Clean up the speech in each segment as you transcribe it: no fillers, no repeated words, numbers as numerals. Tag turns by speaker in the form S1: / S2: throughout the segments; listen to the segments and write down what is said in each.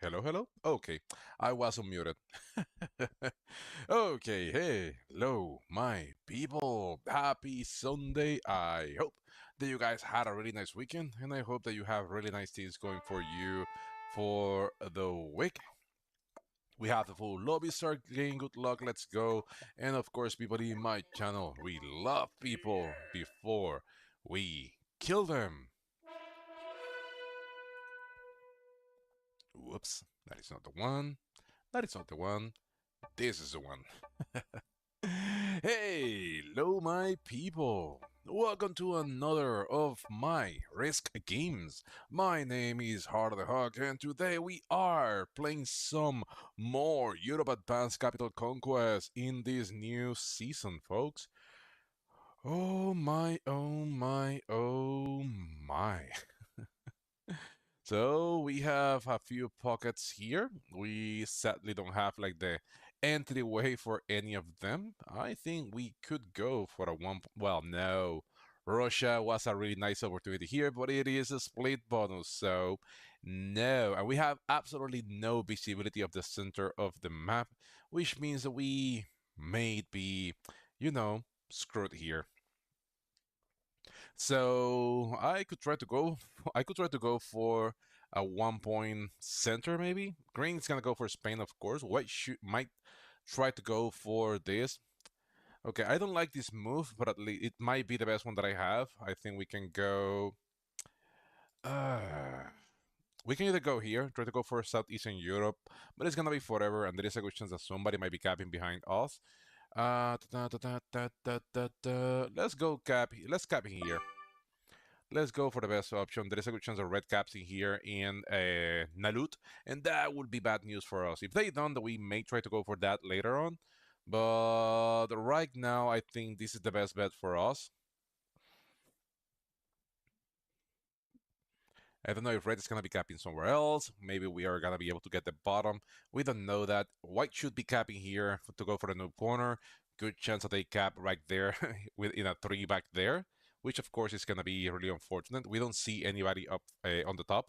S1: Hello, hello. Okay, I was unmuted. Okay, hey, hello, my people. Happy Sunday. I hope that you guys had a really nice weekend, and I hope that you have really nice things going for you for the week. We have the full lobby start game. Good luck. Let's go. And of course, people in my channel, we love people before we kill them. Whoops, that is not the one. That is not the one. This is the one. Hey, hello, my people. Welcome to another of my Risk games. My name is Heart of the Hawk, and today we are playing some more Europe Advanced Capital Conquest in this new season, folks. Oh my, oh my, oh my. So we have a few pockets here. We sadly don't have like the entryway for any of them. I think we could go for a one. Well, no. Russia was a really nice opportunity here, but it is a split bonus, so no. And we have absolutely no visibility of the center of the map, which means that we may be, you know, screwed here. So I could try to go. I could try to go for a 1 point center, maybe. Green's gonna go for Spain, of course. White might try to go for this. Okay, I don't like this move, but at least it might be the best one that I have. I think we can go. Uh, we can either go here, try to go for Southeastern Europe, but it's gonna be forever, and there is a good chance that somebody might be capping behind us. Let's go cap. Let's cap here. Let's go for the best option. There is a good chance of red caps in here in Nalut, and that would be bad news for us. If they don't, we may try to go for that later on. But right now, I think this is the best bet for us. I don't know if red is going to be capping somewhere else. Maybe we are going to be able to get the bottom. We don't know that. White should be capping here to go for the noob corner. Good chance that they cap right there in a 3 back there, which of course is going to be really unfortunate. We don't see anybody up on the top.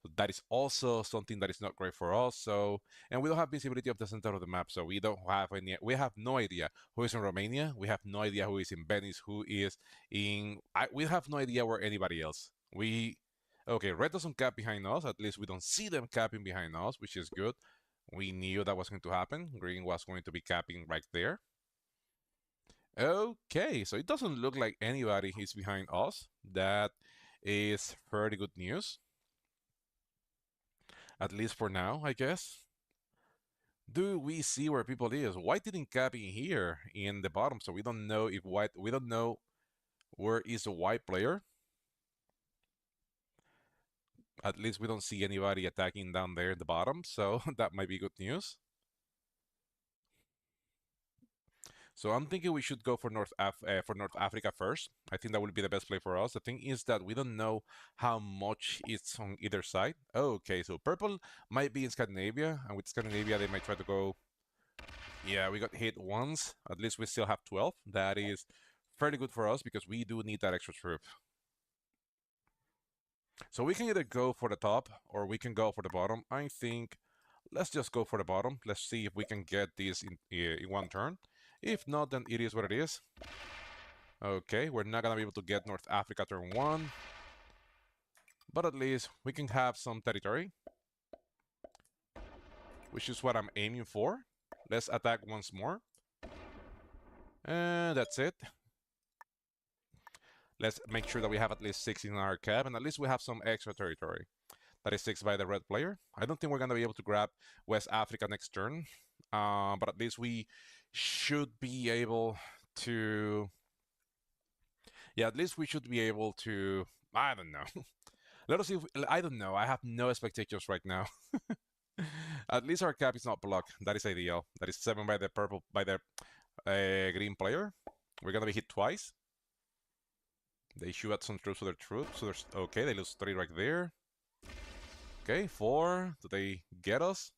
S1: So that is also something that is not great for us. So, and we don't have visibility of the center of the map, so we don't have any. We have no idea who is in Romania. We have no idea who is in Venice. Who is in? We have no idea where anybody else. We Okay, red doesn't cap behind us. At least we don't see them capping behind us, which is good. We knew that was going to happen. Green was going to be capping right there. Okay, so it doesn't look like anybody is behind us. That is very good news. At least for now, I guess. Do we see where people is? White didn't cap in here in the bottom, so we don't know if white. We don't know where is the white player. At least we don't see anybody attacking down there in the bottom, so that might be good news. So I'm thinking we should go for North Africa first. I think that would be the best play for us. The thing is that we don't know how much it's on either side. Okay, so purple might be in Scandinavia, and with Scandinavia they might try to go. Yeah, we got hit once. At least we still have 12. That is fairly good for us because we do need that extra troop. So we can either go for the top or we can go for the bottom. I think let's just go for the bottom. Let's see if we can get this in one turn. If not, then it is what it is. Okay, we're not gonna be able to get North Africa turn 1. But at least we can have some territory, which is what I'm aiming for. Let's attack once more. And that's it. Let's make sure that we have at least 6 in our cap, and at least we have some extra territory. That is 6 by the red player. I don't think we're going to be able to grab West Africa next turn, but at least we should be able to... Yeah, at least we should be able to... I don't know. Let us see if... I don't know. I have no expectations right now. At least our cap is not blocked. That is ideal. That is 7 by the green player. We're going to be hit twice. They shoot at some troops with their troops. So there's okay. They lose 3 right there. Okay, 4. Do they get us?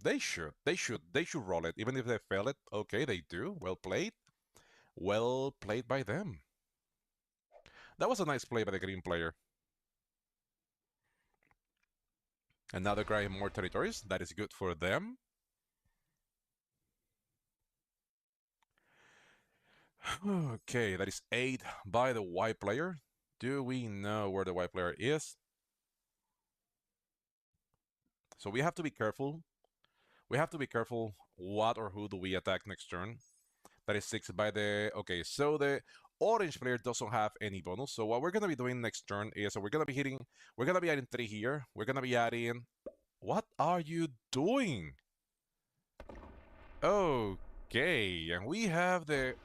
S1: They should. They should. They should roll it, even if they fail it. Okay, they do. Well played. Well played by them. That was a nice play by the green player. And now they're grabbing more territories. That is good for them. Okay, that is 8 by the white player. Do we know where the white player is? So we have to be careful. We have to be careful what or who do we attack next turn. That is 6 by the... Okay, so the orange player doesn't have any bonus. So what we're going to be doing next turn is we're going to be hitting... We're going to be adding 3 here. We're going to be adding... What are you doing? Okay, and we have the...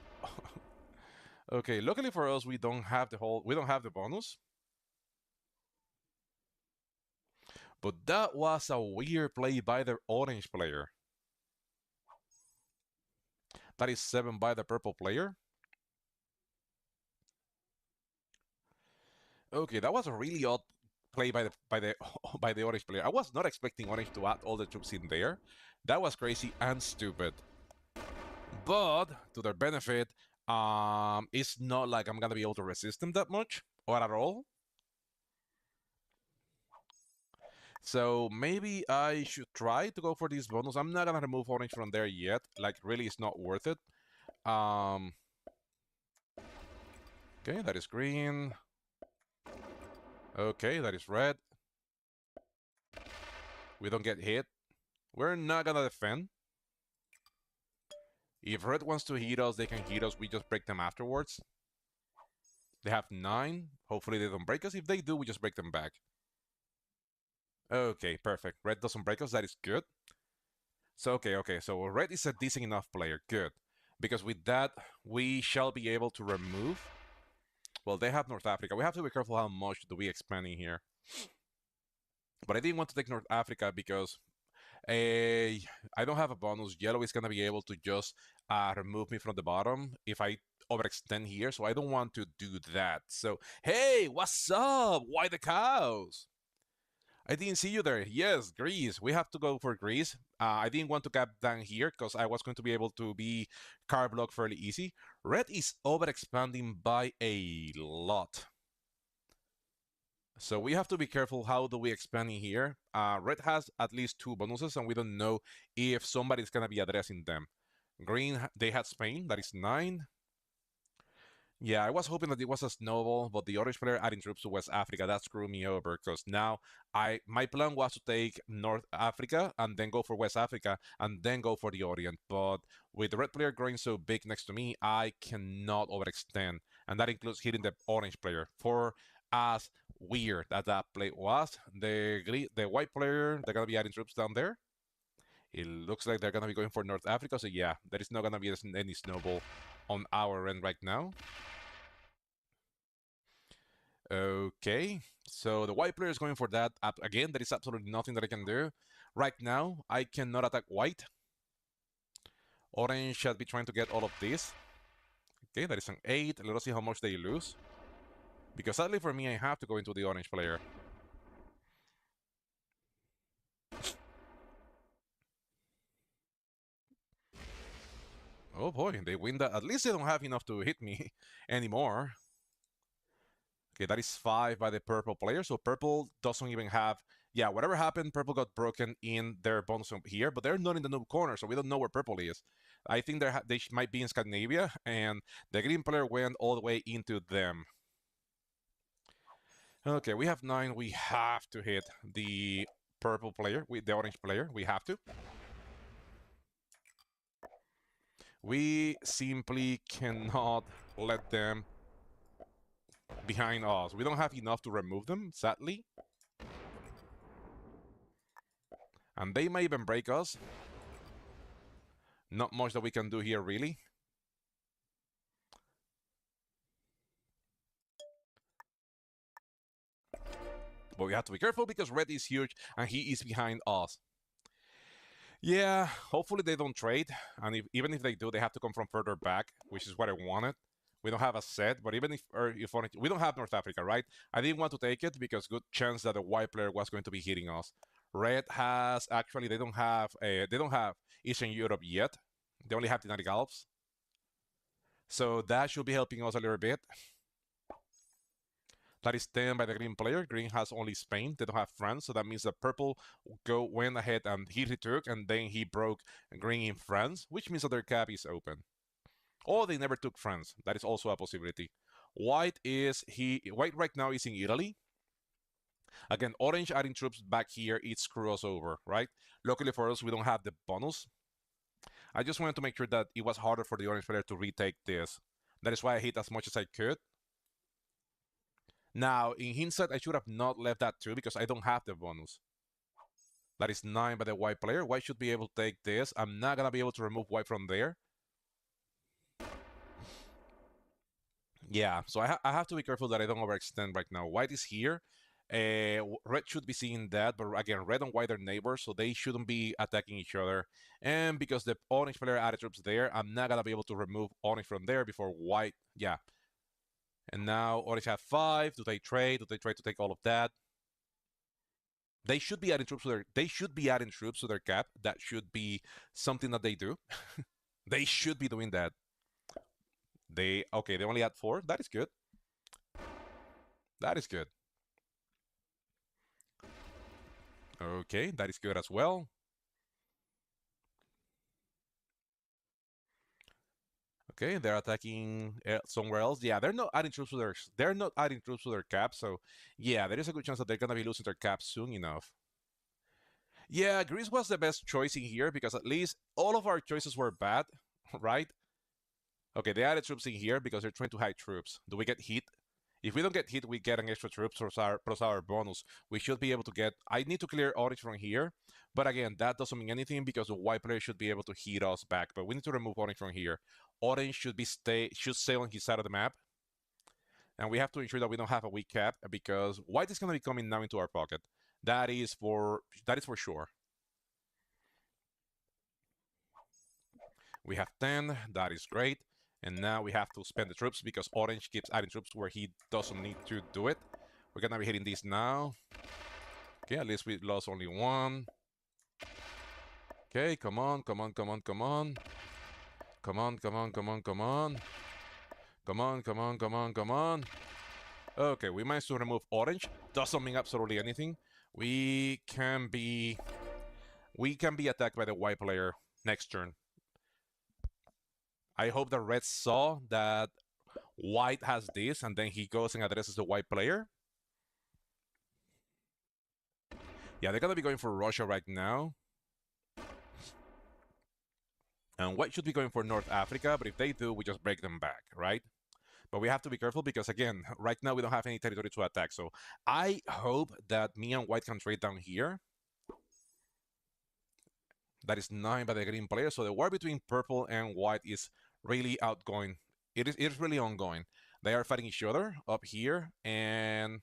S1: Okay, luckily for us, we don't have the bonus. But that was a weird play by the orange player. That is 7 by the purple player. Okay, that was a really odd play by the orange player. I was not expecting orange to add all the troops in there. That was crazy and stupid. But to their benefit, it's not like I'm gonna be able to resist them that much or at all. So maybe I should try to go for this bonus. I'm not gonna remove orange from there yet. Like really, it's not worth it. Okay, that is green. Okay, that is red. We don't get hit. We're not gonna defend. If red wants to hit us, they can hit us. We just break them afterwards. They have 9. Hopefully they don't break us. If they do, we just break them back. Okay, perfect. Red doesn't break us. That is good. So, okay. So red is a decent enough player. Good. Because with that, we shall be able to remove... Well, they have North Africa. We have to be careful how much do we expand in here. But I didn't want to take North Africa because I don't have a bonus. Yellow is going to be able to just remove me from the bottom if I overextend here. So I don't want to do that. So, hey, what's up? Why the cows? I didn't see you there. Yes, Greece. We have to go for Greece. I didn't want to cap down here because I was going to be able to be card block fairly easy. Red is overexpanding by a lot. So we have to be careful how do we expand in here. Red has at least 2 bonuses and we don't know if somebody's going to be addressing them. Green, they had Spain, that is 9. Yeah, I was hoping that it was a snowball, but the orange player adding troops to West Africa, that screwed me over because now my plan was to take North Africa and then go for West Africa and then go for the Orient. But with the red player growing so big next to me, I cannot overextend. And that includes hitting the orange player. For as weird as that play was, the white player, they're going to be adding troops down there. It looks like they're going to be going for North Africa. So yeah, there is not going to be any snowball on our end right now. Okay, so the white player is going for that. Again, there is absolutely nothing that I can do. Right now, I cannot attack white. Orange should be trying to get all of this. Okay, that is an 8. Let us see how much they lose. Because sadly for me, I have to go into the orange player. Oh boy, they win that. At least they don't have enough to hit me anymore. Okay, that is 5 by the purple player. So purple doesn't even have... Yeah, whatever happened, purple got broken in their bonus here, but they're not in the noob corner, so we don't know where purple is. I think they might be in Scandinavia, and the green player went all the way into them. Okay, we have 9. We have to hit the purple player, with the orange player. We have to. We simply cannot let them behind us. We don't have enough to remove them, sadly. And they may even break us. Not much that we can do here, really. But we have to be careful because red is huge and he is behind us. Yeah, hopefully they don't trade. And even if they do, they have to come from further back, which is what I wanted. We don't have a set, but even if we don't have North Africa, right? I didn't want to take it because good chance that the white player was going to be hitting us. Red has actually they don't have Eastern Europe yet. They only have the United Alps. So that should be helping us a little bit. That is 10 by the green player. Green has only Spain. They don't have France, so that means that purple went ahead and he retook, and then he broke green in France, which means that their cap is open. Or they never took France. That is also a possibility. White right now is in Italy. Again, orange adding troops back here, it screws us over, right? Luckily for us, we don't have the bonus. I just wanted to make sure that it was harder for the orange player to retake this. That is why I hit as much as I could. Now, in hindsight, I should have not left that 2 because I don't have the bonus. That is 9 by the white player. White should be able to take this. I'm not going to be able to remove white from there. Yeah, so I have to be careful that I don't overextend right now. White is here. Red should be seeing that, but again, red and white are neighbors, so they shouldn't be attacking each other. And because the orange player added troops there, I'm not going to be able to remove orange from there before white. Yeah. And now orange have 5. Do they trade? Do they try to take all of that? They should be adding troops to their cap. That should be something that they do. They should be doing that. They only had 4. That is good. That is good. Okay, that is good as well. Okay, they're attacking somewhere else. Yeah, they're not adding troops to their cap. So yeah, there is a good chance that they're gonna be losing their cap soon enough. Yeah, Greece was the best choice in here because at least all of our choices were bad, right? Okay, they added troops in here because they're trying to hide troops. Do we get hit? If we don't get hit, we get an extra troop plus our bonus. We should be able to get... I need to clear orange from here. But again, that doesn't mean anything because the white player should be able to hit us back. But we need to remove orange from here. Orange should stay on his side of the map. And we have to ensure that we don't have a weak cap because white is going to be coming now into our pocket. That is for sure. We have 10. That is great. And now we have to spend the troops because orange keeps adding troops where he doesn't need to do it. We're going to be hitting this now. Okay, at least we lost only 1. Okay, come on, come on, come on, come on. Come on, come on, come on, come on. Come on, come on, come on, come on. Okay, we managed to remove orange. Doesn't mean absolutely anything. We can be attacked by the white player next turn. I hope the red saw that white has this, and then he goes and addresses the white player. Yeah, they're gonna be going for Russia right now. And white should be going for North Africa, but if they do, we just break them back, right? But we have to be careful because, again, right now we don't have any territory to attack. So I hope that me and white can trade down here. That is 9 by the green player. So the war between purple and white is really outgoing. It is really ongoing. They are fighting each other up here. And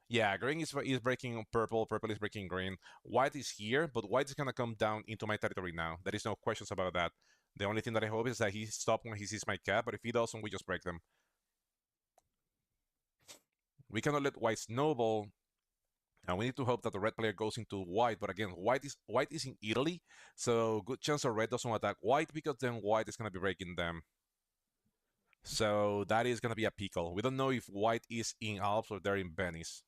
S1: yeah, green is breaking purple. Purple is breaking green. White is here, but white is going to come down into my territory now. There is no questions about that. The only thing that I hope is that he stops when he sees my cap. But if he doesn't, we just break them. We cannot let white snowball. And we need to hope that the red player goes into white. But again, white is in Italy. So good chance that red doesn't attack white because then white is going to be breaking them. So that is going to be a pickle. We don't know if white is in Alps or they're in Venice.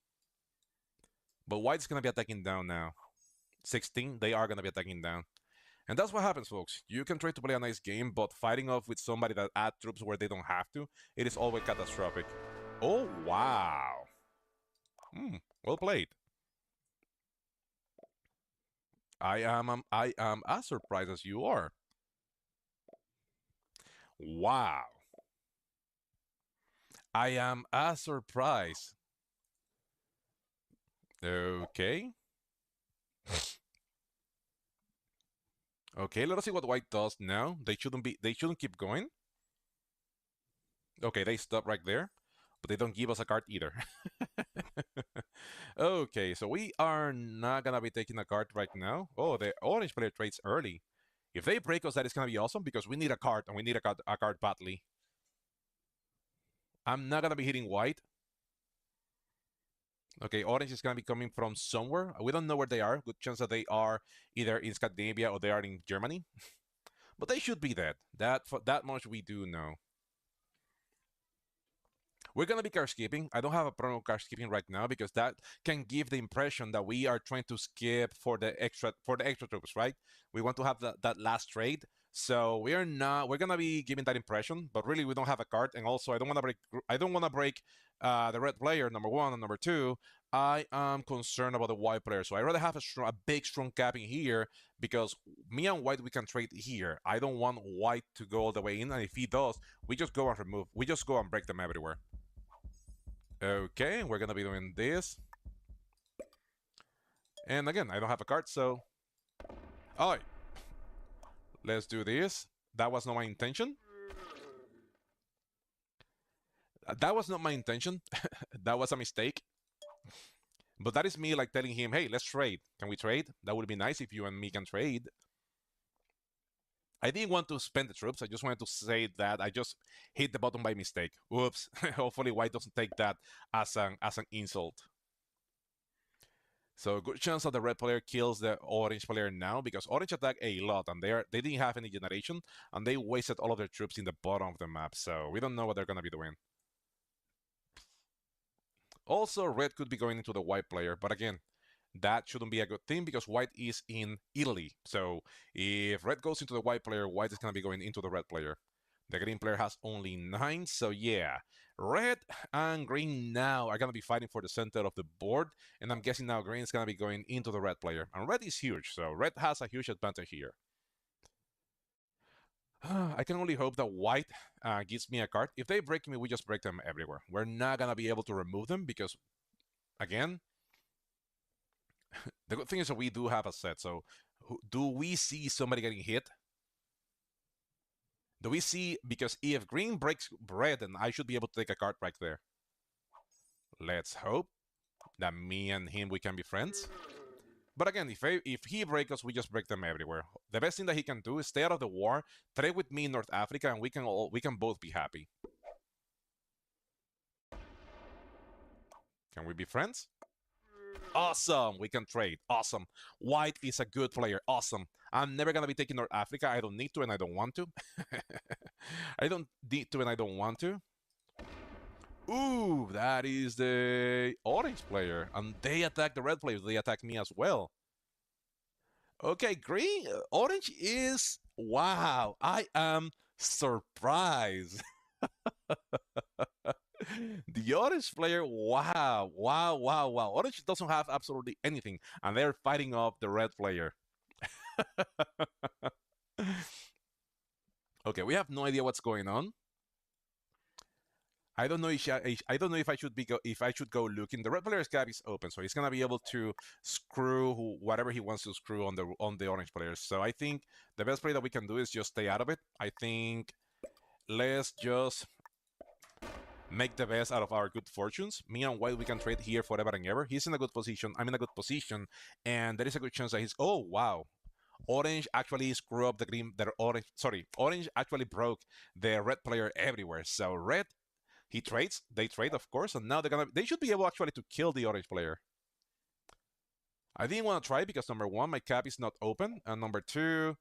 S1: But white is going to be attacking down now. 16, they are going to be attacking down. And that's what happens, folks. You can try to play a nice game, but fighting off with somebody that adds troops where they don't have to, it is always catastrophic. Oh, wow. Well played. I am as surprised as you are. Wow. I am as surprised. Okay. Okay, let us see what white does now. They shouldn't keep going. Okay, they stop right there, but they don't give us a card either. Okay, so we are not gonna be taking a card right now. Oh, the orange player trades early. If they break us, that is gonna be awesome because we need a card and we need a card badly. I'm not gonna be hitting white. Okay, orange is gonna be coming from somewhere. We don't know where they are. Good chance that they are either in Scandinavia or they are in Germany. But they should be dead. That much we do know. We're gonna be card skipping. I don't have a problem with card skipping right now because that can give the impression that we are trying to skip for the extra troops, right? We want to have that last trade. So we are not. We're gonna be giving that impression, but really we don't have a card, and also I don't want to break. I don't want to break the red player. Number one and number two. I am concerned about the white player, so I rather have a big strong capping here because me and white we can trade here. I don't want white to go all the way in, and if he does, we just go and remove. We just go and break them everywhere. Okay, we're gonna be doing this. And again, I don't have a card, so... Alright. Let's do this. That was not my intention. That was not my intention. That was a mistake. But that is me like telling him, hey, let's trade. Can we trade? That would be nice if you and me can trade. I didn't want to spend the troops. I just wanted to say that I just hit the button by mistake. Oops. Hopefully white doesn't take that as an insult. So good chance that the red player kills the orange player now because orange attack a lot and they didn't have any generation and they wasted all of their troops in the bottom of the map. So we don't know what they're gonna be doing. Also, red could be going into the white player, but again, that shouldn't be a good thing because white is in Italy. So if red goes into the white player, white is gonna be going into the red player. The green player has only 9, so yeah. Red and green now are going to be fighting for the center of the board, and I'm guessing now green is going to be going into the red player. And red is huge, so red has a huge advantage here. I can only hope that white gives me a card. If they break me, we just break them everywhere. We're not going to be able to remove them because, again, the good thing is that we do have a set. So do we see somebody getting hit? Do we see, because if green breaks red, then I should be able to take a card right there. Let's hope that me and him, we can be friends. But again, if he breaks us, we just break them everywhere. The best thing that he can do is stay out of the war, trade with me in North Africa, and we can both be happy. Can we be friends? Awesome, we can trade. Awesome. White is a good player. Awesome. I'm never gonna be taking North Africa. I don't need to and I don't want to. I don't need to and I don't want to. Ooh, that is the orange player. And they attack the red players. They attack me as well. Okay, green, orange is... Wow, I am surprised. The orange player, wow, wow, wow, wow. Orange doesn't have absolutely anything, and they're fighting off the red player. Okay, we have no idea what's going on. I don't know if I should go looking. The red player's gap is open, so he's gonna be able to screw whatever he wants to screw on the orange players. So I think the best play that we can do is just stay out of it. I think let's just make the best out of our good fortunes. Me and white, we can trade here forever and ever. He's in a good position. I'm in a good position, and there is a good chance that he's... Oh wow. Orange actually screwed up the green. Orange actually broke the red player everywhere. So red, he trades. They trade, of course, and now they should be able actually to kill the orange player. I didn't want to try because number one, my cap is not open, and number two,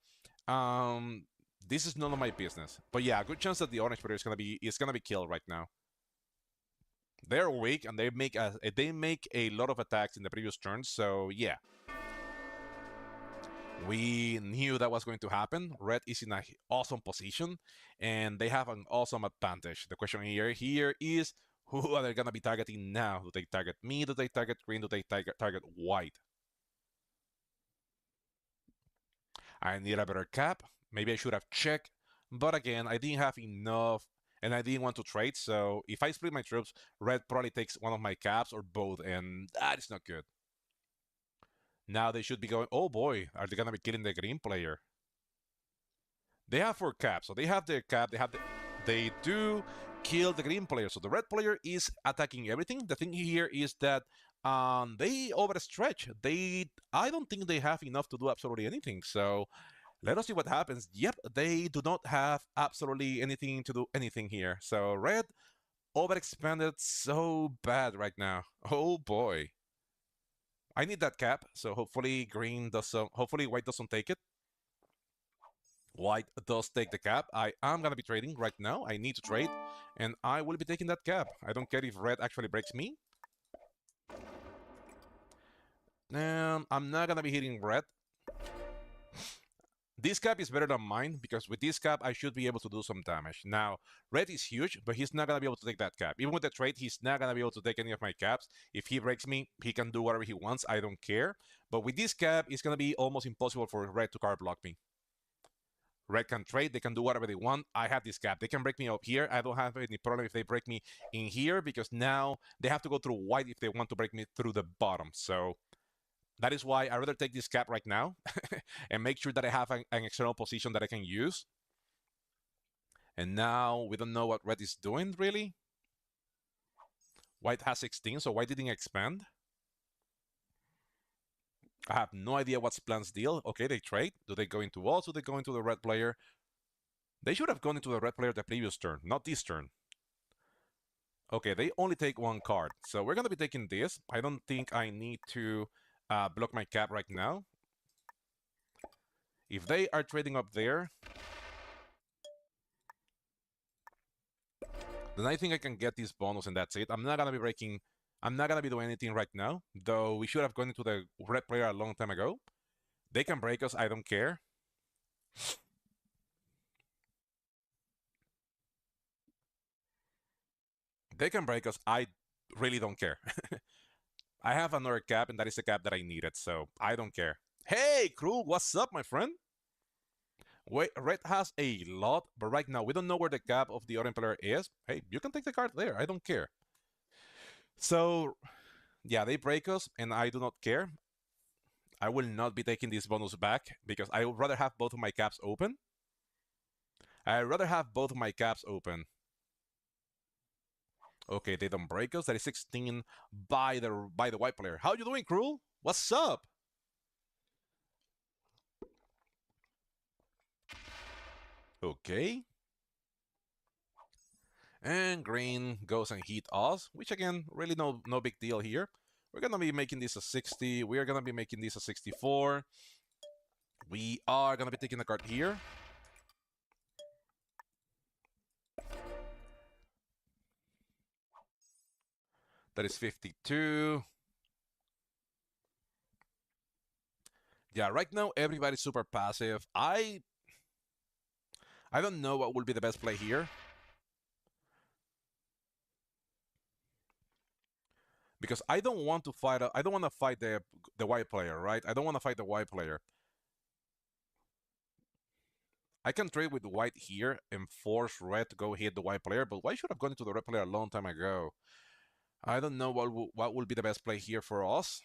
S1: this is none of my business. But yeah, good chance that the orange player is gonna be killed right now. They're weak and they make a lot of attacks in the previous turns. So yeah. We knew that was going to happen. Red is in an awesome position, and they have an awesome advantage. The question here is, who are they going to be targeting now? Do they target me? Do they target green? Do they target white? I need a better cap. Maybe I should have checked, but again, I didn't have enough, and I didn't want to trade. So if I split my troops, red probably takes one of my caps or both, and that is not good. Now they should be going, oh boy, are they going to be killing the green player? They have 4 caps, so they have their cap, they do kill the green player. So the red player is attacking everything. The thing here is that they overstretch. I don't think they have enough to do absolutely anything. So let us see what happens. Yep, they do not have absolutely anything to do anything here. So red overexpanded so bad right now. Oh boy. I need that cap, so hopefully white doesn't take it. White does take the cap. I am going to be trading right now. I need to trade, and I will be taking that cap. I don't care if red actually breaks me. I'm not going to be hitting red. This cap is better than mine because with this cap, I should be able to do some damage. Now, red is huge, but he's not going to be able to take that cap. Even with the trade, he's not going to be able to take any of my caps. If he breaks me, he can do whatever he wants. I don't care. But with this cap, it's going to be almost impossible for red to card block me. Red can trade. They can do whatever they want. I have this cap. They can break me up here. I don't have any problem if they break me in here because now they have to go through white if they want to break me through the bottom. So that is why I rather take this cap right now and make sure that I have an external position that I can use. And now we don't know what red is doing, really. White has 16, so white didn't expand. I have no idea what's plan's deal. Okay, they trade. Do they go into us? Do they go into the red player? They should have gone into the red player the previous turn, not this turn. Okay, they only take one card. So we're going to be taking this. I don't think I need to block my cap right now. If they are trading up there, then I think I can get this bonus and that's it. I'm not going to be breaking... I'm not going to be doing anything right now, though we should have gone into the red player a long time ago. They can break us. I don't care. They can break us. I really don't care. I have another cap, and that is the cap that I needed, so I don't care. Hey, Krul, what's up, my friend? Wait, red has a lot, but right now we don't know where the cap of the orange player is. Hey, you can take the card there. I don't care. So, yeah, they break us, and I do not care. I will not be taking this bonus back because I would rather have both of my caps open. I'd rather have both of my caps open. Okay, they don't break us. That is 16 by the white player. How you doing, Krul? What's up? Okay. And green goes and hit us, which again, really no big deal here. We're gonna be making this a 60. We are gonna be making this a 64. We are gonna be taking the card here. That is 52. Yeah, right now everybody's super passive. I don't know what will be the best play here. Because I don't want to fight. I don't want to fight the white player, right? I don't want to fight the white player. I can trade with white here and force red to go hit the white player, but white should have gone into the red player a long time ago. I don't know what will be the best play here for us.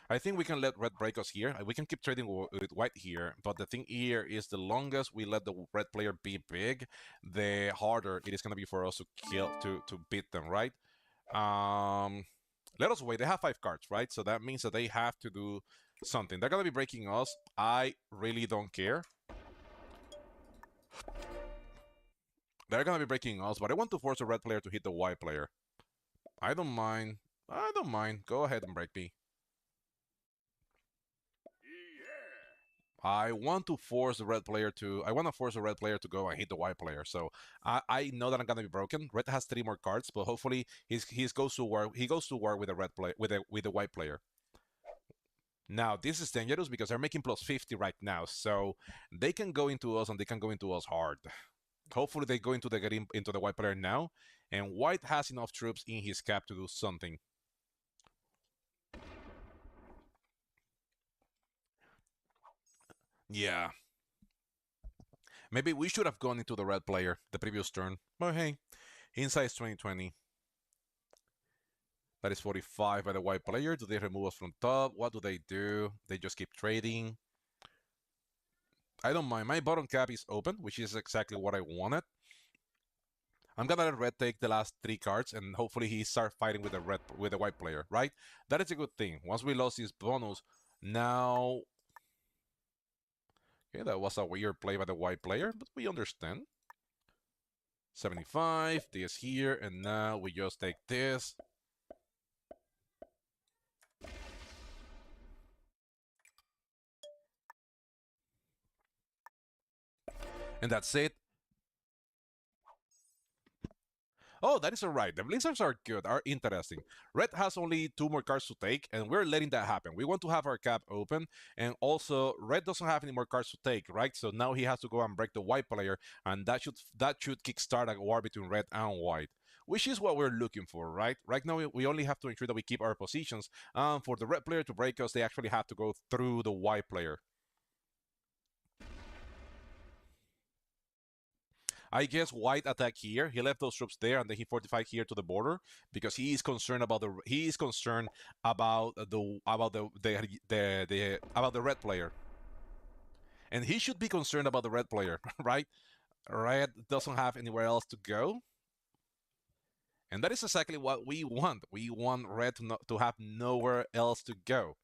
S1: I think we can let red break us here. We can keep trading with white here, but the thing here is the longest we let the red player be big, the harder it is going to be for us to beat them, right? Let us wait. They have 5 cards, right? So that means that they have to do something. They're going to be breaking us. I really don't care. They're going to be breaking us, but I want to force a red player to hit the white player. I don't mind. I don't mind. Go ahead and break me. I want to force the red player to. I want to force the red player to go and hit the white player. So I know that I'm gonna be broken. Red has 3 more cards, but hopefully he goes to war. He goes to war with the red play with the white player. Now this is dangerous because they're making plus 50 right now, so they can go into us and they can go into us hard. Hopefully they go into the white player now, and white has enough troops in his cap to do something. Yeah. Maybe we should have gone into the red player the previous turn. But hey, Inside's 2020. That is 45 by the white player. Do they remove us from top? What do? They just keep trading. I don't mind. My bottom cap is open, which is exactly what I wanted. I'm gonna let red take the last 3 cards, and hopefully he starts fighting with the white player, right? That is a good thing. Once we lost his bonus, now... Okay, that was a weird play by the white player, but we understand. 75, this here, and now we just take this. And that's it. Oh, that is all right. The Blizzards are good, are interesting. Red has only two more cards to take, and we're letting that happen. We want to have our cap open, and also Red doesn't have any more cards to take, right? So now he has to go and break the white player, and that should kickstart a war between Red and White, which is what we're looking for, right? Right now we only have to ensure that we keep our positions. For the Red player to break us, they actually have to go through the white player. I guess White attacked here. He left those troops there, and then he fortified here to the border because he is concerned about the red player, and he should be concerned about the red player, right? Red doesn't have anywhere else to go, and that is exactly what we want. We want red to have nowhere else to go.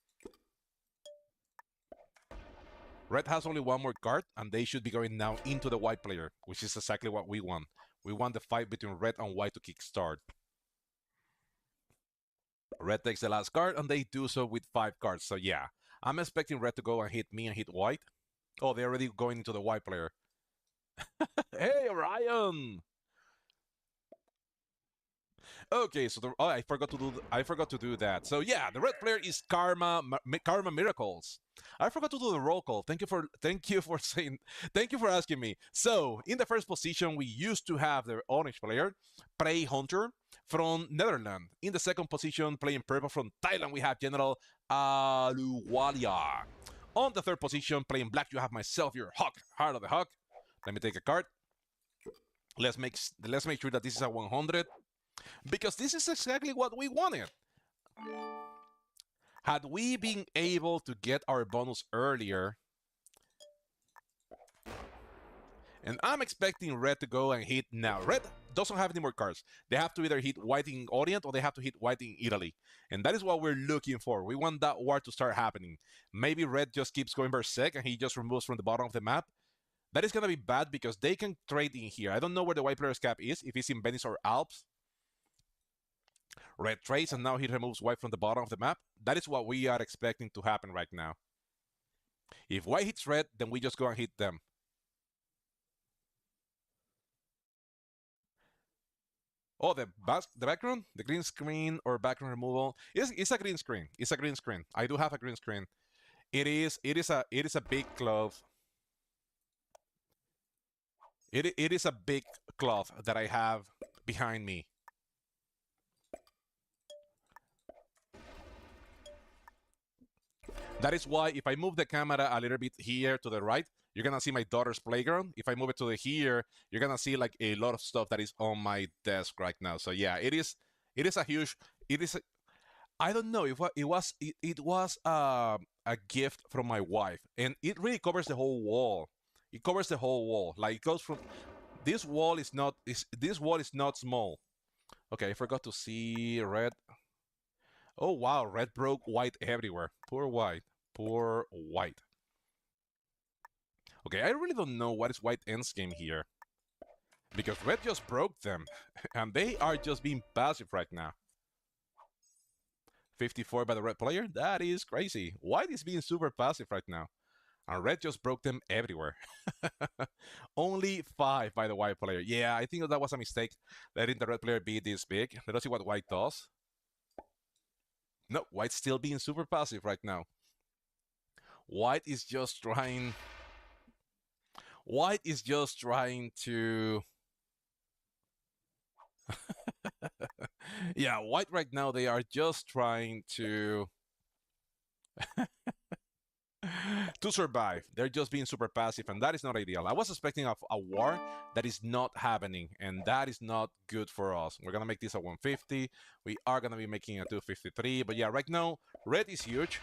S1: Red has only one more card, and they should be going now into the white player, which is exactly what we want. We want the fight between red and white to kickstart. Red takes the last card, and they do so with 5 cards. So yeah, I'm expecting red to go and hit me and hit white. Oh, they're already going into the white player. Hey, Ryan! Okay, so I forgot to do that. So yeah, the red player is Karma Miracles. I forgot to do the roll call. Thank you for asking me. So in the first position, we used to have the orange player, Prey Hunter from Netherlands. In the second position, playing purple from Thailand, we have General Aluwalia. On the third position, playing black, you have myself, your Hawk, Heart of the Hawk. Let me take a card. Let's make sure that this is a 100 because this is exactly what we wanted. Had we been able to get our bonus earlier, and I'm expecting red to go and hit now. Red doesn't have any more cards. They have to either hit white in Orient or they have to hit white in Italy. And that is what we're looking for. We want that war to start happening. Maybe red just keeps going berserk and he just removes from the bottom of the map. That is going to be bad because they can trade in here. I don't know where the white player's cap is, if it's in Venice or Alps. Red trades and now he removes white from the bottom of the map. That is what we are expecting to happen right now. If white hits red, then we just go and hit them. Oh, the background, the green screen or background removal. It's a green screen. It's a green screen. I do have a green screen. It is a big cloth. It is a big cloth that I have behind me. That is why if I move the camera a little bit here to the right, you're gonna see my daughter's playground. If I move it to the here, you're gonna see like a lot of stuff that is on my desk right now. So yeah, it is a huge it is a, I don't know if it was a gift from my wife, and it really covers the whole wall. It covers the whole wall. Like it goes from this wall is not small. Okay, I forgot to see red. Oh wow, red broke white everywhere. Poor white. Poor white. Okay, I really don't know what is white ends game here. Because red just broke them. And they are just being passive right now. 54 by the red player? That is crazy. White is being super passive right now. And red just broke them everywhere. Only 5 by the white player. Yeah, I think that was a mistake letting the red player be this big. Let us see what white does. No, white's still being super passive right now. White is just trying. White is just trying to. Yeah, white right now, they are just trying to. to survive. They're just being super passive, and that is not ideal. I was expecting a war that is not happening, and that is not good for us. We're gonna make this a 150. We are gonna be making a 253. But yeah, right now, red is huge.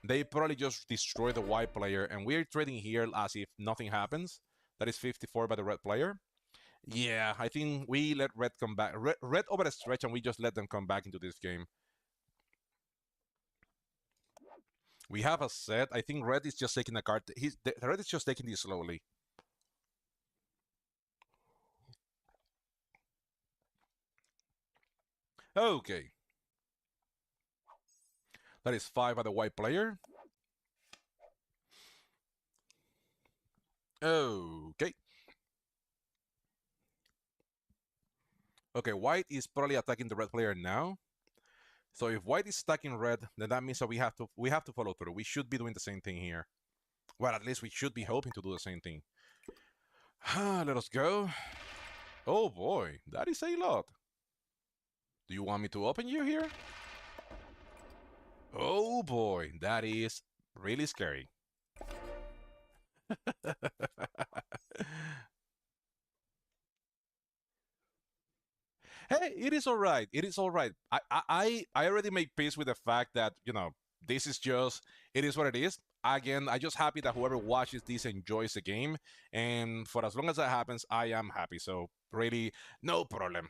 S1: They probably just destroy the white player, and we're trading here as if nothing happens. That is 54 by the red player. Yeah, I think we let red come back. Red over a stretch, and we just let them come back into this game. We have a set. I think red is just taking a card. Red is just taking this slowly. Okay. That is 5 by the white player. Okay. Okay, white is probably attacking the red player now. So if white is attacking red, then that means that we have to follow through. We should be doing the same thing here. Well, at least we should be hoping to do the same thing. Let us go. Oh boy, that is a lot. Do you want me to open you here? Oh boy, that is really scary. Hey, it is all right. It is all right. I already made peace with the fact that this is just it is what it is. Again, I just happy that whoever watches this enjoys the game, and for as long as that happens, I am happy. So really, no problem.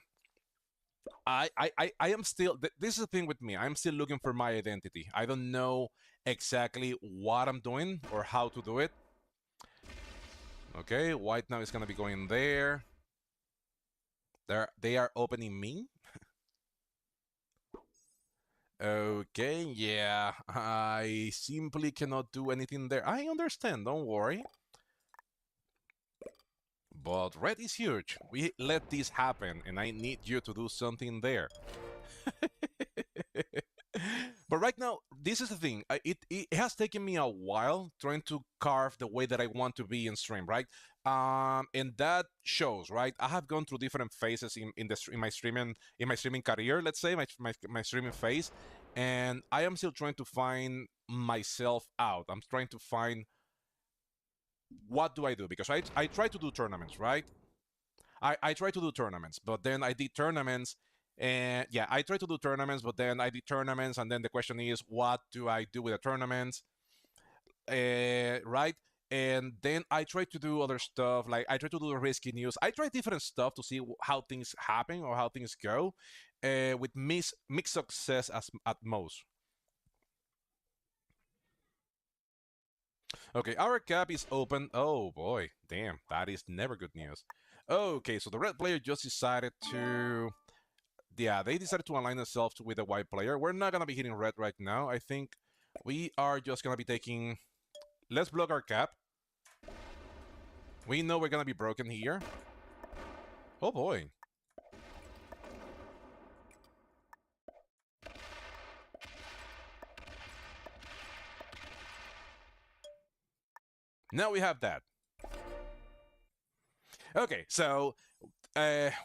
S1: I am still. This is the thing with me. I'm still looking for my identity. I don't know exactly what I'm doing or how to do it. Okay, white now is gonna be going there. They are opening me. Okay, yeah, I simply cannot do anything there. I understand, don't worry. But red is huge. We let this happen, and I need you to do something there. But right now, this is the thing. It has taken me a while trying to carve the way that I want to be in stream, right? And that shows, right? I have gone through different phases in my streaming career, let's say my streaming phase, and I am still trying to find myself out. I'm trying to find what do I do because I try to do tournaments, right? I try to do tournaments, but then I did tournaments, and yeah, I try to do tournaments, but then I did tournaments, and then the question is, what do I do with the tournaments, right? And then I try to do other stuff, like I try to do the risky news. I try different stuff to see how things happen or how things go, with mixed success as at most. Okay, our cap is open. Oh boy, damn, that is never good news. Okay, so the red player just decided to yeah, they decided to align themselves with the white player. We're not gonna be hitting red right now. I think we are just gonna be taking. Let's block our cap. We know we're gonna be broken here. Oh boy. Now we have that. Okay, so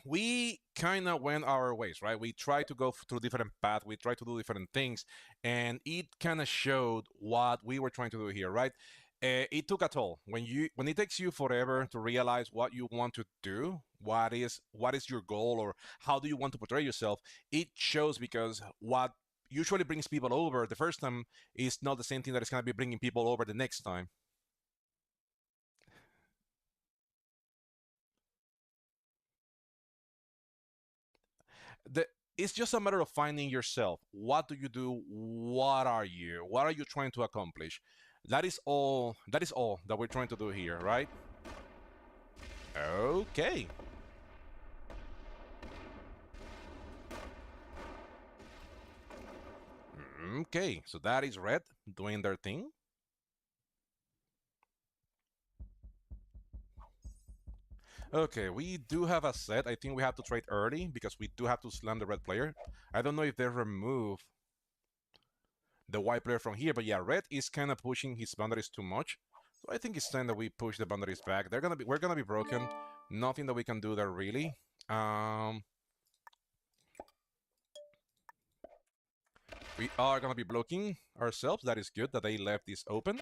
S1: we kind of went our ways, right? We tried to go through different paths. We tried to do different things, and it kind of showed what we were trying to do here, right? It took a toll when it takes you forever to realize what you want to do, what is your goal, or how do you want to portray yourself. It shows because what usually brings people over the first time is not the same thing that is going to be bringing people over the next time. the it's just a matter of finding yourself. What do you do? What are you? What are you trying to accomplish? That is all that we're trying to do here, right? Okay. Okay, so that is red doing their thing. Okay, we do have a set. I think we have to trade early because we do have to slam the red player. I don't know if they remove the white player from here, but yeah, red is kind of pushing his boundaries too much. So I think it's time that we push the boundaries back. We're gonna be broken. Nothing that we can do there really. Um, we are gonna be blocking ourselves. That is good that they left this open.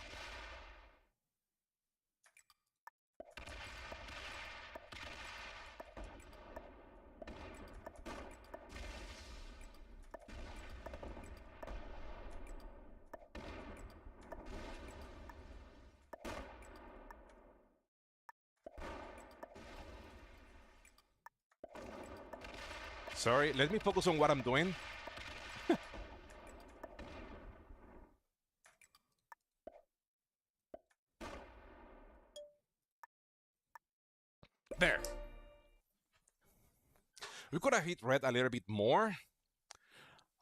S1: Sorry, let me focus on what I'm doing. There. We could have hit red a little bit more,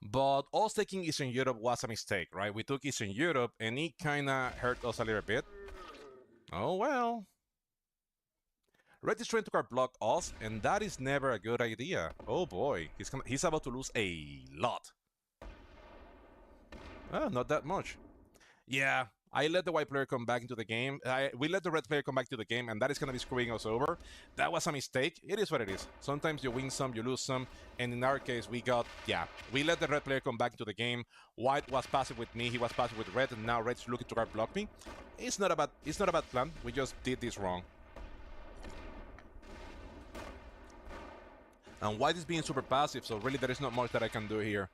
S1: but us taking Eastern Europe was a mistake, right? We took Eastern Europe and it kind of hurt us a little bit. Oh well. Red is trying to card block us, and that is never a good idea. Oh boy, he's about to lose a lot. Not that much. Yeah, I let the white player come back into the game. We let the red player come back to the game, and that is going to be screwing us over. That was a mistake. It is what it is. Sometimes you win some, you lose some, and in our case, we let the red player come back into the game. White was passive with me, he was passive with red, and now red's looking to guard block me. It's not a bad plan. We just did this wrong. And white is being super passive, so really there is not much that I can do here.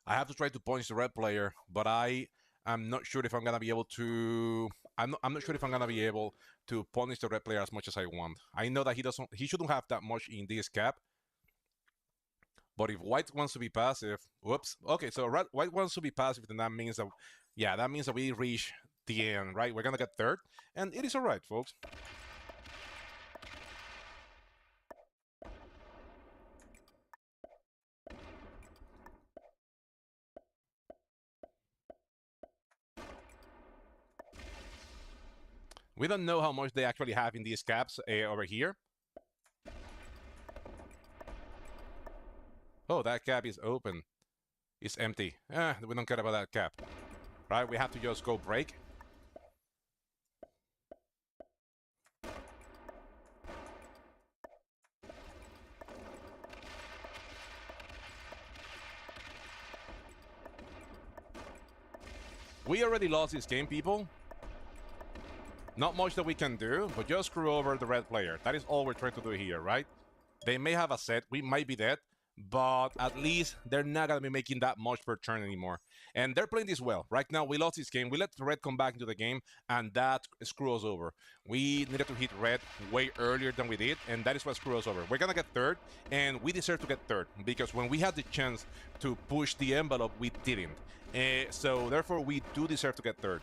S1: I have to try to punish the red player, but I'm not sure if I'm gonna be able to. I'm not sure if I'm gonna be able to punish the red player as much as I want. I know that he shouldn't have that much in this cap. But if white wants to be passive, whoops. Okay, so white wants to be passive, then that means that we reach the end, right? We're gonna get third, and it is all right, folks. We don't know how much they actually have in these caps over here. Oh, that cap is open. It's empty. We don't care about that cap. Right, we have to just go break. We already lost this game, people. Not much that we can do, but just screw over the red player. That is all we're trying to do here, right? They may have a set, we might be dead, but at least they're not going to be making that much per turn anymore. And they're playing this well. Right now, we lost this game. We let red come back into the game, and that screws us over. We needed to hit red way earlier than we did, and that is what screws us over. We're going to get third, and we deserve to get third, because when we had the chance to push the envelope, we didn't. So therefore, we do deserve to get third.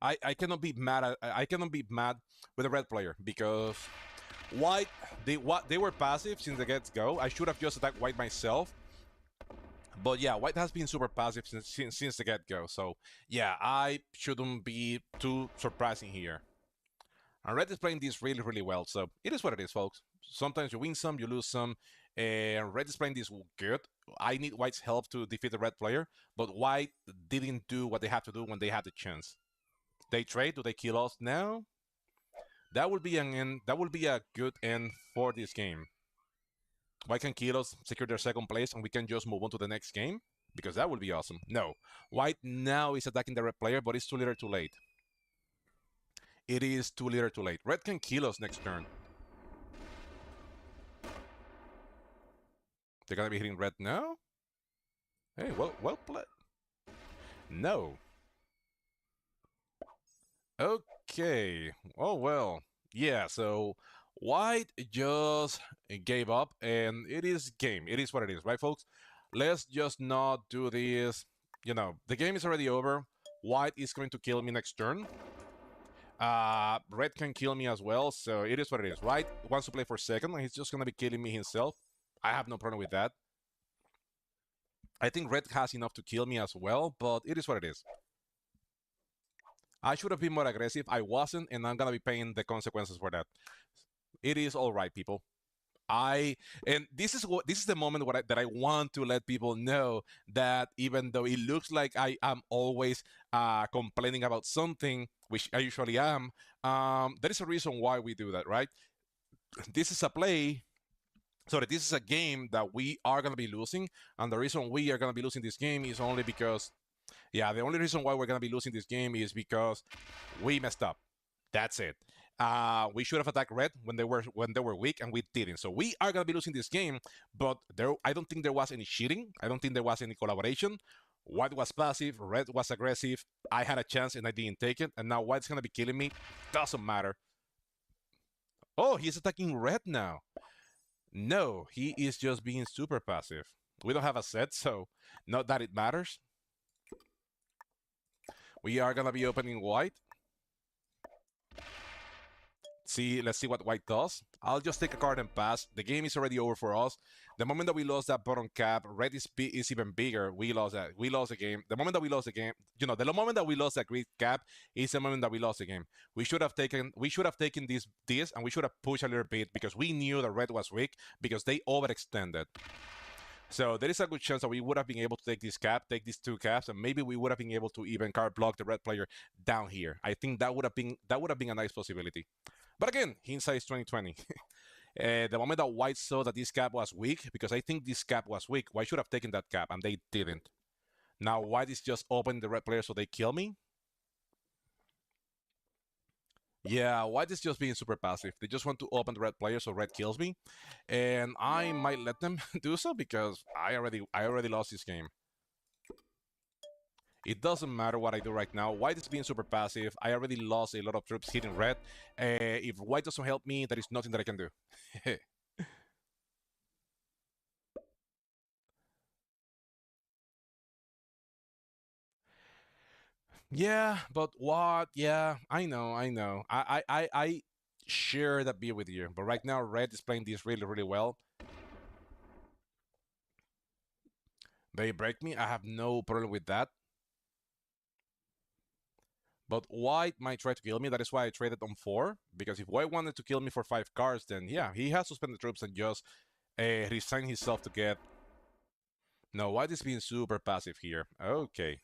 S1: I cannot be mad. I cannot be mad with the red player because white they were passive since the get-go. I should have just attacked white myself. But yeah, white has been super passive since the get-go. So yeah, I shouldn't be too surprising here. And red is playing this really, really well. So it is what it is, folks. Sometimes you win some, you lose some. And red is playing this good. I need white's help to defeat the red player. But white didn't do what they have to do when they had the chance. They trade? Do they kill us now? That would be an end. That would be a good end for this game. White can kill us, secure their second place, and we can just move on to the next game? Because that would be awesome. No. White now is attacking the red player, but it's too little too late. It is too little too late. Red can kill us next turn. They're gonna be hitting red now? Hey, well played. No. Okay. Oh, well. Yeah, so white just gave up, and it is game. It is what it is, right, folks? Let's just not do this. You know, the game is already over. White is going to kill me next turn. Red can kill me as well, so it is what it is. White wants to play for second, and he's just going to be killing me himself. I have no problem with that. I think red has enough to kill me as well, but it is what it is. I should have been more aggressive. I wasn't, and I'm gonna be paying the consequences for that. It is all right, people. And this is the moment that I want to let people know that even though it looks like I am always complaining about something, which I usually am, there is a reason why we do that, right? This is a play. Sorry, this is a game that we are gonna be losing, and the reason we are gonna be losing this game is only because yeah, the only reason why we're going to be losing this game is because we messed up. That's it. We should have attacked red when they were weak, and we didn't. So we are going to be losing this game, but I don't think there was any cheating. I don't think there was any collaboration. White was passive, red was aggressive. I had a chance and I didn't take it, and now white's going to be killing me. Doesn't matter. Oh, he's attacking red now. No, he is just being super passive. We don't have a set, so not that it matters. We are gonna be opening white. See, let's see what white does. I'll just take a card and pass. The game is already over for us. The moment that we lost that bottom cap, red is even bigger. We lost that. We lost the game. The moment that we lost the game, the moment that we lost that green cap is the moment that we lost the game. We should have taken this and we should have pushed a little bit because we knew that red was weak because they overextended. So there is a good chance that we would have been able to take this cap, take these two caps, and maybe we would have been able to even card block the red player down here. I think that would have been a nice possibility. But again, hindsight is 2020. The moment that white saw that this cap was weak, because I think this cap was weak, white should have taken that cap, and they didn't. Now white is just opening the red player so they kill me. Yeah, white is just being super passive. They just want to open the red player so red kills me, and I might let them do so because I already lost this game. It doesn't matter what I do right now. White is being super passive. I already lost a lot of troops hitting red. If white doesn't help me, there is nothing that I can do. Yeah, but what? Yeah, I know. I share that beer with you. But right now, red is playing this really, really well. They break me. I have no problem with that. But white might try to kill me. That is why I traded on 4. Because if white wanted to kill me for 5 cards, then yeah, he has to spend the troops and just resign himself to get. No, white is being super passive here. Okay,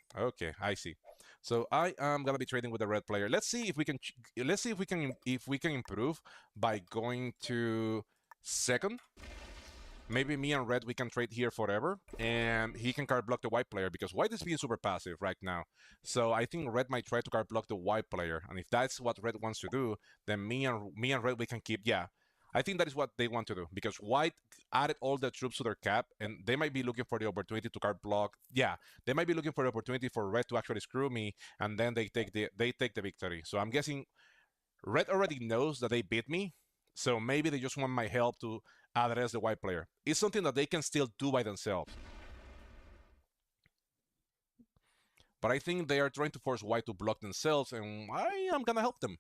S1: I see. So I am gonna be trading with the red player. Let's see if we can. Let's see if we can improve by going to second. Maybe me and red we can trade here forever, and he can card block the white player because white is being super passive right now. So I think red might try to card block the white player, and if that's what red wants to do, then me and red we can keep. Yeah, I think that is what they want to do because white added all the troops to their cap, and they might be looking for the opportunity to card block. Yeah, they might be looking for the opportunity for red to actually screw me, and then they take the victory. So I'm guessing red already knows that they beat me, so maybe they just want my help to address the white player. It's something that they can still do by themselves. But I think they are trying to force white to block themselves, and I am gonna help them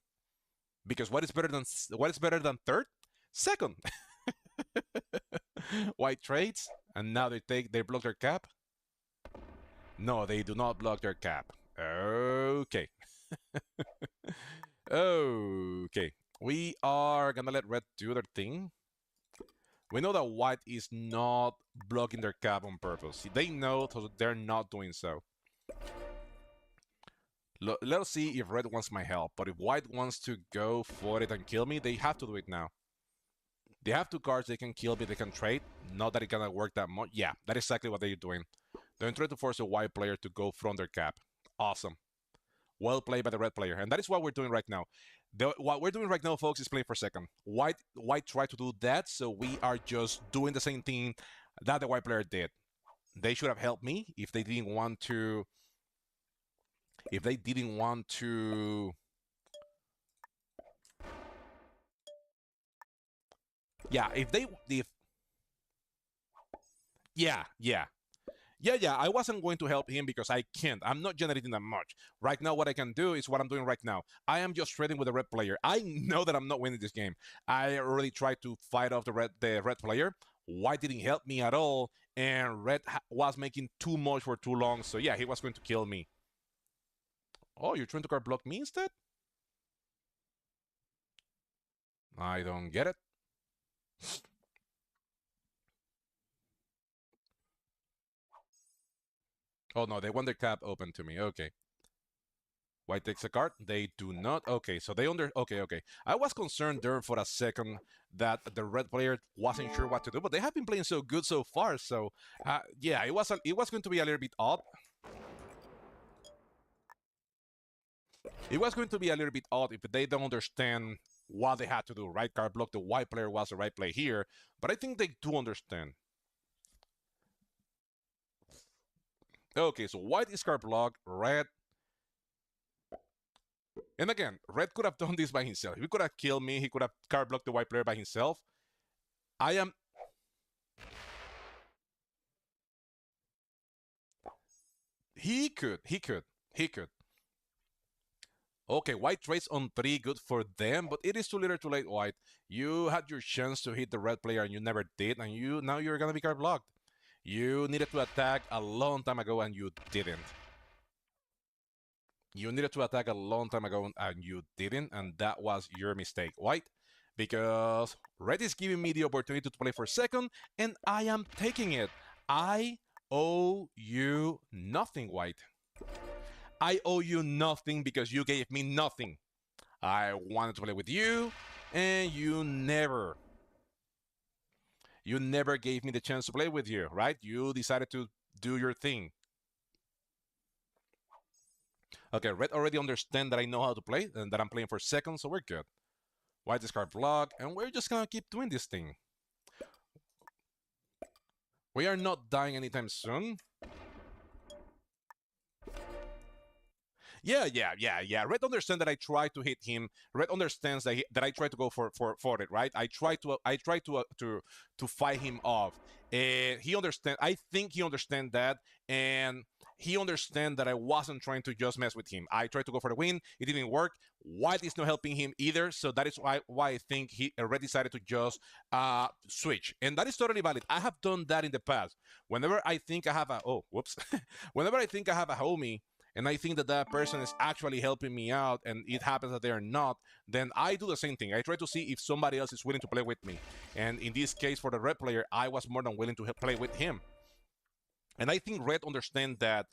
S1: because what is better than third, second. White trades, and now they block their cap. No, they do not block their cap. Okay. Okay. We are gonna let red do their thing. We know that white is not blocking their cap on purpose. They know, so they're not doing so. Let's see if red wants my help, but if white wants to go for it and kill me, they have to do it now. They have 2 cards, they can kill me, they can trade. Not that it gonna work that much. Yeah, that is exactly what they're doing. They're trying to force a white player to go from their cap. Awesome. Well played by the red player. And that is what we're doing right now. What we're doing right now, folks, is playing for second. White tried to do that, so we are just doing the same thing that the white player did. They should have helped me if they didn't want to. If they didn't want to. Yeah, yeah, yeah. Yeah, I wasn't going to help him because I can't. I'm not generating that much. Right now, what I can do is what I'm doing right now. I am just trading with the red player. I know that I'm not winning this game. I already tried to fight off the red player. White didn't help me at all, and red was making too much for too long. So yeah, he was going to kill me. Oh, you're trying to card block me instead? I don't get it. Oh no, they want their cap open to me. Okay. White takes a card. They do not. Okay, so they under. Okay. I was concerned there for a second that the red player wasn't sure what to do, but they have been playing so good so far. So, yeah, it was going to be a little bit odd. It was going to be a little bit odd if they don't understand what they had to do. Right card block. The white player was the right play here, but I think they do understand. Okay, so white is card block. Red. And again, red could have done this by himself. He could have killed me. He could have card blocked the white player by himself. I am. He could. He could. He could. Okay, white trades on 3, good for them, but it is too little too late, white. You had your chance to hit the red player and you never did, and now you're gonna be card blocked. You needed to attack a long time ago and you didn't. You needed to attack a long time ago and you didn't, and that was your mistake, white. Because red is giving me the opportunity to play for second, and I am taking it. I owe you nothing, white. I owe you nothing because you gave me nothing. I wanted to play with you, and you never gave me the chance to play with you, right? You decided to do your thing. Okay, red already understand that I know how to play and that I'm playing for second, so we're good. White discard block, and we're just gonna keep doing this thing. We are not dying anytime soon. Yeah. Red understands that I try to hit him. Red understands that I try to go for it, right? I try to fight him off. He understand. I think he understands that, and he understands that I wasn't trying to just mess with him. I tried to go for the win. It didn't work. White is not helping him either, so that is why I think he already decided to just switch, and that is totally valid. I have done that in the past. Whenever I think I have a whenever I think I have a homie and I think that that person is actually helping me out and it happens that they are not, then I do the same thing. I try to see if somebody else is willing to play with me. And in this case, for the red player, I was more than willing to play with him. And I think red understands that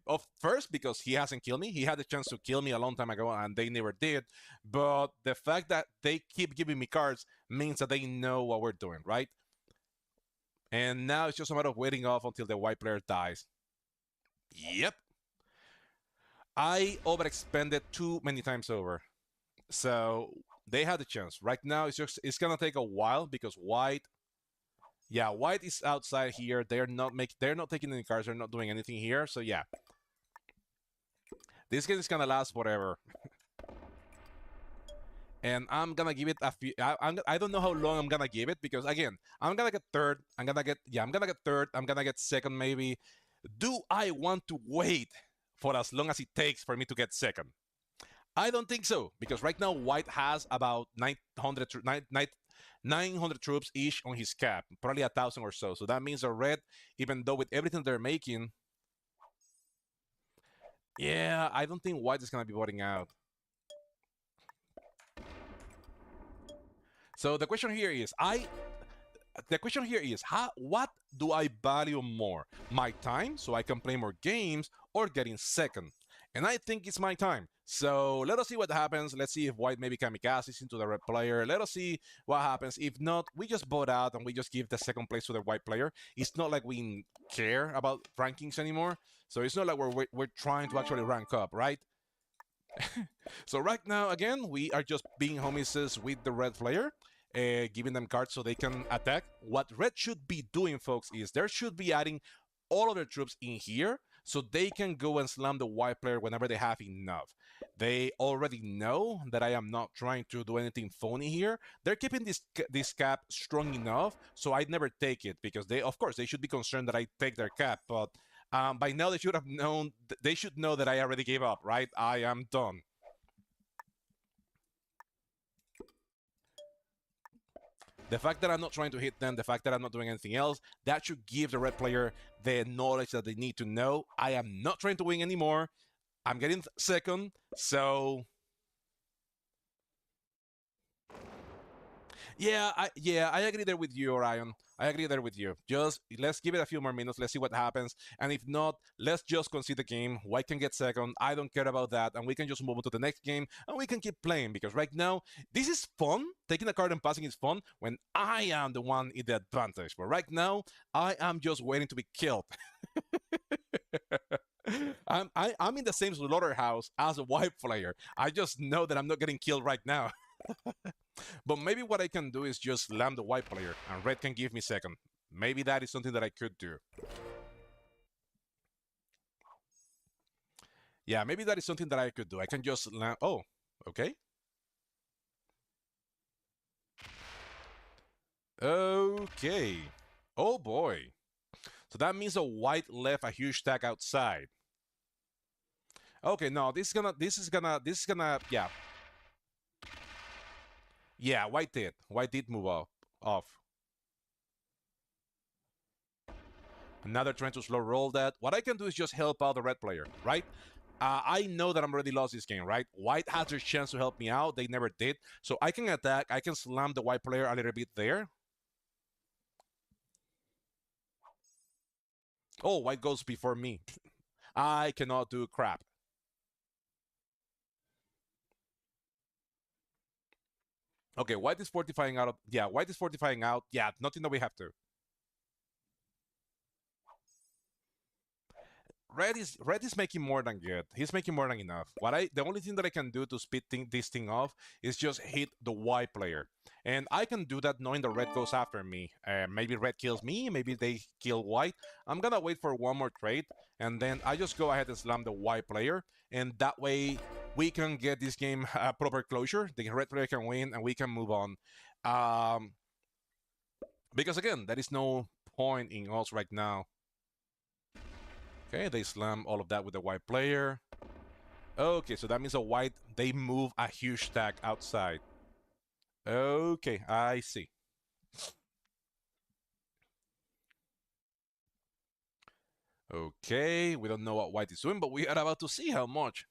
S1: of first because he hasn't killed me. He had the chance to kill me a long time ago and they never did. But the fact that they keep giving me cards means that they know what we're doing, right? And now it's just a matter of waiting off until the white player dies. Yep. I overexpended too many times over. So they had the chance. Right now it's gonna take a while because white white is outside here. They're not taking any cards, they're not doing anything here. So yeah. This game is gonna last forever. And I'm gonna give it a few. I don't know how long I'm gonna give it because again, I'm gonna get third. I'm gonna get third. I'm gonna get second maybe. Do I want to wait for as long as it takes for me to get second? I don't think so because right now white has about 900 troops each on his cap, probably 1,000 or so. So that means the red, even though with everything they're making, yeah, I don't think white is gonna be voting out. So the question here is, what do I value more? My time, so I can play more games, or getting second? And I think it's my time. So let us see what happens. Let's see if white maybe kamikazes into the red player. Let us see what happens. If not, we just vote out and we just give the second place to the white player. It's not like we care about rankings anymore. So it's not like we're trying to actually rank up, right? So right now, again, we are just being homies with the red player. Giving them cards so they can attack. What red should be doing, folks, is they should be adding all of their troops in here so they can go and slam the white player whenever they have enough. They already know that I am not trying to do anything phony here. They're keeping this cap strong enough so I'd never take it because of course, they should be concerned that I take their cap, but by now they should have known. They should know that I already gave up, right? I am done. The fact that I'm not trying to hit them, the fact that I'm not doing anything else, that should give the red player the knowledge that they need to know. I am not trying to win anymore. I'm getting second, so yeah, I agree there with you, Orion. I agree there with you. Just let's give it a few more minutes. Let's see what happens. And if not, let's just concede the game. White can get second. I don't care about that. And we can just move on to the next game and we can keep playing because right now, this is fun. Taking a card and passing is fun when I am the one in the advantage. But right now, I am just waiting to be killed. I'm in the same slaughterhouse as a white player. I just know that I'm not getting killed right now. But maybe what I can do is just slam the white player and red can give me second. Maybe that is something that I could do. Yeah, maybe that is something that I could do. I can just slam. Oh, okay. Okay. Oh boy. So that means the white left a huge stack outside. Okay, no, this is gonna, yeah, yeah. White did move off. Another trying to slow roll that. What I can do is just help out the red player, right? I know that I'm already lost this game, right? White has their chance to help me out. They never did. So I can attack. I can slam the white player a little bit there. Oh, white goes before me. I cannot do crap. Okay, white is fortifying out of. Yeah, white is fortifying out. Yeah, nothing that we have to. Red is making more than good. He's making more than enough. The only thing that I can do to speed this thing off is just hit the white player, and I can do that knowing the red goes after me. Maybe red kills me. Maybe they kill white. I'm gonna wait for one more trade, and then I just go ahead and slam the white player, and that way we can get this game proper closure. The red player can win, and we can move on. Um, because again, there is no point in us right now. Okay, they slam all of that with the white player. Okay, so that means a white, they move a huge stack outside. Okay, I see. Okay, we don't know what white is doing, but we are about to see how much.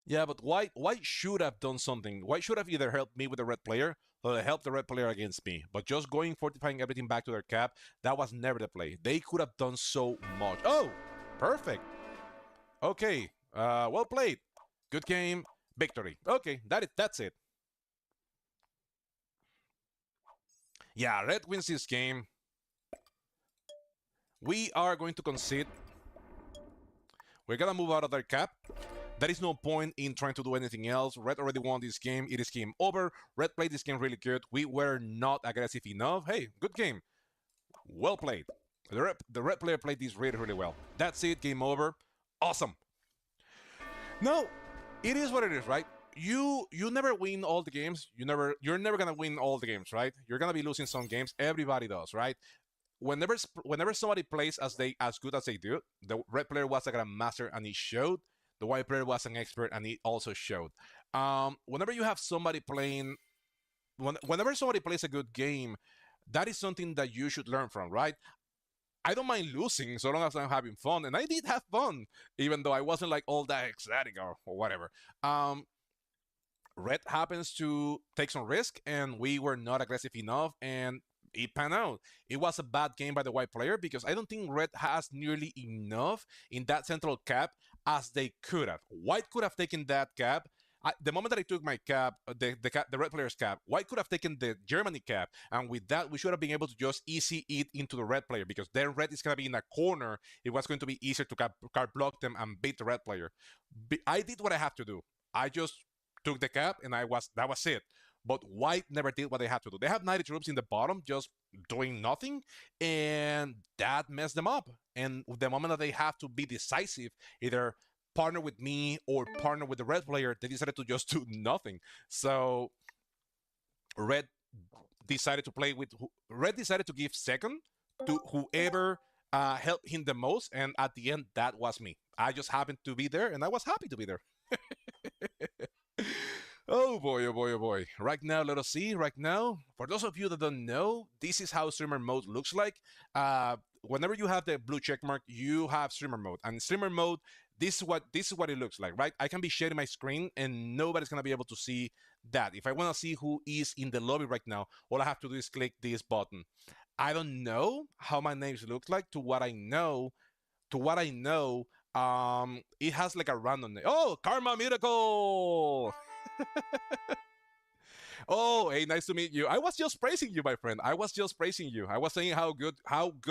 S1: Yeah, but white should have done something. White should have either helped me with the red player or helped the red player against me. But just going fortifying everything back to their cap, that was never the play. They could have done so much. Oh, perfect. Okay, well played. Good game, victory. Okay, that's it. Yeah, red wins this game. We are going to concede. We're gonna move out of their cap. There is no point in trying to do anything else. Red already won this game. It is game over. Red played this game really good. We were not aggressive enough. Hey, good game. Well played. The red player played this really, really well. That's it. Game over. Awesome. No, it is what it is, right? You never win all the games. You're never gonna win all the games, right? You're gonna be losing some games. Everybody does, right? Whenever somebody plays as good as they do, the red player was like a master and he showed. The white player was an expert and he also showed. Whenever you have somebody playing, whenever somebody plays a good game, that is something that you should learn from, right? I don't mind losing so long as I'm having fun, and I did have fun, even though I wasn't like all that ecstatic or whatever. Um, Red happens to take some risk, and we were not aggressive enough, and it panned out. It was a bad game by the white player because I don't think Red has nearly enough in that central cap as they could have. White could have taken that cap. The moment that I took my cap, the red player's cap, White could have taken the Germany cap, and with that, we should have been able to just easy it into the red player because then red is gonna be in a corner. It was going to be easier to card block them and beat the red player. I did what I have to do. I just took the cap, and that was it. But White never did what they had to do. They have 90 troops in the bottom, just doing nothing, and that messed them up. And the moment that they have to be decisive, either partner with me or partner with the red player, they decided to just do nothing. So red red decided to give second to whoever helped him the most, and at the end, that was me. I just happened to be there, and I was happy to be there. Oh boy, oh boy, oh boy. Right now, let us see. Right now, for those of you that don't know, this is how streamer mode looks like. Whenever you have the blue check mark, you have streamer mode. And streamer mode, this is what it looks like, right? I can be sharing my screen and nobody's gonna be able to see that. If I wanna see who is in the lobby right now, all I have to do is click this button. I don't know how my names look like. To what I know, it has like a random name. Oh, Karma Miracle! Oh, hey, nice to meet you. I was just praising you, my friend. I was just praising you. I was saying how good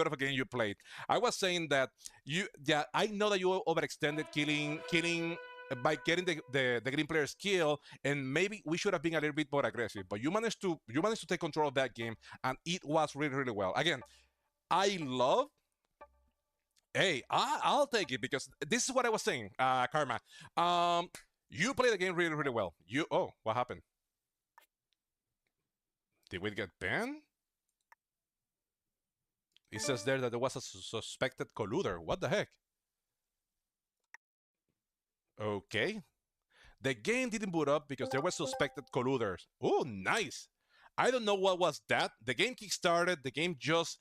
S1: of a game you played. I was saying that yeah, I know that you overextended killing by getting the green player's kill, and maybe we should have been a little bit more aggressive. But you managed to take control of that game, and it was really really well. Again, I love. Hey, I'll take it because this is what I was saying, Karma. You play the game really really well. What happened? Did we get banned? It says there that there was a suspected colluder. What the heck? Okay. The game didn't boot up because there were suspected colluders. Oh, nice. I don't know what was that. The game kickstarted. The game just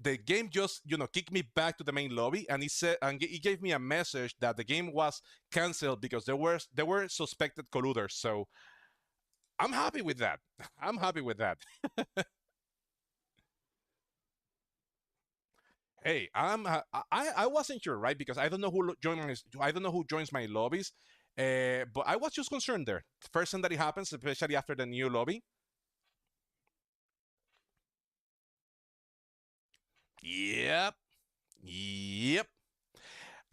S1: the game just kicked me back to the main lobby, and it gave me a message that the game was canceled because there were suspected colluders. So I'm happy with that. I'm happy with that. Hey, I wasn't sure, right? Because I don't know I don't know who joins my lobbies. But I was just concerned there. First thing that it happens, especially after the new lobby. Yep. Yep.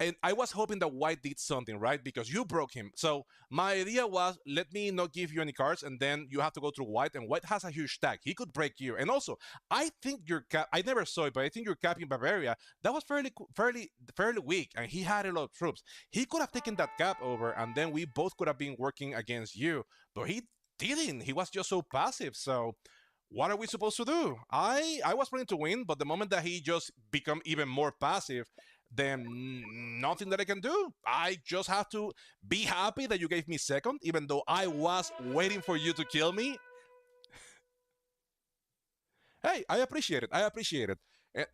S1: And I was hoping that White did something, right? Because you broke him. So my idea was, let me not give you any cards, and then you have to go through White, and White has a huge stack. He could break you. And also, I think your cap. I never saw it, but I think your cap in Bavaria that was fairly weak, and he had a lot of troops. He could have taken that cap over, and then we both could have been working against you. But he didn't. He was just so passive. So what are we supposed to do? I was planning to win, but the moment that he just become even more passive, then nothing that I can do. I just have to be happy that you gave me second, even though I was waiting for you to kill me. Hey, I appreciate it. I appreciate it.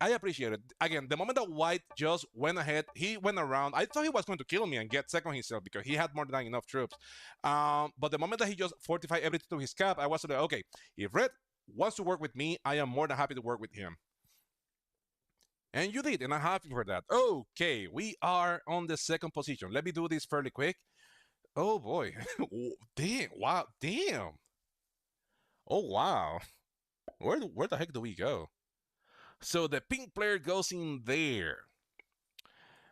S1: I appreciate it. Again, the moment that White just went ahead, he went around. I thought he was going to kill me and get second himself because he had more than enough troops. But the moment that he just fortified everything to his cap, I was like, okay, if Red wants to work with me, I am more than happy to work with him. And you did, and I'm happy for that. Okay, we are on the second position. Let me do this fairly quick. Oh boy. Damn. Wow. Damn. Oh wow. Where the heck do we go? So the pink player goes in there.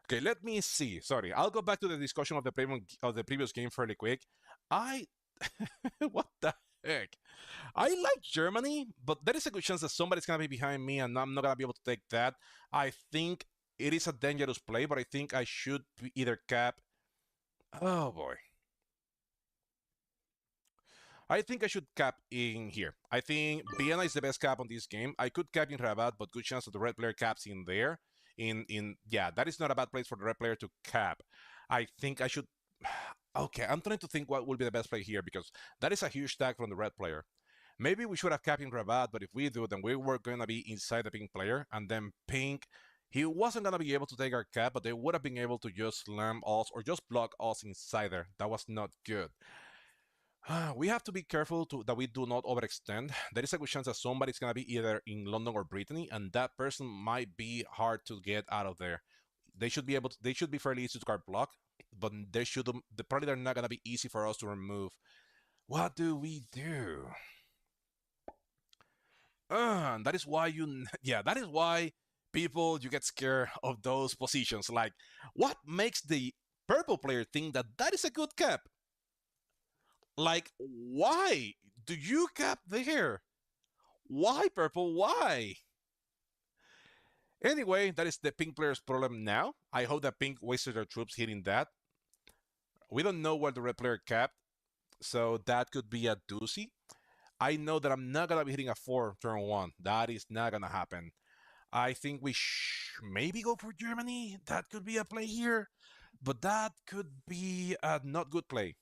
S1: Okay, let me see. Sorry, I'll go back to the discussion of the previous game fairly quick. I what the heck? I like Germany, but there is a good chance that somebody's gonna be behind me, and I'm not gonna be able to take that. I think it is a dangerous play, but I think I should either cap. Oh boy. I think I should cap in here. I think Vienna is the best cap on this game. I could cap in Rabat, but good chance that the red player caps in there. In yeah, that is not a bad place for the red player to cap. I think I should. Okay, I'm trying to think what will be the best play here because that is a huge stack from the red player. Maybe we should have capped in Rabat, but if we do, then we were going to be inside the pink player, and then pink. He wasn't going to be able to take our cap, but they would have been able to just slam us or just block us inside there. That was not good. We have to be careful that we do not overextend. There is a good chance that somebody's gonna be either in London or Brittany, and that person might be hard to get out of there. They should be able to. They should be fairly easy to card block, but probably they're not gonna be easy for us to remove. What do we do? That is why yeah, that is why people you get scared of those positions. Like, what makes the purple player think that that is a good cap? Like, why do you cap there? Why, purple? Why? Anyway, that is the pink player's problem now. I hope that pink wasted their troops hitting that. We don't know where the red player capped, so that could be a doozy. I know that I'm not gonna be hitting a 4 turn 1. That is not gonna happen. I think we maybe go for Germany. That could be a play here, but that could be a not good play.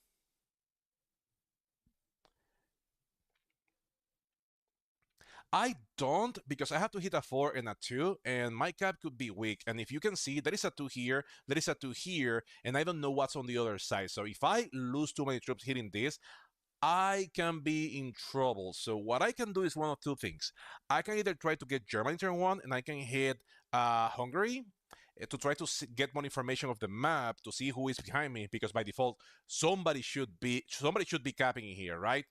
S1: I don't because I have to hit a 4 and a 2, and my cap could be weak. And if you can see, there is a 2 here, there is a 2 here, and I don't know what's on the other side. So if I lose too many troops hitting this, I can be in trouble. So what I can do is one of two things. I can either try to get Germany turn 1, and I can hit Hungary to try to get more information of the map to see who is behind me, because by default somebody should be capping in here, right?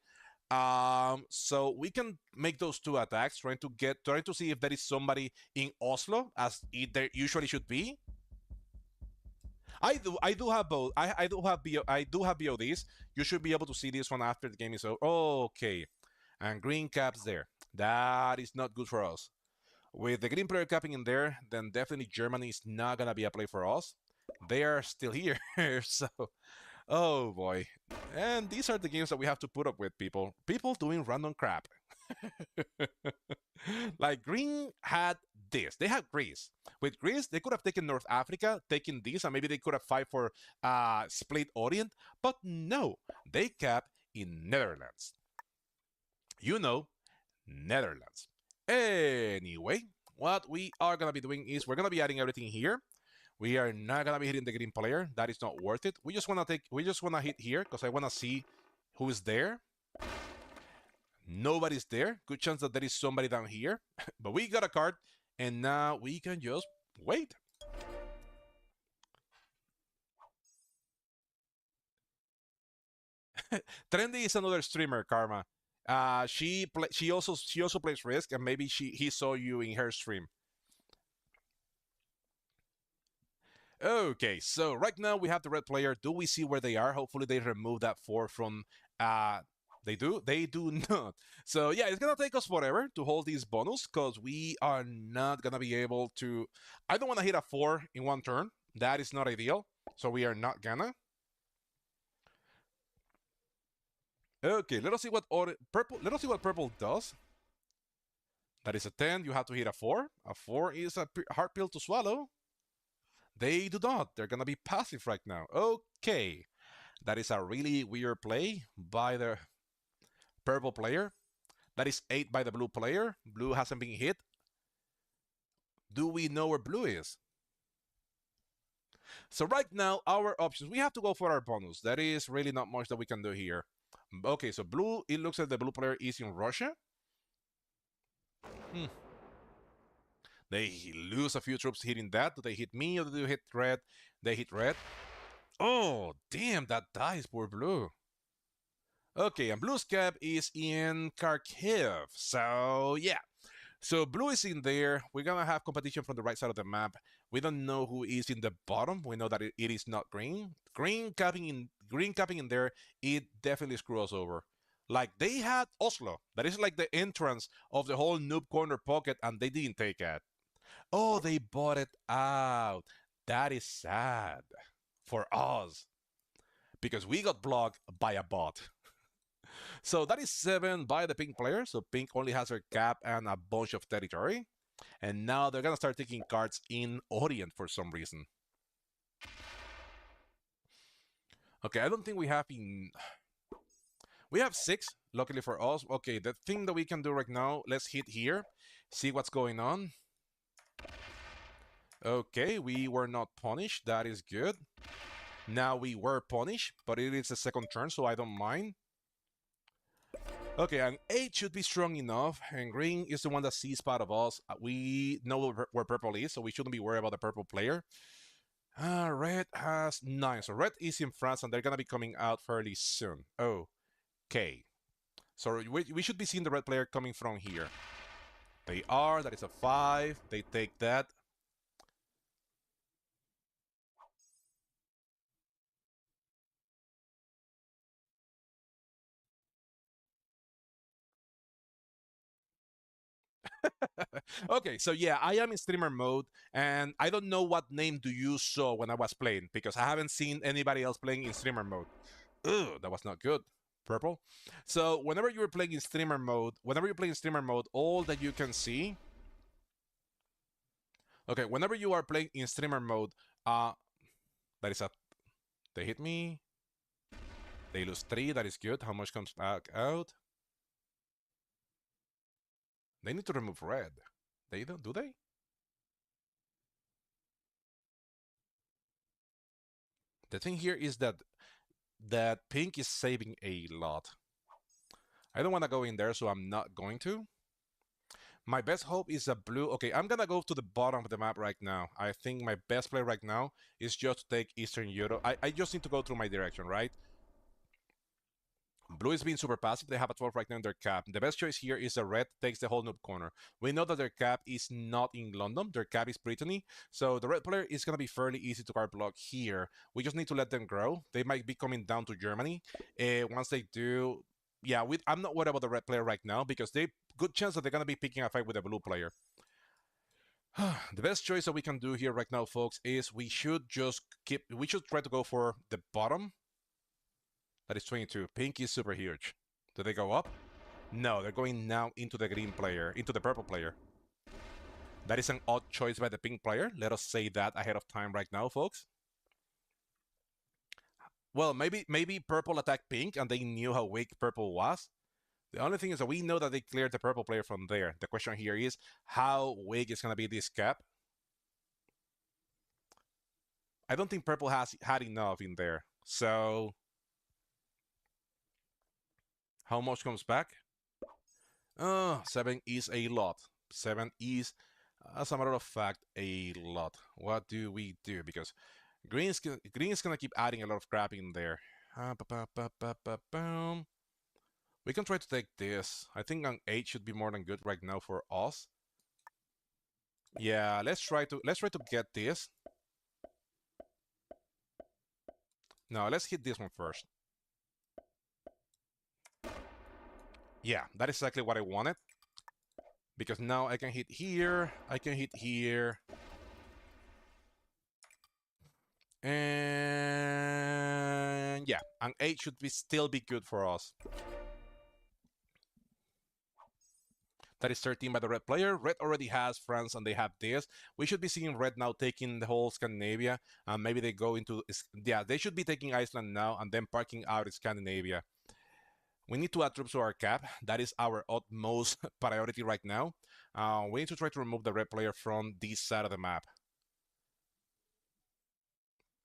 S1: So we can make those two attacks, trying to see if there is somebody in Oslo, as there usually should be. I do have both. I do have BODs. You should be able to see this one after the game is over. Okay, and green caps there. That is not good for us. With the green player capping in there, then definitely Germany is not gonna be a play for us. They are still here, so oh boy. And these are the games that we have to put up with, people. People doing random crap. Like green had this. They have Greece. With Greece, they could have taken North Africa, taken this, and maybe they could have fight for split Orient. But no, they cap in Netherlands. You know, Netherlands. Anyway, what we are gonna be doing is we're gonna be adding everything here. We are not gonna be hitting the green player. That is not worth it. We just wanna hit here because I wanna see who is there. Nobody's there. Good chance that there is somebody down here. But we got a card, and now we can just wait. Trendy is another streamer, Karma. She also plays Risk, and maybe he saw you in her stream. Okay, so right now we have the red player. Do we see where they are? Hopefully they remove that 4 from they do? They do not. So yeah, it's gonna take us forever to hold these bonus because we are not gonna be able to. I don't wanna hit a 4 in one turn. That is not ideal. So we are not gonna. Okay, let us see what purple. Let us see what purple does. That is a 10. You have to hit a 4. A 4 is a hard pill to swallow. They do not. They're gonna be passive right now. Okay, that is a really weird play by the purple player. That is 8 by the blue player. Blue hasn't been hit. Do we know where blue is? So right now, our options, we have to go for our bonus. That is really not much that we can do here. Okay, so blue, it looks like the blue player is in Russia. They lose a few troops hitting that. Do they hit me or do they hit red? They hit red. Oh, damn, that dies, poor blue. Okay, and blue's cap is in Kharkiv. So, yeah. So blue is in there. We're going to have competition from the right side of the map. We don't know who is in the bottom. We know that it is not green. Green capping in there, it definitely screws us over. Like, they had Oslo. That is like the entrance of the whole noob corner pocket, and they didn't take it. Oh, they bought it out. That is sad for us because we got blocked by a bot. So that is 7 by the pink player. So pink only has her cap and a bunch of territory. And now they're going to start taking cards in Orient for some reason. Okay, I don't think we have in... We have 6, luckily for us. Okay, the thing that we can do right now, let's hit here, see what's going on. Okay, we were not punished. That is good. Now we were punished, but it is the second turn, so I don't mind. Okay, and 8 should be strong enough, and green is the one that sees part of us. We know where purple is, so we shouldn't be worried about the purple player. Red has 9, so red is in France, and they're gonna be coming out fairly soon. Okay, so we should be seeing the red player coming from here. They are, that is a 5, they take that. Okay, so yeah, I am in streamer mode, and I don't know what name do you saw when I was playing, because I haven't seen anybody else playing in streamer mode. Ugh, that was not good. Purple. So whenever you're playing in streamer mode, all that you can see. Okay, whenever you are playing in streamer mode, that is a. They hit me. They lose 3. That is good. How much comes back out? They need to remove red. They don't, do they? The thing here is that pink is saving a lot. I don't want to go in there, so I'm not going to. My best hope is a blue. Okay, I'm gonna go to the bottom of the map right now. I think my best play right now is just to take Eastern Europe. I just need to go through my direction, right? Blue is being super passive. They have a 12 right now in their cap. The best choice here is a red takes the whole noob corner. We know that their cap is not in London. Their cap is Brittany. So the red player is going to be fairly easy to card block here. We just need to let them grow. They might be coming down to Germany. Once they do, yeah, I'm not worried about the red player right now because they good chance that they're going to be picking a fight with the blue player. The best choice that we can do here right now, folks, is we should try to go for the bottom. That is 22. Pink is super huge. Do they go up? No, they're going now into the green player, into the purple player. That is an odd choice by the pink player. Let us say that ahead of time right now, folks. Well, maybe purple attacked pink and they knew how weak purple was. The only thing is that we know that they cleared the purple player from there. The question here is how weak is going to be this cap? I don't think purple has had enough in there. So how much comes back? 7 is a lot. 7 is, as a matter of fact, a lot. What do we do? Because green is gonna keep adding a lot of crap in there. We can try to take this. I think an 8 should be more than good right now for us. Yeah, let's try to get this. No, let's hit this one first. Yeah, that is exactly what I wanted. Because now I can hit here, I can hit here. And yeah, an 8 should still be good for us. That is 13 by the red player. Red already has France and they have this. We should be seeing red now taking the whole Scandinavia. And maybe they go into, yeah, they should be taking Iceland now and then parking out in Scandinavia. We need to add troops to our cap. That is our utmost priority right now. We need to try to remove the red player from this side of the map.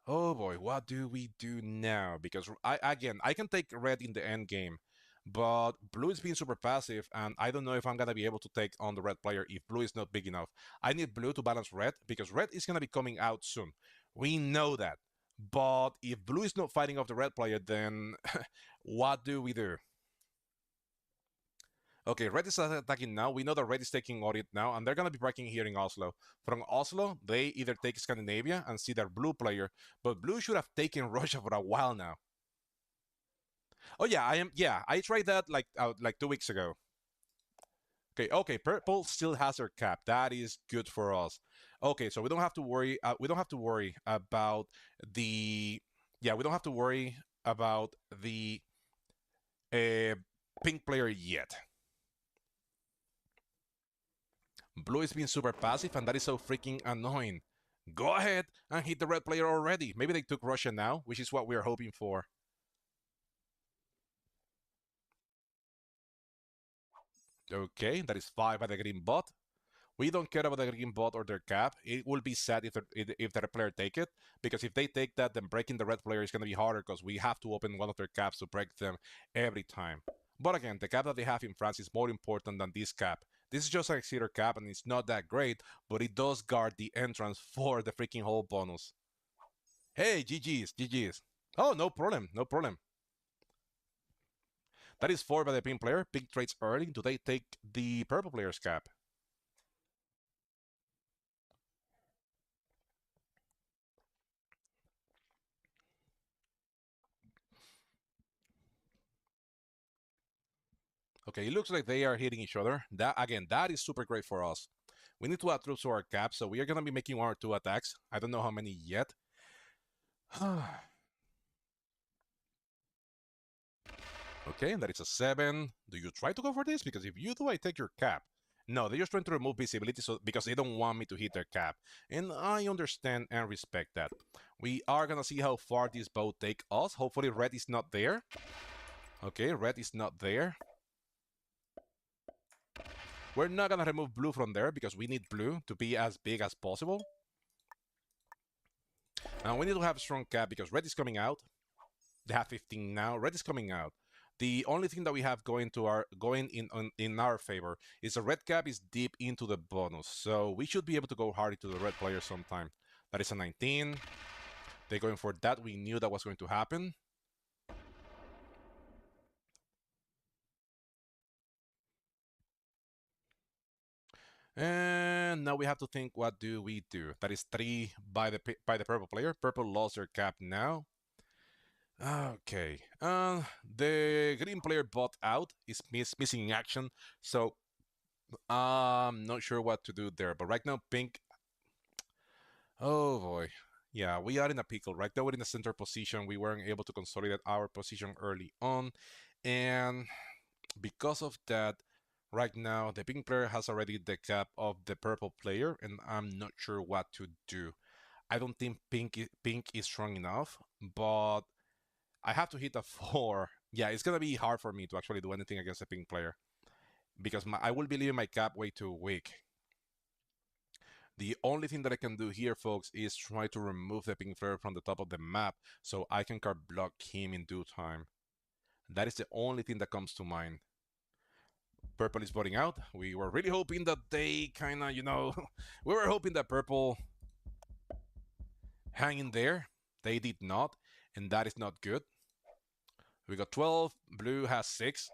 S1: Oh boy, what do we do now? Because I can take red in the end game, but blue is being super passive, and I don't know if I'm gonna be able to take on the red player if blue is not big enough. I need blue to balance red because red is gonna be coming out soon. We know that. But if blue is not fighting off the red player, then what do we do? Okay, red is attacking now. We know that red is taking Orient now, and they're going to be breaking here in Oslo. From Oslo, they either take Scandinavia and see their blue player, but blue should have taken Russia for a while now. Oh yeah, I am. Yeah, I tried that like 2 weeks ago. Okay. Purple still has their cap. That is good for us. Okay, so we don't have to worry. We don't have to worry about the. Yeah, we don't have to worry about the uh, pink player yet. Blue is being super passive, and that is so freaking annoying. Go ahead and hit the red player already. Maybe they took Russia now, which is what we're hoping for. Okay, that is 5 by the green bot. We don't care about the green bot or their cap. It will be sad if the red player take it, because if they take that, then breaking the red player is going to be harder because we have to open one of their caps to break them every time. But again, the cap that they have in France is more important than this cap. This is just a Exeter cap and it's not that great, but it does guard the entrance for the freaking whole bonus. Hey, GG's, GG's. Oh, no problem, no problem. That is 4 by the pink player. Pink trades early. Do they take the purple player's cap? Okay, it looks like they are hitting each other. That again, that is super great for us. We need to add troops to our cap, so we are gonna be making 1 or 2 attacks. I don't know how many yet. Okay, that is a 7. Do you try to go for this? Because if you do, I take your cap. No, they're just trying to remove visibility because they don't want me to hit their cap. And I understand and respect that. We are gonna see how far this boat take us. Hopefully red is not there. Okay, red is not there. We're not gonna remove blue from there because we need blue to be as big as possible. And we need to have a strong cap because red is coming out. They have 15 now. Red is coming out. The only thing that we have going in our favor is the red cap is deep into the bonus, so we should be able to go hard into the red player sometime. That is a 19. They're going for that. We knew that was going to happen. And now we have to think, what do we do? That is 3 by the purple player. Purple lost their cap now. Okay. The green player bought out. Is missing in action. So I'm not sure what to do there. But right now, pink. Oh boy. Yeah, we are in a pickle. Right now, we're in the center position. We weren't able to consolidate our position early on. And because of that, Right now, the pink player has already the cap of the purple player, and I'm not sure what to do. I don't think pink is strong enough, but I have to hit a 4. Yeah, it's gonna be hard for me to actually do anything against a pink player because I will be leaving my cap way too weak. The only thing that I can do here, folks, is try to remove the pink player from the top of the map so I can card block him in due time. That is the only thing that comes to mind. Purple is voting out. We were really hoping that they kind of, we were hoping that purple hang in there. They did not, and that is not good. We got 12. Blue has 6.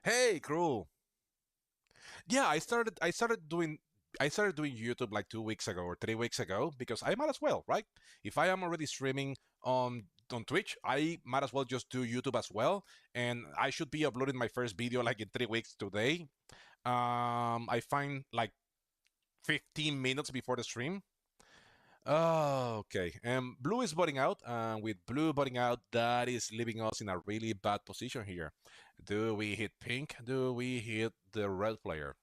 S1: Hey, Cruel. Yeah, I started doing YouTube like 2 weeks ago or 3 weeks ago because I might as well, right? If I am already streaming on Twitch, I might as well just do YouTube as well. And I should be uploading my first video like in 3 weeks today. I find like 15 minutes before the stream. Oh, okay. And blue is botting out. And with blue botting out, that is leaving us in a really bad position here. Do we hit pink? Do we hit the red player?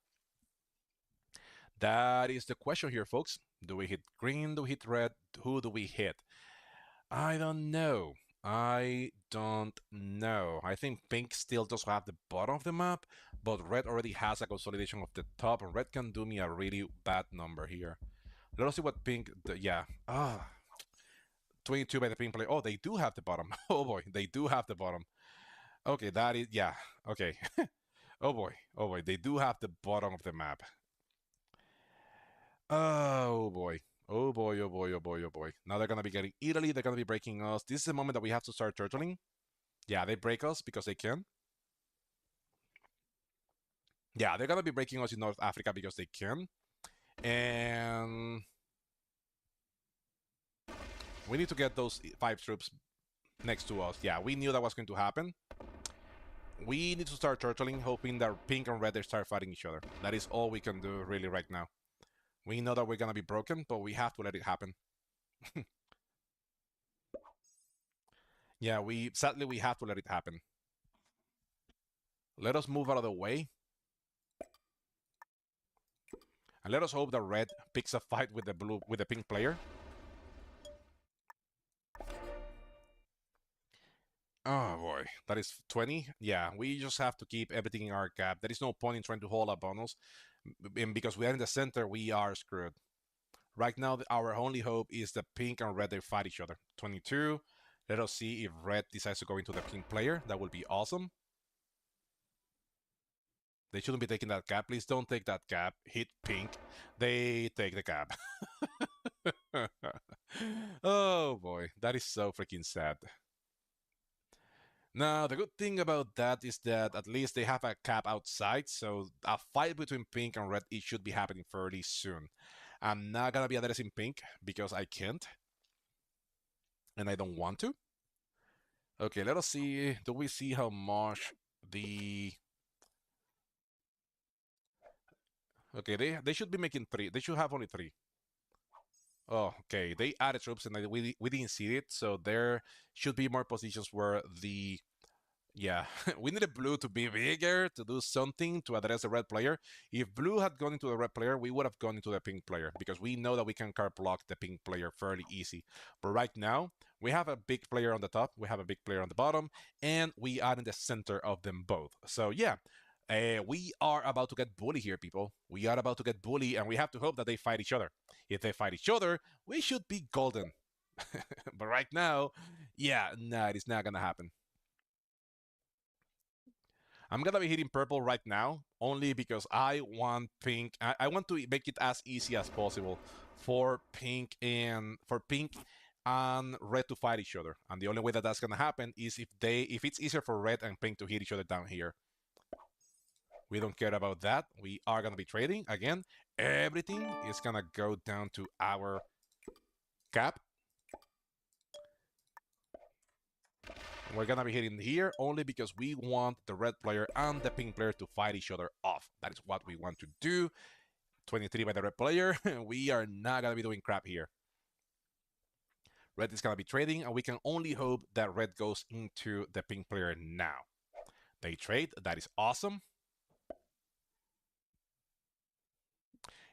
S1: That is the question here, folks. Do we hit green? Do we hit red? Who do we hit? I don't know. I don't know. I think pink still does have the bottom of the map, but red already has a consolidation of the top, and red can do me a really bad number here. Let us see what pink. Yeah. 22 by the pink player. Oh, they do have the bottom. Oh boy, they do have the bottom. Okay, that is. Yeah. Okay. Oh boy. Oh boy. They do have the bottom of the map. Oh boy. Oh boy, oh boy, oh boy, oh boy. Now they're gonna be getting Italy, they're gonna be breaking us. This is the moment that we have to start turtling. Yeah, they break us because they can. Yeah, they're gonna be breaking us in North Africa because they can. And we need to get those 5 troops next to us. Yeah, we knew that was going to happen. We need to start turtling, hoping that pink and red they start fighting each other. That is all we can do really right now. We know that we're gonna be broken, but we have to let it happen. Yeah, sadly we have to let it happen. Let us move out of the way. And let us hope that red picks a fight with the pink player. Oh boy, that is 20. Yeah, we just have to keep everything in our cap. There is no point in trying to hold a bonus. And because we are in the center, we are screwed. Right now, our only hope is that pink and red they fight each other. 22. Let us see if red decides to go into the pink player. That would be awesome. They shouldn't be taking that cap. Please don't take that cap. Hit pink. They take the cap. Oh boy, that is so freaking sad. Now, the good thing about that is that at least they have a cap outside, so a fight between pink and red it should be happening fairly soon. I'm not gonna be addressing pink because I can't, and I don't want to. Okay, let us see. Do we see how much the... Okay, they should be making 3. They should have only 3. Oh, okay. They added troops and we didn't see it, so there should be more positions where the... Yeah, we needed blue to be bigger, to do something to address the red player. If blue had gone into the red player, we would have gone into the pink player because we know that we can card block the pink player fairly easy. But right now, we have a big player on the top, we have a big player on the bottom, and we are in the center of them both. So yeah, we are about to get bully here, people. We are about to get bully, and we have to hope that they fight each other. If they fight each other, we should be golden. But right now, yeah, no, it is not gonna happen. I'm gonna be hitting purple right now, only because I want pink. I want to make it as easy as possible for pink and red to fight each other. And the only way that that's gonna happen is if it's easier for red and pink to hit each other down here. We don't care about that. We are gonna be trading again. Everything is gonna go down to our cap. We're gonna be hitting here only because we want the red player and the pink player to fight each other off. That is what we want to do. 23 by the red player. We are not gonna be doing crap here. Red is going to be trading, and we can only hope that red goes into the pink player now. They trade. That is awesome.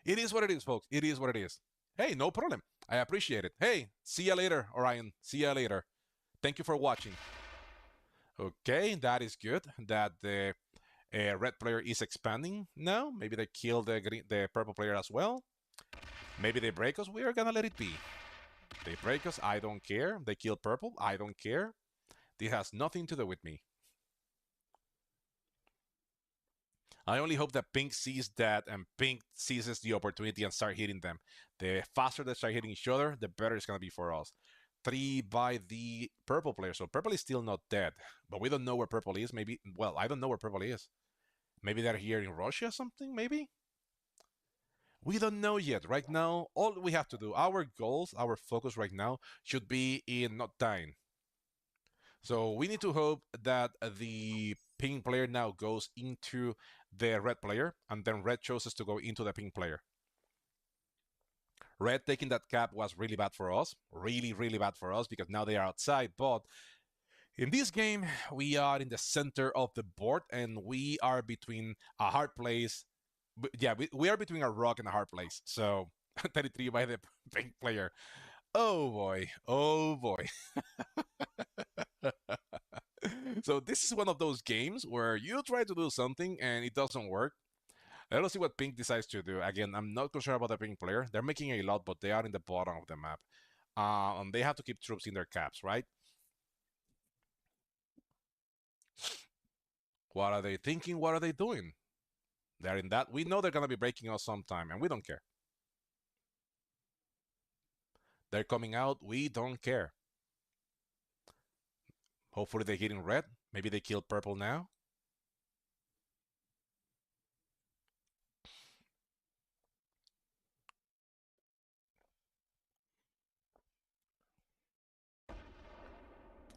S1: It is what it is, folks. It is what it is. Hey, no problem. I appreciate it. Hey, see you later, Orion. See you later. Thank you for watching. Okay, that is good. That the red player is expanding now. Maybe they kill the purple player as well. Maybe they break us. We are gonna let it be. They break us. I don't care. They kill purple. I don't care. This has nothing to do with me. I only hope that pink sees that and pink seizes the opportunity and start hitting them. The faster they start hitting each other, the better it's gonna be for us. 3 by the purple player. So purple is still not dead, but we don't know where purple is. Maybe, well, I don't know where purple is. Maybe they're here in Russia or something, maybe? We don't know yet. Right now, all we have to do, our goals, our focus right now should be in not dying. So we need to hope that the pink player now goes into the red player, and then red chooses to go into the pink player. Red taking that cap was really bad for us. Really, really bad for us because now they are outside. But in this game, we are in the center of the board and we are between a hard place. Yeah, we are between a rock and a hard place. So 33 by the pink player. Oh boy. Oh boy. So this is one of those games where you try to do something and it doesn't work. Let's see what pink decides to do. Again, I'm not concerned about the pink player. They're making a lot, but they are in the bottom of the map. And they have to keep troops in their caps, right? What are they thinking? What are they doing? They're in that. We know they're going to be breaking us sometime, and we don't care. They're coming out. We don't care. Hopefully they're hitting red. Maybe they kill purple now.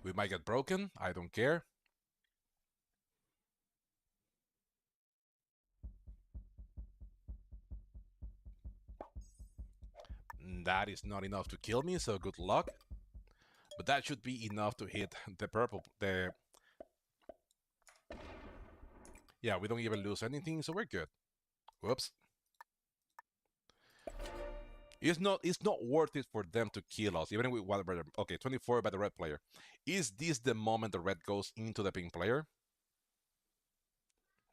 S1: We might get broken. I don't care. That is not enough to kill me, so good luck. But that should be enough to hit the purple. Yeah, we don't even lose anything, so we're good. Whoops. It's not worth it for them to kill us, even with whatever. Okay, 24 by the red player. Is this the moment the red goes into the pink player?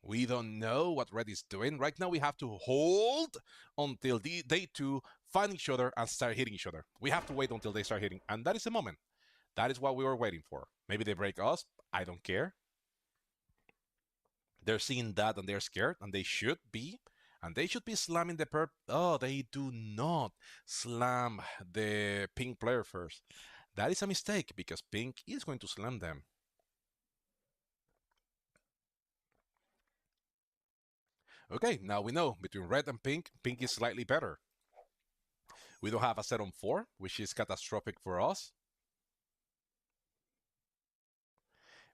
S1: We don't know what red is doing. Right now we have to hold until day 2, find each other and start hitting each other. We have to wait until they start hitting, and that is the moment. That is what we were waiting for. Maybe they break us. I don't care. They're seeing that and they're scared, and they should be. And they should be slamming the perp. Oh, they do not slam the pink player first. That is a mistake because pink is going to slam them. Okay, now we know between red and pink, pink is slightly better. We don't have a set on 4, which is catastrophic for us.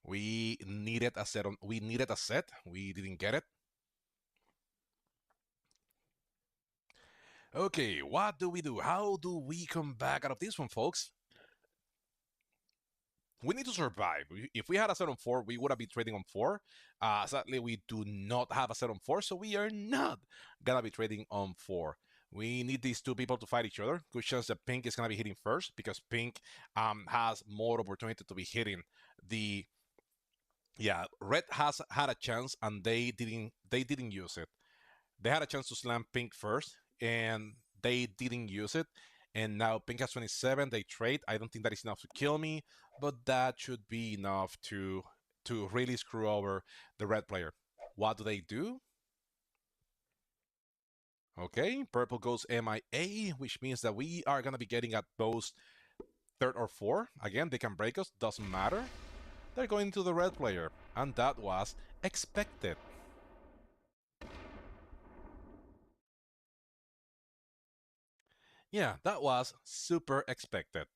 S1: We needed a set. We didn't get it. Okay, what do we do? How do we come back out of this one, folks? We need to survive. If we had a set on 4, we would have been trading on 4. Sadly, we do not have a set on 4, so we are not gonna be trading on 4. We need these two people to fight each other. Good chance that pink is gonna be hitting first because pink has more opportunity to be hitting the. Yeah, red has had a chance and they didn't use it. They had a chance to slam pink first and they didn't use it. And now pink has 27. They trade. I don't think that is enough to kill me, but that should be enough to really screw over the red player. What do they do? Okay, purple goes MIA, which means that we are gonna be getting at most 3rd or 4. Again, they can break us. Doesn't matter. They're going to the red player, and that was expected. Yeah, that was super expected.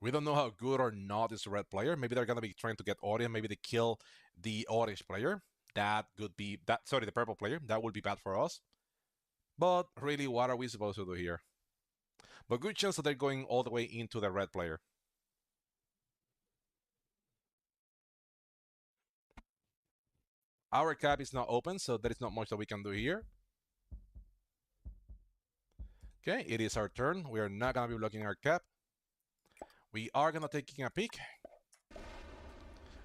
S1: We don't know how good or not is the red player. Maybe they're gonna be trying to get orange. Maybe they kill the orange player. That could be that. Sorry, the purple player. That would be bad for us. But really, what are we supposed to do here? But good chance that they're going all the way into the red player. Our cap is not open, so there is not much that we can do here. Okay, it is our turn. We are not going to be blocking our cap. We are going to taking a peek.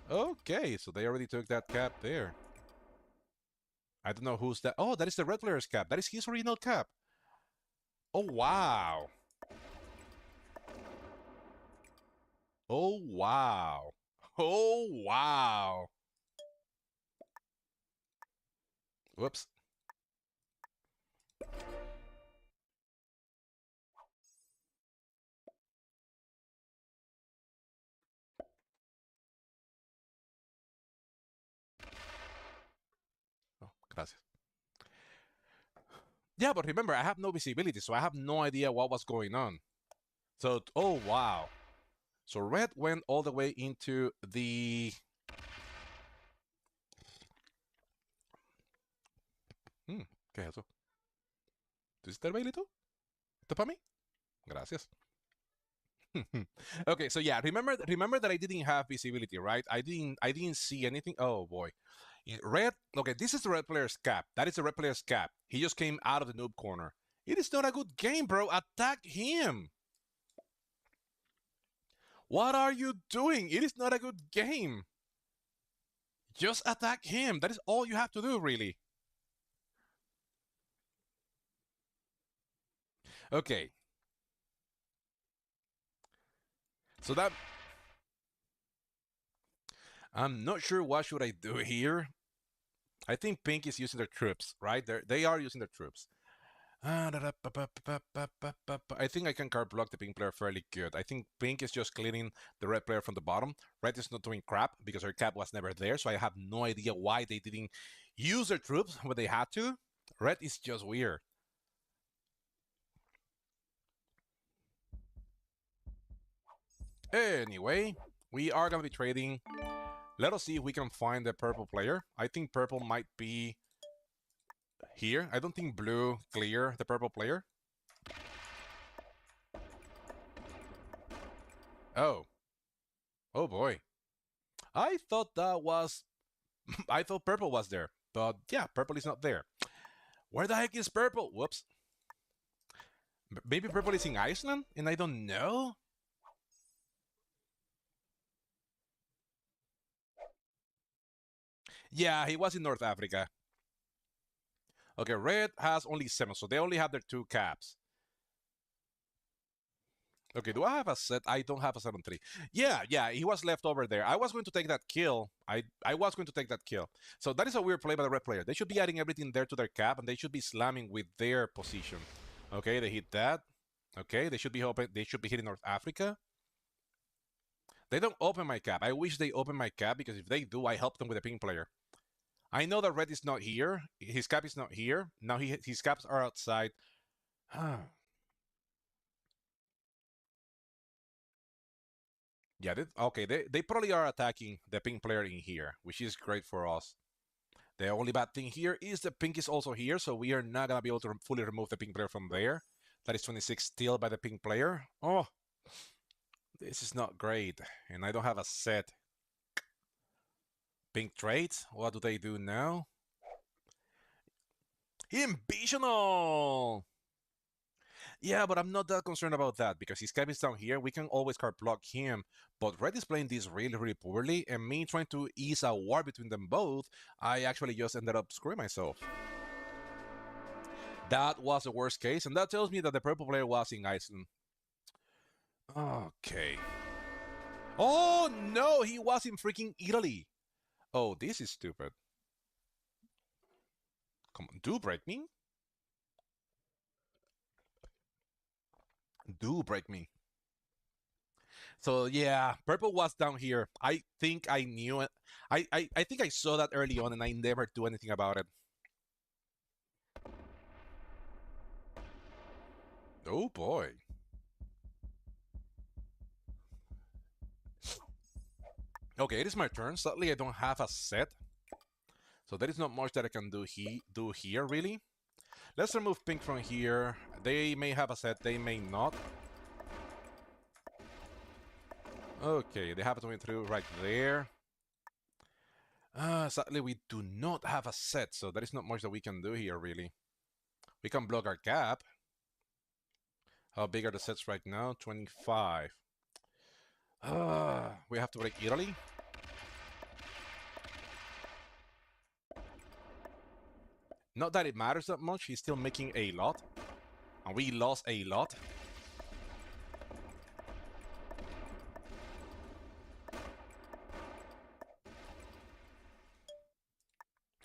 S1: Okay, so they already took that cap there. I don't know who's that. Oh, that is the red player's cap. That is his original cap. Oh, wow. Oh, wow. Oh, wow. Whoops. Oh, gracias. Yeah, but remember, I have no visibility, so I have no idea what was going on. So, oh, wow. So red went all the way into the... ¿Qué es eso? ¿Tú hiciste el baile tú? ¿Esto es para mí? Gracias. Okay, so yeah, remember that I didn't have visibility, right? I didn't see anything. Oh boy. Red, okay, this is the red player's cap. That is the red player's cap. He just came out of the noob corner. It is not a good game, bro. Attack him. What are you doing? It is not a good game. Just attack him. That is all you have to do, really. Okay. So that... I'm not sure what should I do here. I think pink is using their troops, right? They are using their troops. I think I can card block the pink player fairly good. I think pink is just cleaning the red player from the bottom. Red is not doing crap because her cap was never there, so I have no idea why they didn't use their troops when they had to. Red is just weird. Anyway, we are going to be trading. Let us see if we can find the purple player. I think purple might be here. I don't think blue clear the purple player. Oh. Oh boy. I thought that was... I thought purple was there. But yeah, purple is not there. Where the heck is purple? Whoops. Maybe purple is in Iceland and I don't know? Yeah, he was in North Africa. Okay, red has only 7, so they only have their 2 caps. Okay, do I have a set? I don't have a 7-3. Yeah, he was left over there. I was going to take that kill. I was going to take that kill. So that is a weird play by the red player. They should be adding everything there to their cap, and they should be slamming with their position. Okay, they hit that. Okay, they should be hitting North Africa. They don't open my cap. I wish they open my cap, because if they do, I help them with the pink player. I know that red is not here. His cap is not here. Now his caps are outside. Yeah, okay, they probably are attacking the pink player in here, which is great for us. The only bad thing here is the pink is also here, so we are not going to be able to fully remove the pink player from there. That is 26 still by the pink player. Oh, this is not great, and I don't have a set. Pink trades, what do they do now? Invisional! Yeah, but I'm not that concerned about that, because his cap is down here. We can always card block him. But red is playing this really, really poorly, and me trying to ease a war between them both, I actually just ended up screwing myself. That was the worst case, and that tells me that the purple player was in Iceland. Okay. Oh, no, he was in freaking Italy. Oh, this is stupid. Come on, do break me. Do break me. So yeah, purple was down here. I think I knew it. I think I saw that early on, and I never do anything about it. Oh boy. Okay, it is my turn. Sadly, I don't have a set, so there is not much that I can do here, really. Let's remove pink from here. They may have a set, they may not. Okay, they have a 23 right there. Sadly, we do not have a set, so there is not much that we can do here, really. We can block our gap. How big are the sets right now? 25. We have to break Italy. Not that it matters that much. He's still making a lot. And we lost a lot.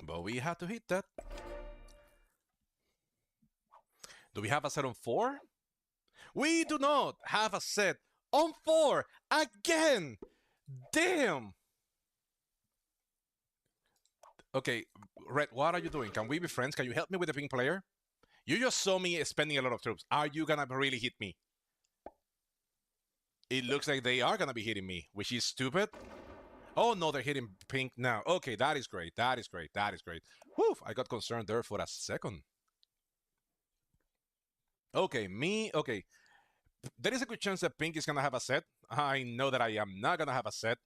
S1: But we had to hit that. Do we have a set on 4? We do not have a set on 4 again. Damn. Okay, Red, what are you doing? Can we be friends? Can you help me with the pink player? You just saw me spending a lot of troops. Are you gonna really hit me? It looks like they are gonna be hitting me, which is stupid. Oh no, they're hitting pink now. Okay, that is great. That is great. That is great. Woof, I got concerned there for a second. Okay, okay. There is a good chance that pink is gonna have a set. I know that I am not gonna have a set.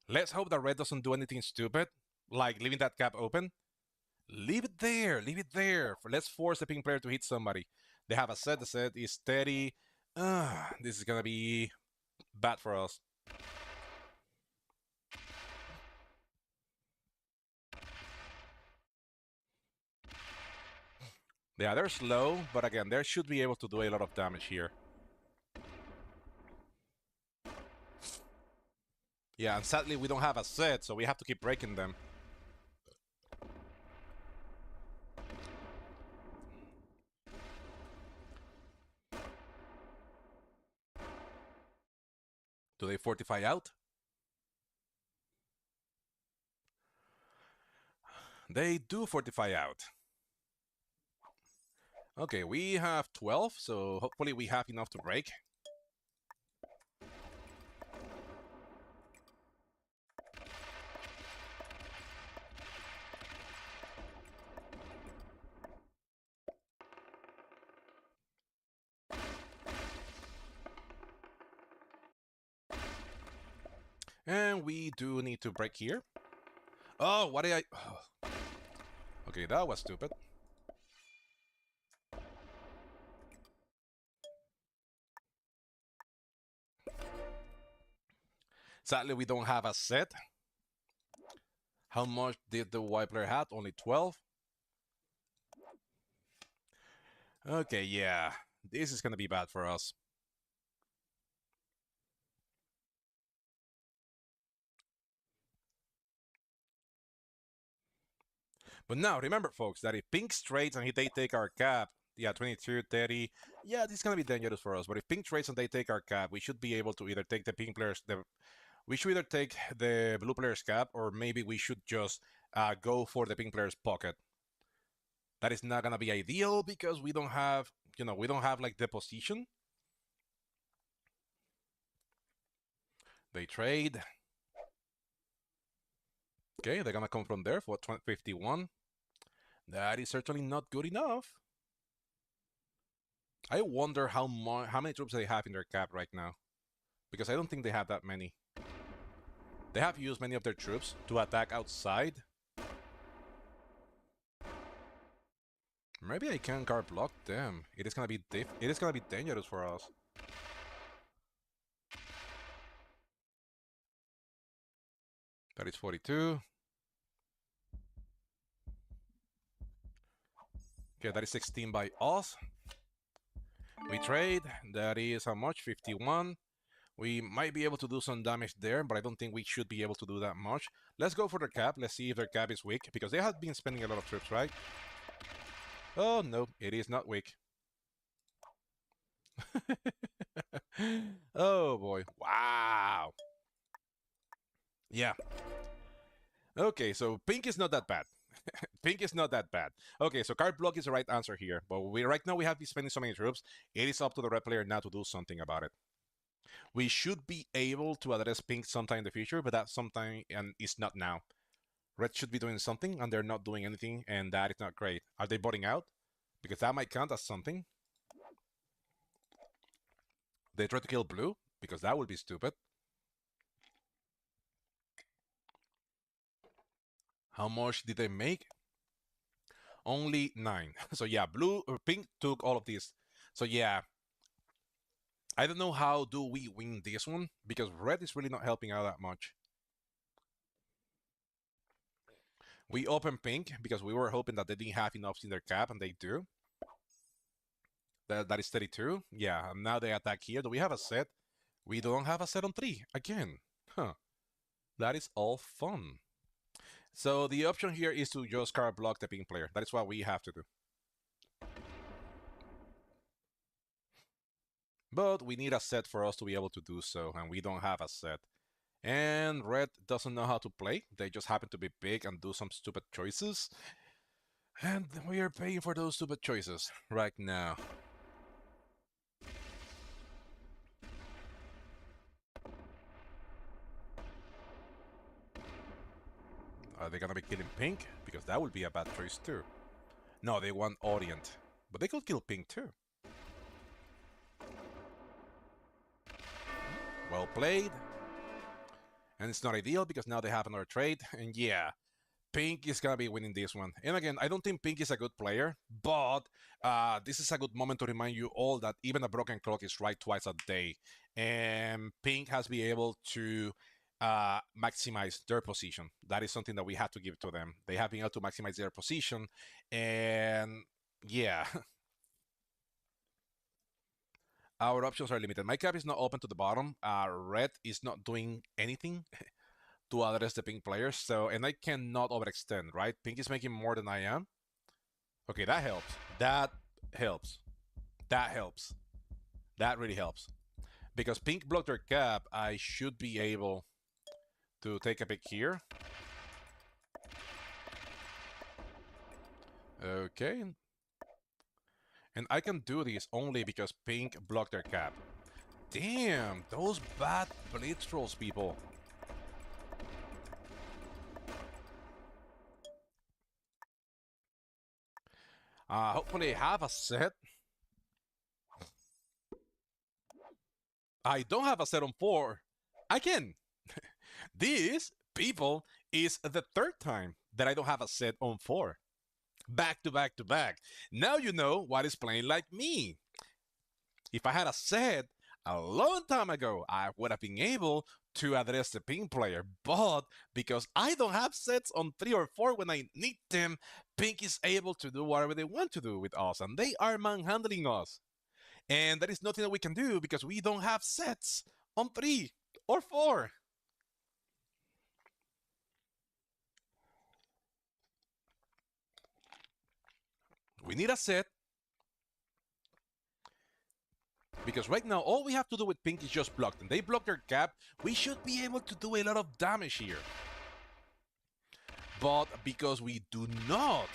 S1: Let's hope that red doesn't do anything stupid, like leaving that gap open. Leave it there. Leave it there. Let's force the pink player to hit somebody. They have a set. The set is steady. This is gonna be bad for us. Yeah, they're slow, but again, they should be able to do a lot of damage here. Yeah, and sadly we don't have a set, so we have to keep breaking them. Do they fortify out? They do fortify out. Okay, we have 12, so hopefully we have enough to break. And we do need to break here. Oh, what did I... Oh. Okay, that was stupid. Sadly, we don't have a set. How much did the white player have? Only 12? Okay, yeah. This is gonna be bad for us. But now, remember, folks, that if pink trades and they take our cap, yeah, 22, 30, yeah, this is going to be dangerous for us. But if pink trades and they take our cap, we should be able to either take the pink players, we should either take the blue player's cap, or maybe we should just go for the pink player's pocket. That is not going to be ideal because we don't have, we don't have like the position. They trade. Okay, they're going to come from there for 51. That is certainly not good enough. I wonder how many troops they have in their cap right now, because I don't think they have that many. They have used many of their troops to attack outside. Maybe I can guard block them. It is gonna be dangerous for us. That is 42. Okay, that is 16 by us. We trade. That is how much? 51. We might be able to do some damage there, but I don't think we should be able to do that much. Let's go for their cap. Let's see if their cap is weak, because they have been spending a lot of troops, right? Oh, no, it is not weak. Oh, boy. Wow. Yeah. Okay, so pink is not that bad. Pink is not that bad. Okay, so card block is the right answer here. But right now we have been spending so many troops. It is up to the red player now to do something about it. We should be able to address pink sometime in the future, but that sometime and it's not now. Red should be doing something, and they're not doing anything, and that is not great. Are they botting out? because that might count as something. They try to kill blue, because that would be stupid. How much did they make? Only 9. So yeah, blue or pink took all of these. So yeah, I don't know how do we win this one, because red is really not helping out that much. We open pink because we were hoping that they didn't have enough in their cap, and they do. That is 32. Yeah, and now they attack here. Do we have a set? We don't have a set on 3. Again. Huh. That is all fun. So the option here is to just card block the pink player. That is what we have to do. But we need a set for us to be able to do so, and we don't have a set. And red doesn't know how to play. They just happen to be big and do some stupid choices. And we are paying for those stupid choices right now. Are they gonna be killing pink? Because that would be a bad choice too. No, they want Orient. But they could kill pink too. Well played. And it's not ideal because now they have another trade. And yeah, pink is gonna be winning this one. And again, I don't think pink is a good player, but this is a good moment to remind you all that even a broken clock is right twice a day. And pink has been able to maximize their position. That is something that we have to give to them. They have been able to maximize their position. And yeah, our options are limited. My cap is not open to the bottom. Red is not doing anything to address the pink players. So, and I cannot overextend, right? Pink is making more than I am. Okay, that helps. That helps. That helps. That really helps. Because pink blocked their cap, I should be able to take a pick here. Okay. And I can do this only because pink blocked their cap. Damn, those bad blitz trolls, people. Hopefully I have a set. I don't have a set on 4. I can. This, people, is the third time that I don't have a set on 4. Back to back to back. Now you know what is playing like me. If I had a set a long time ago, I would have been able to address the pink player. But because I don't have sets on 3 or 4 when I need them, pink is able to do whatever they want to do with us, and they are manhandling us. And there is nothing that we can do because we don't have sets on 3 or 4. We need a set. Because right now, all we have to do with pink is just block them. They block their cap. We should be able to do a lot of damage here. But because we do not...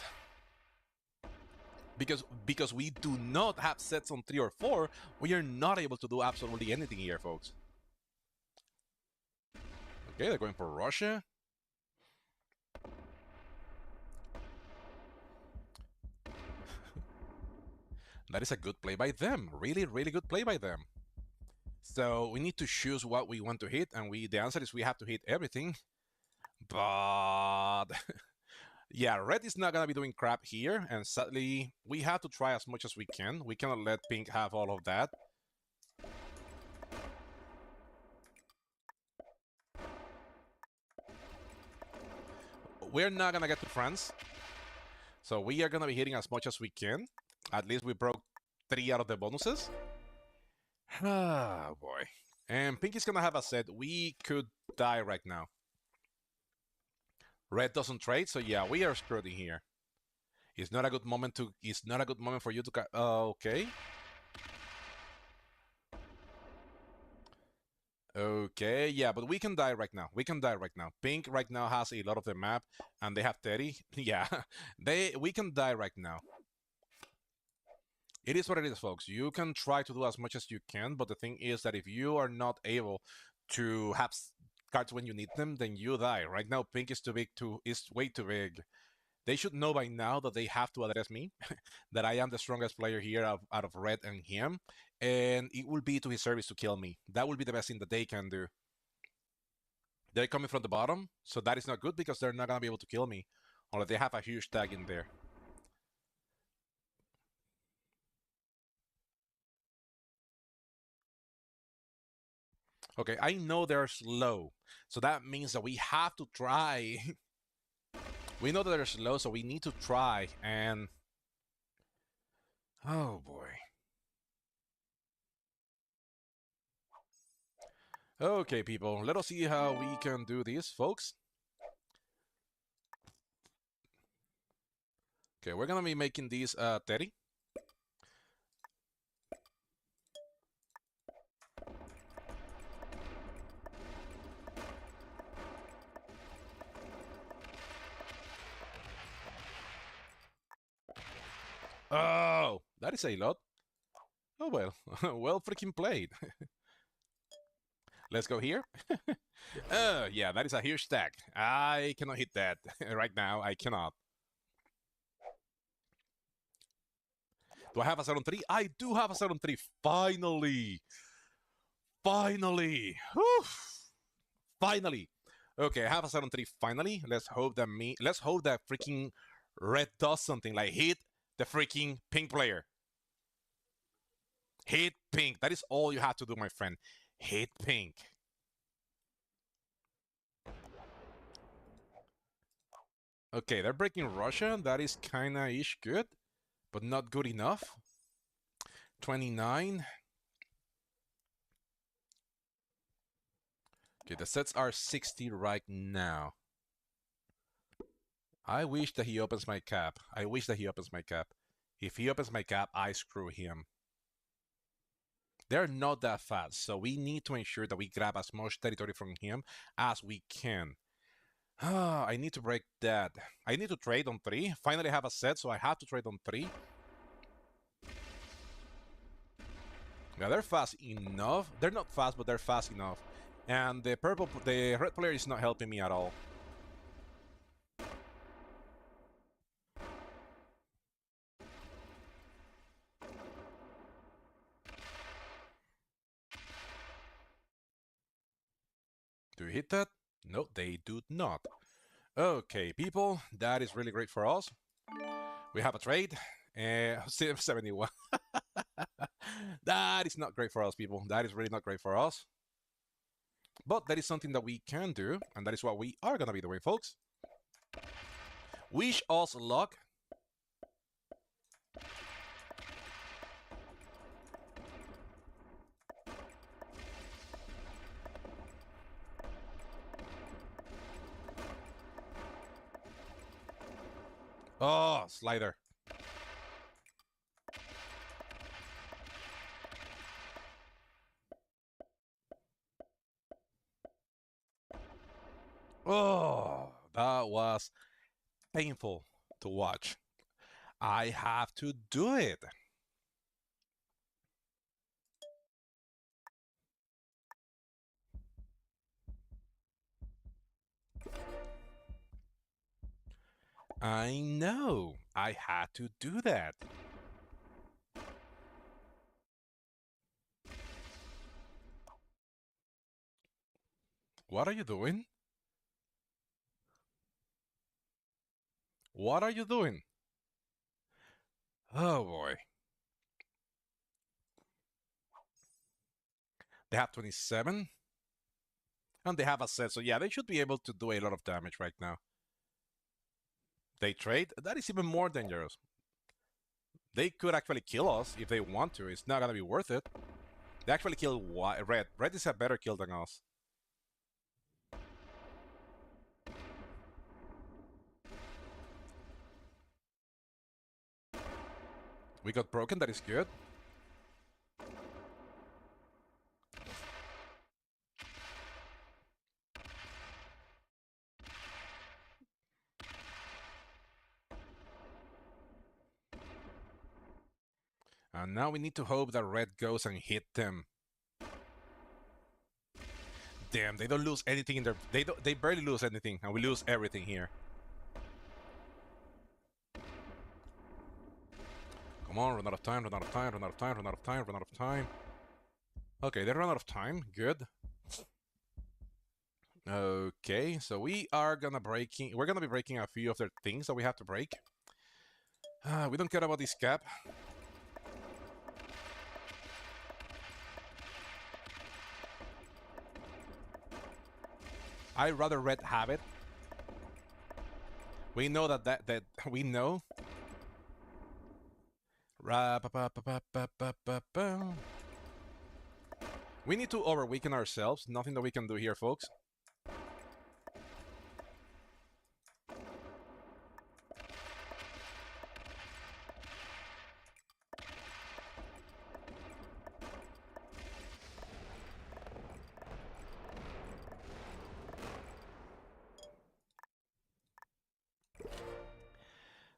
S1: Because we do not have sets on 3 or 4, we are not able to do absolutely anything here, folks. Okay, they're going for Russia. That is a good play by them. Really, really good play by them. So we need to choose what we want to hit, and the answer is we have to hit everything. But yeah, red is not gonna be doing crap here, and sadly, we have to try as much as we can. We cannot let pink have all of that. We're not gonna get to France, so we are gonna be hitting as much as we can. At least we broke 3 out of the bonuses. Ah, boy. And pink is gonna have a set. We could die right now. Red doesn't trade, so yeah, we are screwed in here. It's not a good moment to. It's not a good moment for you to. Okay. Okay, yeah, but we can die right now. We can die right now. Pink right now has a lot of the map, and they have 30. Yeah, we can die right now. It is what it is, folks. You can try to do as much as you can, but the thing is that if you are not able to have cards when you need them, then you die. Right now, pink is too big. Is way too big. They should know by now that they have to address me, that I am the strongest player here out of Red and him, and it will be to his service to kill me. That will be the best thing that they can do. They're coming from the bottom, so that is not good because they're not gonna be able to kill me unless they have a huge tag in there. Okay, I know they're slow, so that means that we have to try. We know that they're slow, so we need to try, and oh boy. Okay, people, let us see how we can do this, folks. Okay, we're gonna be making these 30. Oh, that is a lot. Oh well, well freaking played. Let's go here. Yeah, that is a huge stack. I cannot hit that right now. I cannot. Do I have a 7-3? I do have a 7-3. Finally. Finally. Whew. Finally. Okay, I have a 7-3 finally. Let's hope that freaking red does something like hit the freaking pink player. Hit pink. That is all you have to do, my friend. Hit pink. Okay, they're breaking Russia. That is kinda ish good, but not good enough. 29. Okay, the sets are 60 right now. I wish that he opens my cap. I wish that he opens my cap. If he opens my cap, I screw him. They're not that fast, so we need to ensure that we grab as much territory from him as we can. I need to break that. I need to trade on 3. Finally have a set, so I have to trade on 3. Yeah, they're fast enough. They're not fast, but they're fast enough. And the red player is not helping me at all. Do you hit that? No, they do not. Okay, people, that is really great for us. We have a trade. 71. That is not great for us, people. That is really not great for us. But that is something that we can do, and that is what we are going to be doing, folks. Wish us luck. Oh, slider. Oh, that was painful to watch. I have to do it. I know. I had to do that. What are you doing? What are you doing? Oh boy. They have 27. And they have a set, so yeah, they should be able to do a lot of damage right now. They trade? That is even more dangerous. They could actually kill us if they want to. It's not gonna be worth it. They actually kill Red. Red is a better kill than us. We got broken, that is good. And now we need to hope that Red goes and hit them. Damn, they don't lose anything in their... They barely lose anything, and we lose everything here. Come on, run out of time, run out of time, run out of time, run out of time, run out of time. Okay, they run out of time. Good. Okay, so we're gonna be breaking a few of their things that we have to break. We don't care about this cap. I'd rather red have it. We know that we know. We need to over-weaken ourselves. Nothing that we can do here, folks.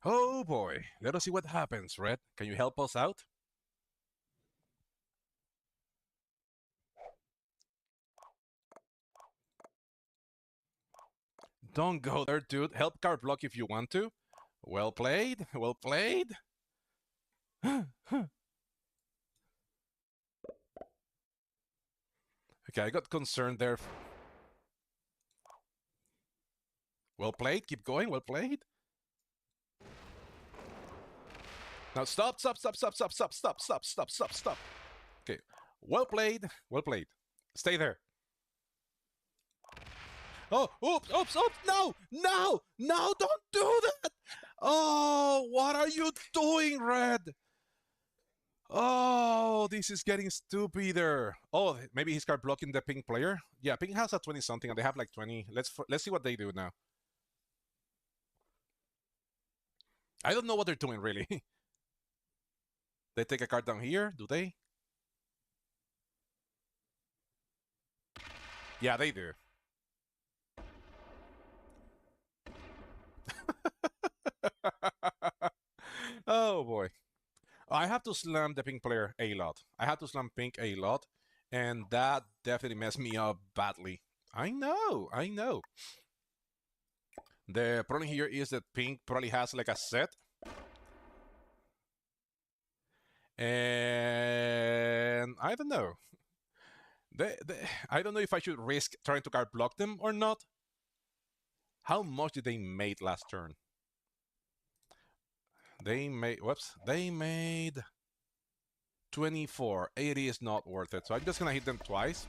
S1: Oh boy, let us see what happens, Red. Can you help us out? Don't go there, dude. Help card block if you want to. Well played, well played. Okay, I got concerned there. Well played, keep going, well played. Now stop, stop, stop, stop, stop, stop, stop, stop, stop, stop, stop. Okay, well played, well played. Stay there. Oh, oops, oops, oops, no, no, no, don't do that. Oh, what are you doing, Red? Oh, this is getting stupider. Oh, maybe he's card blocking the pink player. Yeah, pink has a 20 something and they have like 20. Let's see what they do now. I don't know what they're doing really. They take a card down here, do they? Yeah, they do. Oh boy. I have to slam the pink player a lot. I have to slam pink a lot, and that definitely messed me up badly. I know, I know. The problem here is that pink probably has like a set. And I don't know. I don't know if I should risk trying to card block them or not. How much did they made last turn? They made, whoops, they made 24. 80 is not worth it. So I'm just gonna hit them twice.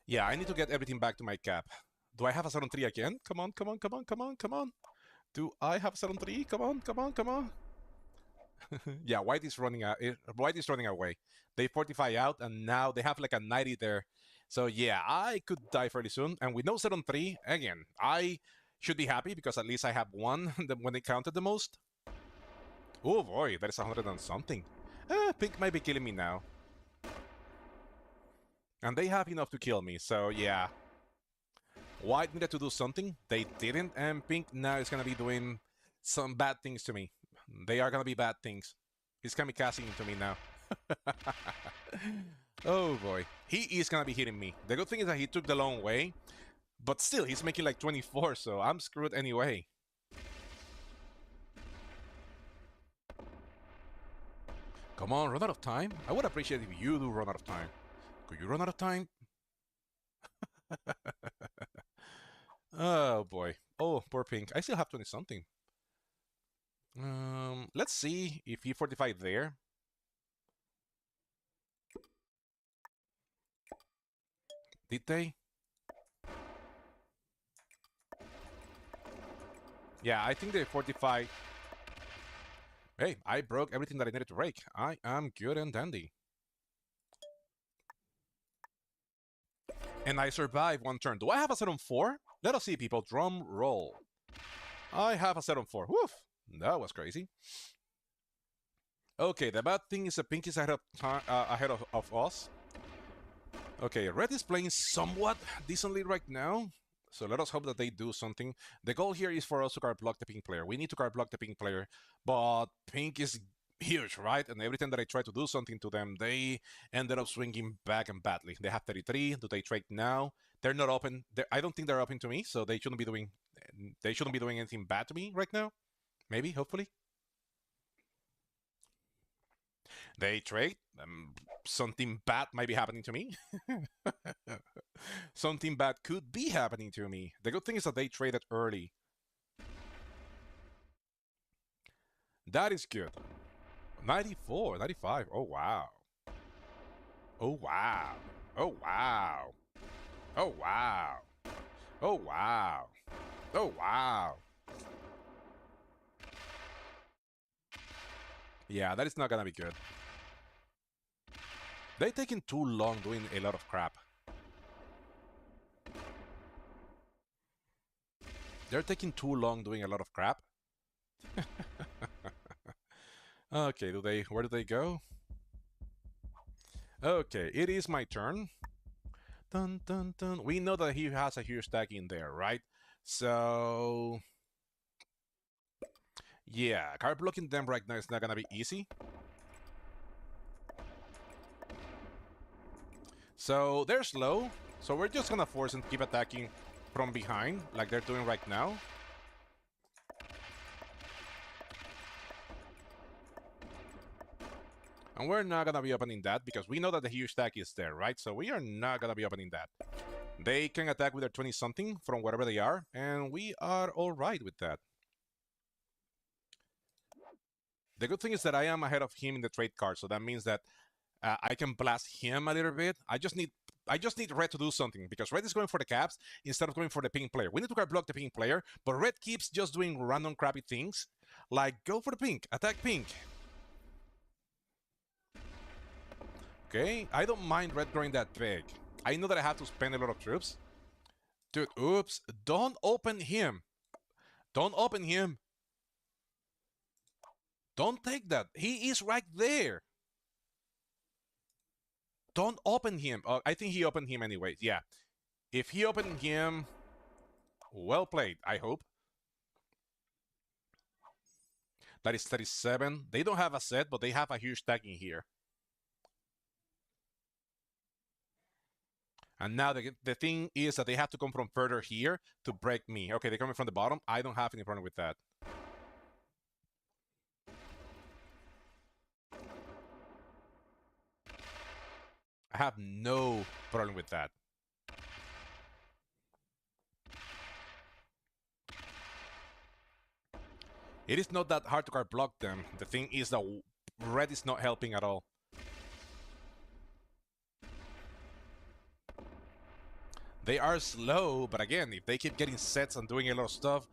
S1: Yeah, I need to get everything back to my cap. Do I have a 7-3 again? Come on, come on, come on, come on, come on. Do I have 7-3? Come on, come on, come on. Yeah, White is running out. White is running away. They fortify out, and now they have like a 90 there. So yeah, I could die fairly soon. And with no 7-3, again, I should be happy because at least I have one when they counted the most. Oh boy, that is 100 and something. Pink might be killing me now. And they have enough to kill me, so yeah. White needed to do something. They didn't, and Pink now is going to be doing some bad things to me. They are going to be bad things. He's kamikazing into me now. Oh boy. He is going to be hitting me. The good thing is that he took the long way, but still, he's making like 24, so I'm screwed anyway. Come on, run out of time? I would appreciate if you do run out of time. Could you run out of time? Oh boy. Oh, poor Pink. I still have 20 something. Let's see if he fortified there. Did they? Yeah, I think they fortified. Hey, I broke everything that I needed to break. I am good and dandy. And I survived one turn. Do I have a set on 4? Let us see, people. Drum roll. I have a set on 4. Woof! That was crazy. Okay, the bad thing is that Pink is ahead of us. Okay, Red is playing somewhat decently right now. So let us hope that they do something. The goal here is for us to card block the pink player. We need to card block the pink player, but pink is huge, right? And every time that I try to do something to them, they ended up swinging back and badly. They have 33. Do they trade now? They're not open. I don't think they're open to me, so they shouldn't be doing anything bad to me right now. Maybe, hopefully. They trade. Something bad might be happening to me. Something bad could be happening to me. The good thing is that they traded early. That is good. 94, 95. Oh, wow. Oh, wow. Oh, wow. Oh, wow. Oh, wow. Oh, wow. Yeah, that is not gonna be good. They're taking too long doing a lot of crap. They're taking too long doing a lot of crap. Okay, where do they go? Okay, it is my turn. Dun dun dun. We know that he has a huge stack in there, right? So yeah, card blocking them right now is not gonna be easy. So they're slow. So we're just gonna force them to keep attacking from behind, like they're doing right now. And we're not gonna be opening that because we know that the huge stack is there, right? So we are not gonna be opening that. They can attack with their 20 something from wherever they are, and we are all right with that. The good thing is that I am ahead of him in the trade card, so that means that I can blast him a little bit. I just need Red to do something because Red is going for the caps instead of going for the pink player. We need to card block the pink player, but Red keeps just doing random crappy things, like go for the pink, attack pink. Okay, I don't mind Red growing that big. I know that I have to spend a lot of troops. Dude, oops, don't open him. Don't open him. Don't take that. He is right there. Don't open him. Oh, I think he opened him anyways. Yeah. If he opened him, well played, I hope. That is 37. They don't have a set, but they have a huge stack in here. And now the thing is that they have to come from further here to break me. Okay, they're coming from the bottom. I don't have any problem with that. I have no problem with that. It is not that hard to card block them. The thing is that red is not helping at all. They are slow, but again, if they keep getting sets and doing a lot of stuff,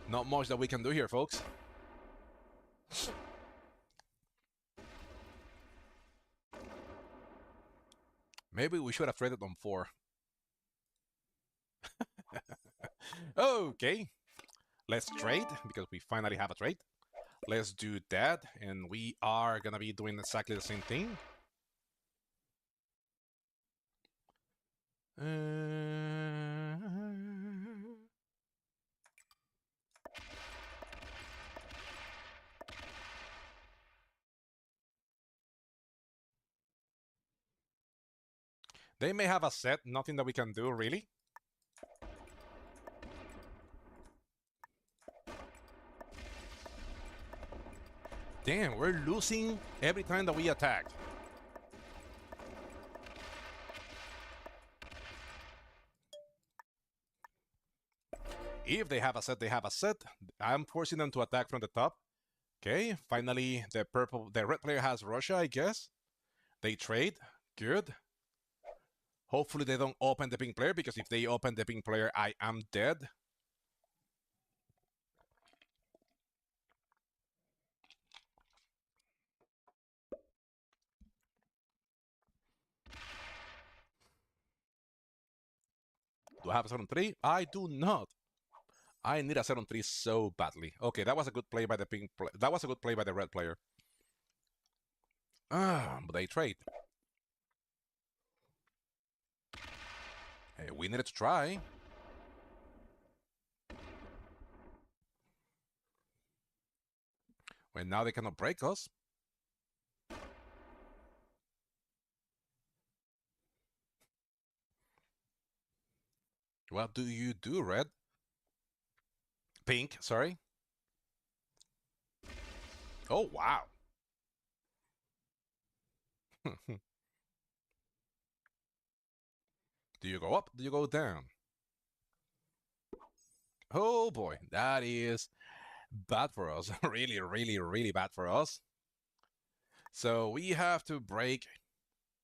S1: not much that we can do here, folks. Maybe we should have traded on 4. Okay, let's trade because we finally have a trade. Let's do that, and we are gonna be doing exactly the same thing. They may have a set, nothing that we can do really. Damn, we're losing every time that we attack. If they have a set, they have a set. I'm forcing them to attack from the top. Okay, finally the red player has Russia, I guess. They trade. Good. Hopefully they don't open the pink player, because if they open the pink player, I am dead. Do I have a 7-3? I do not. I need a 7-3 so badly. Okay, that was a good play by the pink player. That was a good play by the red player. But they trade. Hey, we needed to try. Well, now they cannot break us. What do you do, red? Pink, sorry. Oh, wow. Do you go up? Do you go down? Oh boy, that is bad for us. Really, really, really bad for us. So we have to break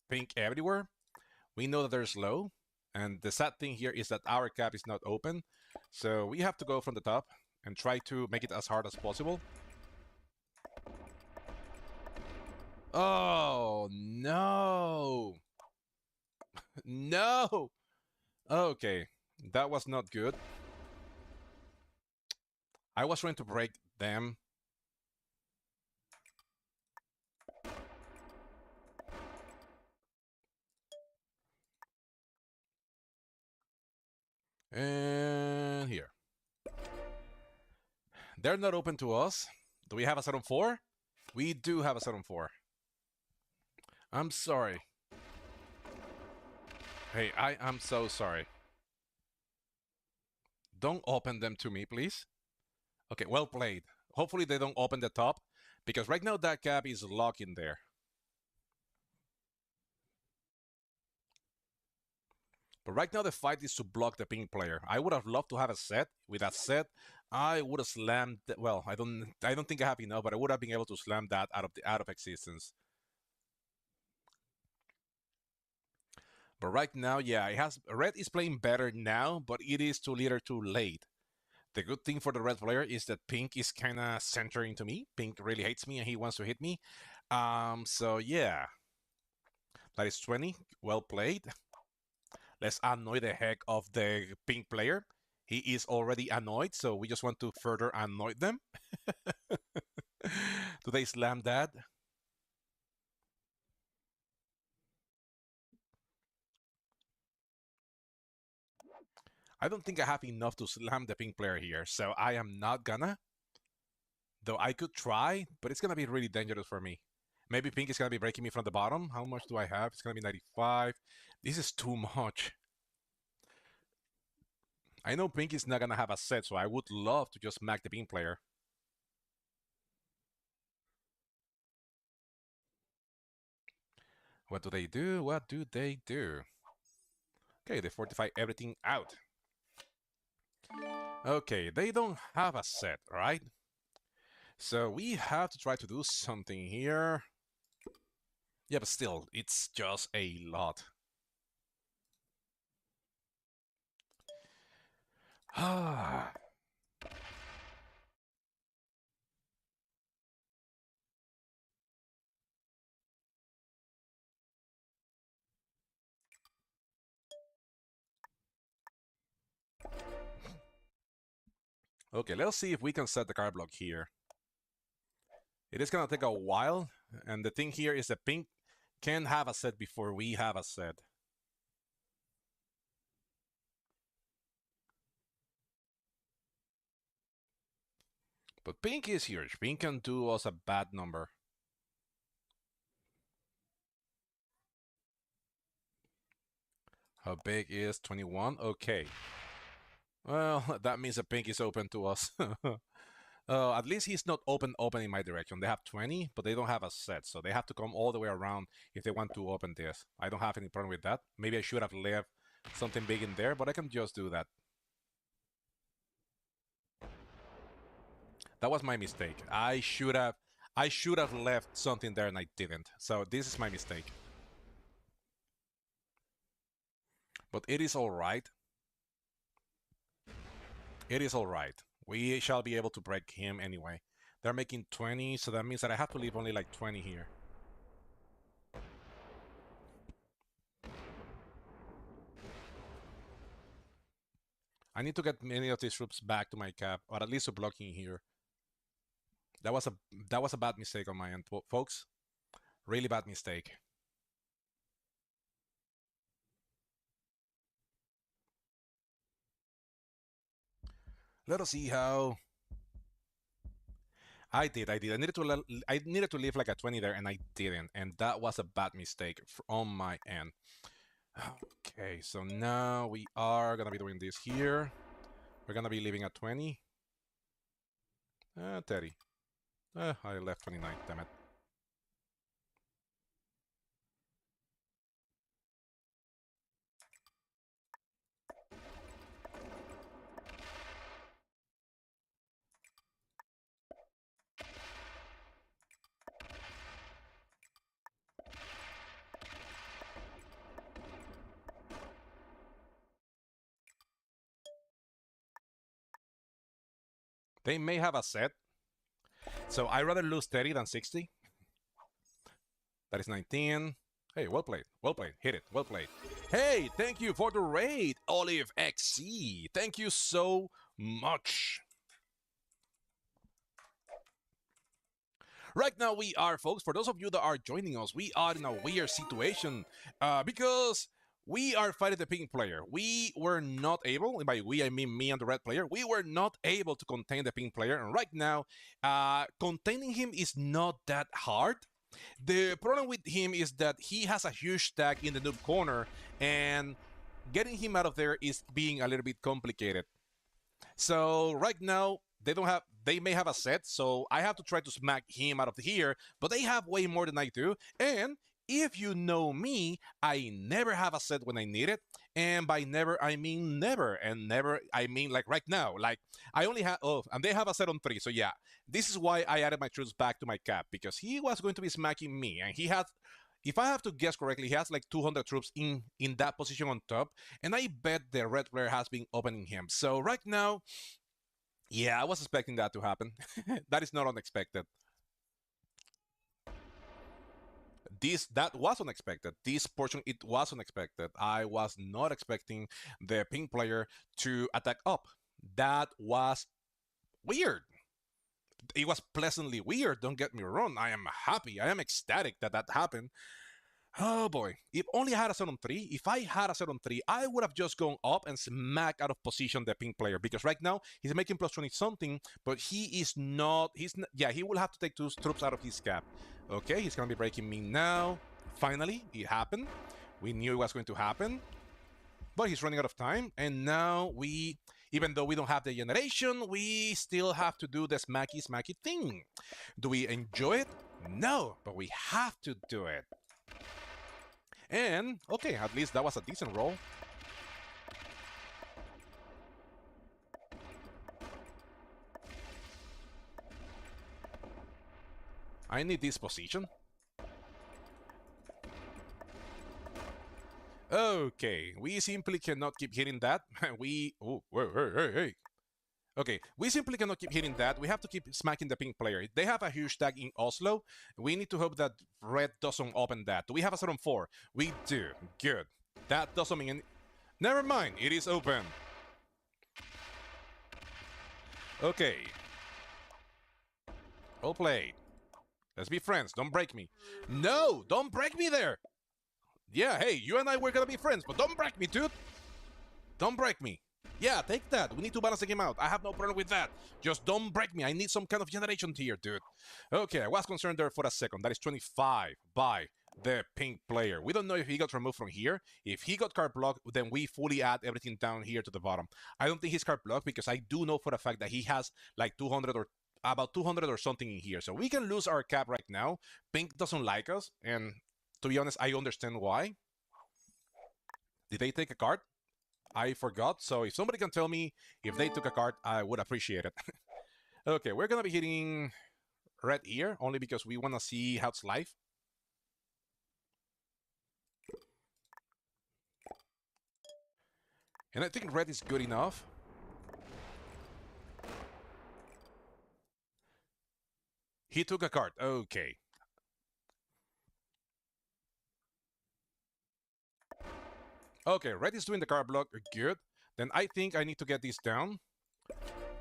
S1: pink everywhere. We know that there's low. And the sad thing here is that our cap is not open. So we have to go from the top and try to make it as hard as possible. Oh, no. No. Okay, that was not good. I was trying to break them. And here. They're not open to us. Do we have a 7-4? We do have a 7-4. I'm sorry. Hey, I am so sorry. Don't open them to me, please. Okay, well played. Hopefully they don't open the top, because right now that cap is locked in there. But right now the fight is to block the pink player. I would have loved to have a set. With that set, I would have slammed. Well, I don't think I have enough, but I would have been able to slam that out of existence. But right now, yeah, it has red is playing better now, but it is too little, too late. The good thing for the red player is that pink is kind of centering to me. Pink really hates me and he wants to hit me. So yeah, that is 20. Well played. Let's annoy the heck of the pink player. He is already annoyed, so we just want to further annoy them. Do they slam that? I don't think I have enough to slam the pink player here, so I am not gonna. Though I could try, but it's gonna be really dangerous for me. Maybe pink is gonna be breaking me from the bottom. How much do I have? It's gonna be 95. This is too much. I know pink is not gonna have a set, so I would love to just smack the pink player. What do they do? What do they do? Okay, they fortify everything out. Okay, they don't have a set, right? So we have to try to do something here. Yeah, but still, it's just a lot. Ah. Okay, let's see if we can set the card block here. It is gonna take a while, and the thing here is that pink can have a set before we have a set. But pink is huge. Pink can do us a bad number. How big is 21? Okay. Well, that means that pink is open to us. At least he's not open in my direction. They have 20, but they don't have a set, so they have to come all the way around if they want to open this. I don't have any problem with that. Maybe I should have left something big in there, but I can just do that. That was my mistake. I should have left something there and I didn't. So this is my mistake. But it is all right. It is all right. We shall be able to break him anyway. They're making 20, so that means that I have to leave only like 20 here. I need to get many of these troops back to my cap, or at least to blocking here. That was a bad mistake on my end, folks. Really bad mistake. Let us see how. I did. I needed to leave like a 20 there, and I didn't, and that was a bad mistake on my end. Okay, so now we are gonna be doing this here. We're gonna be leaving at 20. 30. I left 29. Damn it. They may have a set. So I'd rather lose 30 than 60. That is 19. Hey, well played. Well played. Hit it. Well played. Hey, thank you for the raid, Olive XC. Thank you so much. Right now, we are, folks, for those of you that are joining us, we are in a weird situation because we are fighting the pink player. We were not able, and by we, I mean me and the red player, we were not able to contain the pink player. And right now, containing him is not that hard. The problem with him is that he has a huge stack in the noob corner, and getting him out of there is being a little bit complicated. So right now they may have a set, so I have to try to smack him out of here, but they have way more than I do. And if you know me, I never have a set when I need it. And by never, I mean never. And never, I mean like right now. Like I only have, oh, and they have a set on 3. So yeah, this is why I added my troops back to my cap, because he was going to be smacking me. And he has, if I have to guess correctly, he has like 200 troops in that position on top. And I bet the red player has been opening him. So right now, yeah, I was expecting that to happen. That is not unexpected. That was unexpected. This portion, it was unexpected. I was not expecting the pink player to attack up. That was weird. It was pleasantly weird, don't get me wrong. I am happy, I am ecstatic that that happened. Oh boy, if only I had a set on 3, if I had a set on 3, I would have just gone up and smacked out of position the pink player, because right now he's making plus 20 something, but he is not, yeah, he will have to take 2 troops out of his cap. Okay, he's gonna be breaking me now. Finally, it happened. We knew it was going to happen, but he's running out of time, and now we, even though we don't have the generation, we still have to do the smacky thing. Do we enjoy it? No, but we have to do it. And, okay, at least that was a decent roll. I need this position. Okay, we simply cannot keep hitting that. Oh, hey. Okay, we simply cannot keep hitting that. We have to keep smacking the pink player. They have a huge tag in Oslo. We need to hope that red doesn't open that. Do we have a set on 4? We do. Good. That doesn't mean any... Never mind, it is open. Okay. Well played. Let's be friends. Don't break me. No, don't break me there. Yeah, hey, you and I were gonna be friends, but don't break me, dude. Don't break me. Yeah, take that. We need to balance the game out. I have no problem with that. Just don't break me. I need some kind of generation tier, dude. Okay, I was concerned there for a second. That is 25 by the pink player. We don't know if he got removed from here. If he got card blocked, then we fully add everything down here to the bottom. I don't think he's card blocked, because I do know for a fact that he has like 200 or about 200 or something in here. So we can lose our cap right now. Pink doesn't like us, and to be honest, I understand why. Did they take a card? I forgot, so if somebody can tell me if they took a card, I would appreciate it. Okay, we're gonna be hitting red here, only because we wanna see how it's live. And I think red is good enough. He took a card, okay. Okay, red is doing the card block, good. Then I think I need to get this down.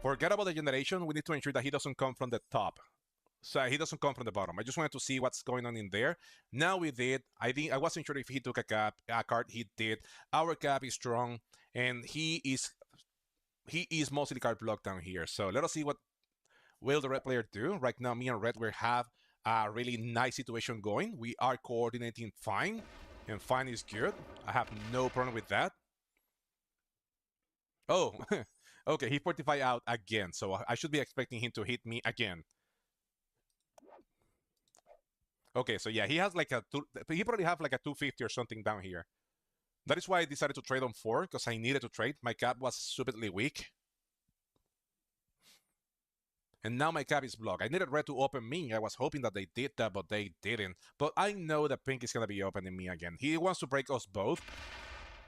S1: Forget about the generation, we need to ensure that he doesn't come from the top. So he doesn't come from the bottom. I just wanted to see what's going on in there. Now we did. I think I wasn't sure if he took a card. He did. Our cap is strong, and he is mostly card blocked down here. So let us see what will the red player do. Right now, me and red we have a really nice situation going. We are coordinating fine, and fine is good. I have no problem with that. Oh, okay. He fortified out again, so I should be expecting him to hit me again. Okay, so yeah, he has like he probably have like a 250 or something down here. That is why I decided to trade on 4, because I needed to trade. My cap was stupidly weak. And now my cap is blocked. I needed red to open me. I was hoping that they did that, but they didn't. But I know that pink is going to be opening me again. He wants to break us both.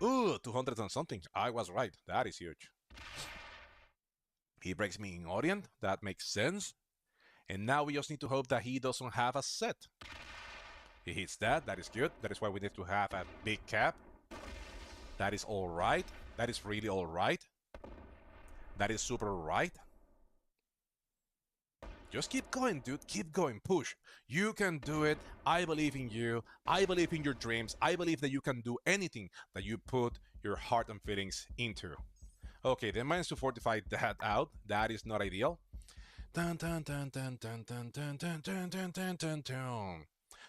S1: Ooh, 200 and something. I was right. That is huge. He breaks me in Orient. That makes sense. And now we just need to hope that he doesn't have a set. He hits that. That is good. That is why we need to have a big cap. That is all right. That is really all right. That is super right. Just keep going, dude. Keep going. Push. You can do it. I believe in you. I believe in your dreams. I believe that you can do anything that you put your heart and feelings into. Okay, then managed to fortify that out. That is not ideal. Dun, dun, dun, dun, dun, dun, dun, dun, dun, dun, dun, dun, dun.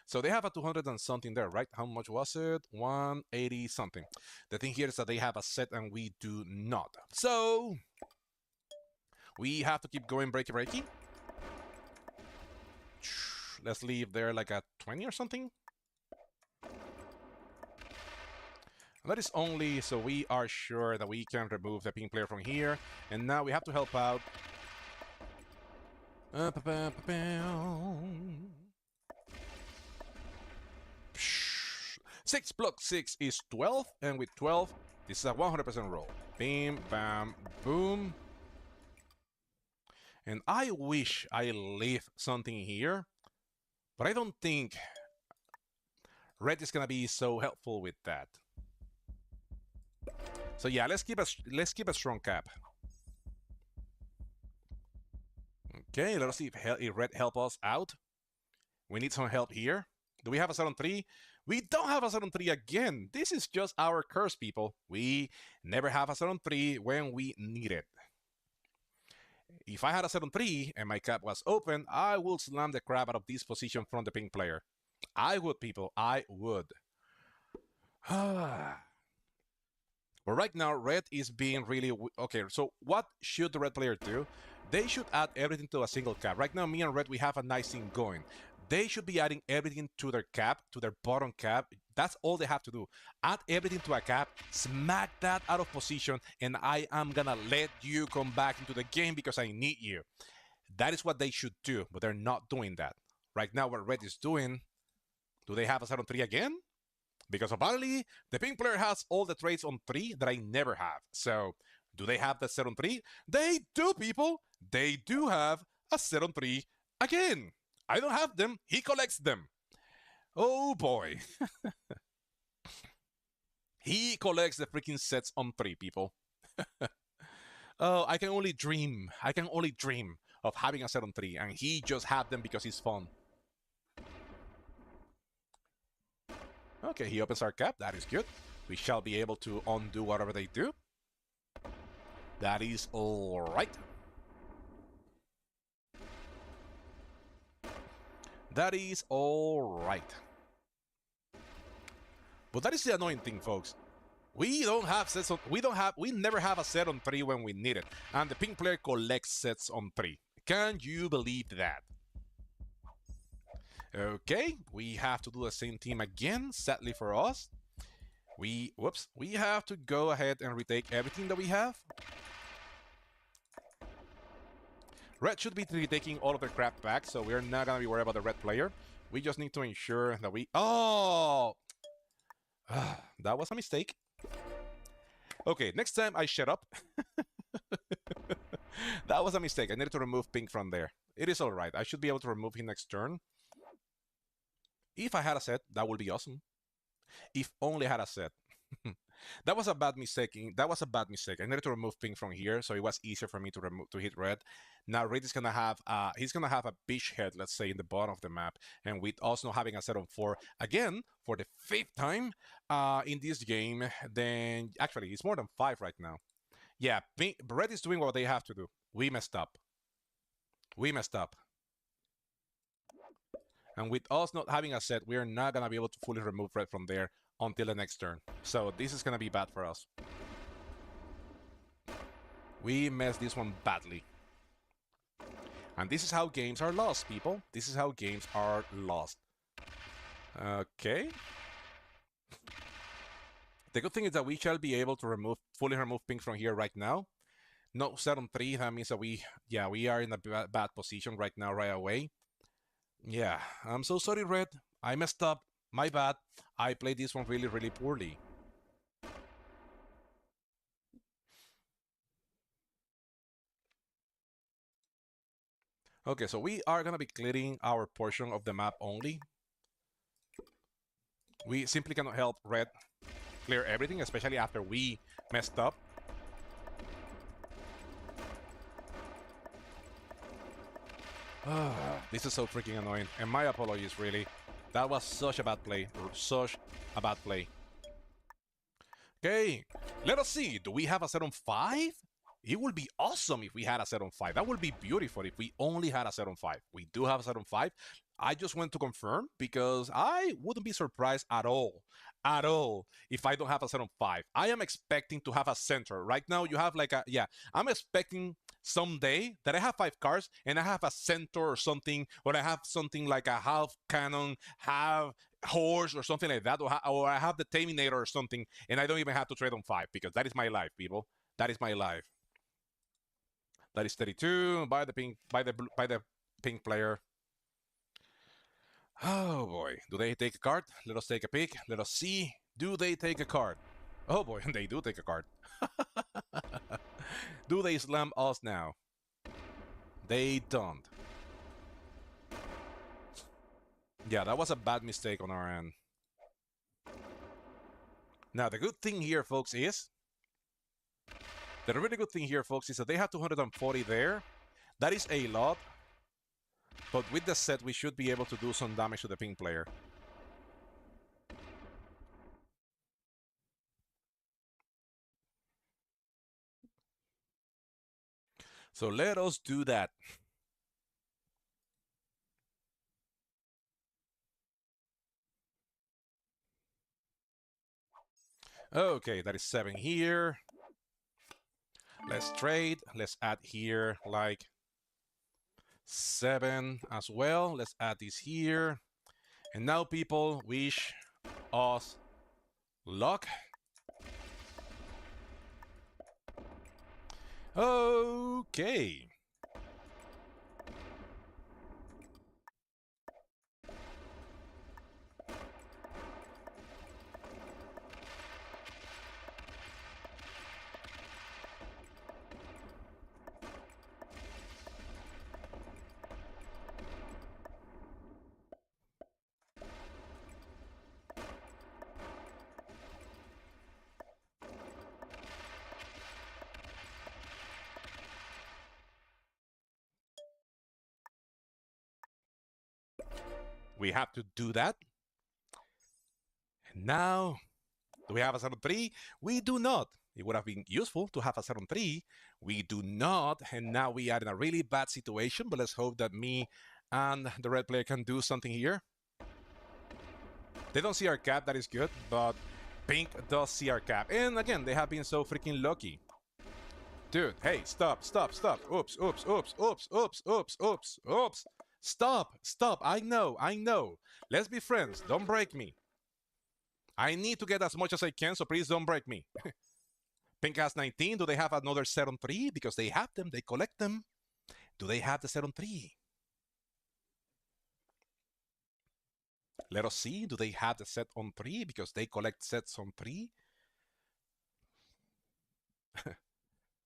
S1: So they have a 200 and something there, right? How much was it? 180 something. The thing here is that they have a set and we do not. So we have to keep going breaky. Let's leave there like a 20 or something. That is only so we are sure that we can remove the pink player from here. And now we have to help out. 6 plus 6 is 12, and with 12, this is a 100% roll. Bam, bam, boom. And I wish I leave something here, but I don't think red is gonna be so helpful with that. So yeah, let's keep a strong cap. Okay, let us see if red help us out. We need some help here. Do we have a set on 3? We don't have a set on 3 again. This is just our curse, people. We never have a set on 3 when we need it. If I had a set on 3 and my cap was open, I would slam the crap out of this position from the pink player. I would, people. I would. But right now, red is being really... Okay, so what should the red player do? They should add everything to a single cap. Right now, me and red, we have a nice thing going. They should be adding everything to their cap, to their bottom cap. That's all they have to do. Add everything to a cap, smack that out of position, and I am gonna let you come back into the game because I need you. That is what they should do, but they're not doing that. Right now, what red is doing, do they have a set on 3 again? Because apparently, the pink player has all the traits on 3 that I never have. So, do they have the set on 3? They do, people! They do have a set on 3 again! I don't have them. He collects them. Oh boy. He collects the freaking sets on 3, people. Oh, I can only dream. I can only dream of having a set on 3, and he just had them because he's fun. Okay, he opens our cap. That is good. We shall be able to undo whatever they do. That is all right. That is all right. But that is the annoying thing, folks. We don't have sets on... We never have a set on 3 when we need it. And the pink player collects sets on 3. Can you believe that? Okay, we have to do the same team again, sadly for us. We have to go ahead and retake everything that we have. Red should be retaking all of their crap back, so we're not gonna be worried about the red player. We just need to ensure that we... Oh! That was a mistake. Okay, next time I shut up. That was a mistake. I needed to remove pink from there. It is alright. I should be able to remove him next turn. If I had a set, that would be awesome. If only I had a set. That was a bad mistake. That was a bad mistake. I needed to remove pink from here, so it was easier for me to hit red. Now red is gonna have he's gonna have a beach head, let's say, in the bottom of the map, and with also having a set on 4 again for the 5th time in this game. Then actually, it's more than 5 right now. Yeah, red is doing what they have to do. We messed up. We messed up. And with us not having a set, we're not gonna be able to fully remove red from there until the next turn. So this is gonna be bad for us. We messed this one badly. And this is how games are lost, people. This is how games are lost. Okay. The good thing is that we shall be able to fully remove pink from here right now. No set on 3, that means that we are in a bad position right now, right away. Yeah, I'm so sorry, red. I messed up. My bad. I played this one really, really poorly. Okay, so we are gonna be clearing our portion of the map only. We simply cannot help red clear everything, especially after we messed up. This is so freaking annoying. And my apologies, really. That was such a bad play. Such a bad play. Okay, let us see. Do we have a set on 5? It would be awesome if we had a set on 5. That would be beautiful if we only had a set on 5. We do have a set on 5. I just went to confirm because I wouldn't be surprised at all, if I don't have a set on 5. I am expecting to have a center. Right now, you have like a, yeah, I'm expecting someday that I have 5 cards and I have a center or something, or I have something like a half cannon, half horse or something like that, or I have the Terminator or something, and I don't even have to trade on 5 because that is my life, people. That is my life. That is 32 by the pink by the pink player. Oh boy, do they take a card? Let us take a peek. Let us see. Do they take a card? Oh boy, they do take a card. Do they slam us now? They don't. Yeah, that was a bad mistake on our end. Now, the good thing here, folks, is the really good thing here, folks, is that they have 240 there. That is a lot. But with the set, we should be able to do some damage to the pink player. So let us do that. Okay, that is 7 here. Let's trade. Let's add here like 7 as well. Let's add this here. And now, people, wish us luck. Okay. We have to do that. And now, do we have a 7-3? We do not. It would have been useful to have a 7-3. We do not. And now we are in a really bad situation. But let's hope that me and the red player can do something here. They don't see our cap. That is good. But pink does see our cap. And again, they have been so freaking lucky. Dude, hey, stop. Oops, oops, oops, oops, oops, oops, oops, oops. Stop. I know. Let's be friends. Don't break me. I need to get as much as I can, so please don't break me. Pink has 19. Do they have another set on 3? Because they have them. They collect them. Do they have the set on 3? Let us see. Do they have the set on 3? Because they collect sets on 3.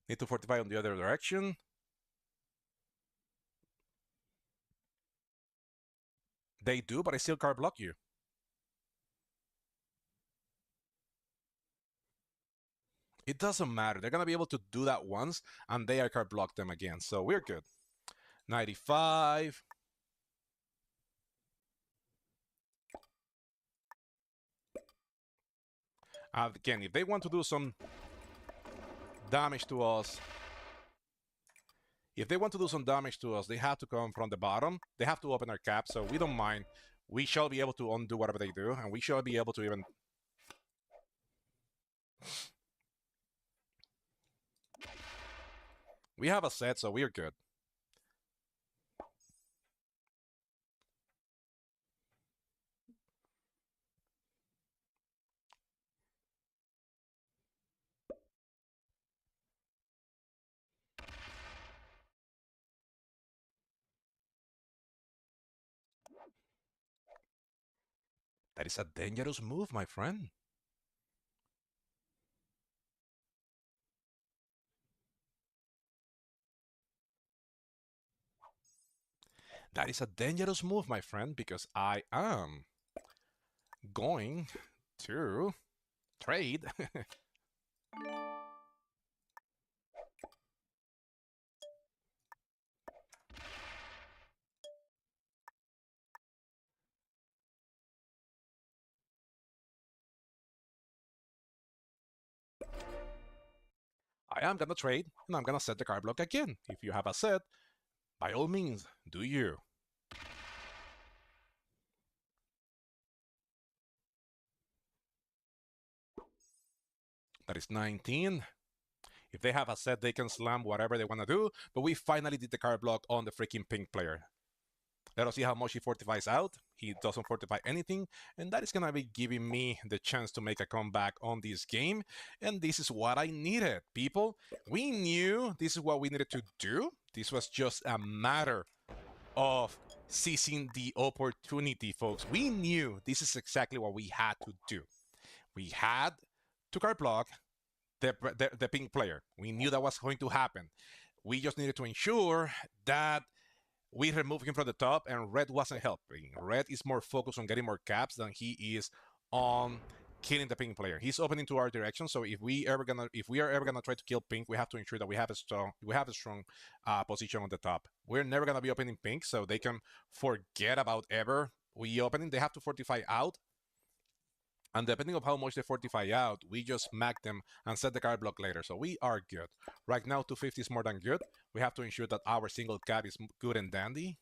S1: Need to fortify on the other direction. They do, but I still card block you. It doesn't matter. They're going to be able to do that once, and they are card block them again. So we're good. 95. Again, if they want to do some damage to us, they have to come from the bottom. They have to open our cap, so we don't mind. We shall be able to undo whatever they do, and we shall be able to even... We have a set, so we're good. That is a dangerous move, my friend. That is a dangerous move, my friend, because I am going to trade. I am gonna trade, and I'm gonna set the card block again. If you have a set, by all means, do you. That is 19. If they have a set, they can slam whatever they want to do, but we finally did the card block on the freaking pink player. Let us see how much he fortifies out. He doesn't fortify anything, and that is going to be giving me the chance to make a comeback on this game. And this is what I needed, people. We knew this is what we needed to do. This was just a matter of seizing the opportunity, folks. We knew this is exactly what we had to do. We had to card block the pink player. We knew that was going to happen. We just needed to ensure that we removed him from the top, and Red wasn't helping. Red is more focused on getting more caps than he is on killing the pink player. He's opening to our direction, so if we are ever gonna try to kill pink, we have to ensure that we have a strong position on the top. We're never gonna be opening pink, so they can forget about ever we opening. They have to fortify out, and depending on how much they fortify out, we just smack them and set the card block later. So we are good. Right now, 250 is more than good. We have to ensure that our single cap is good and dandy.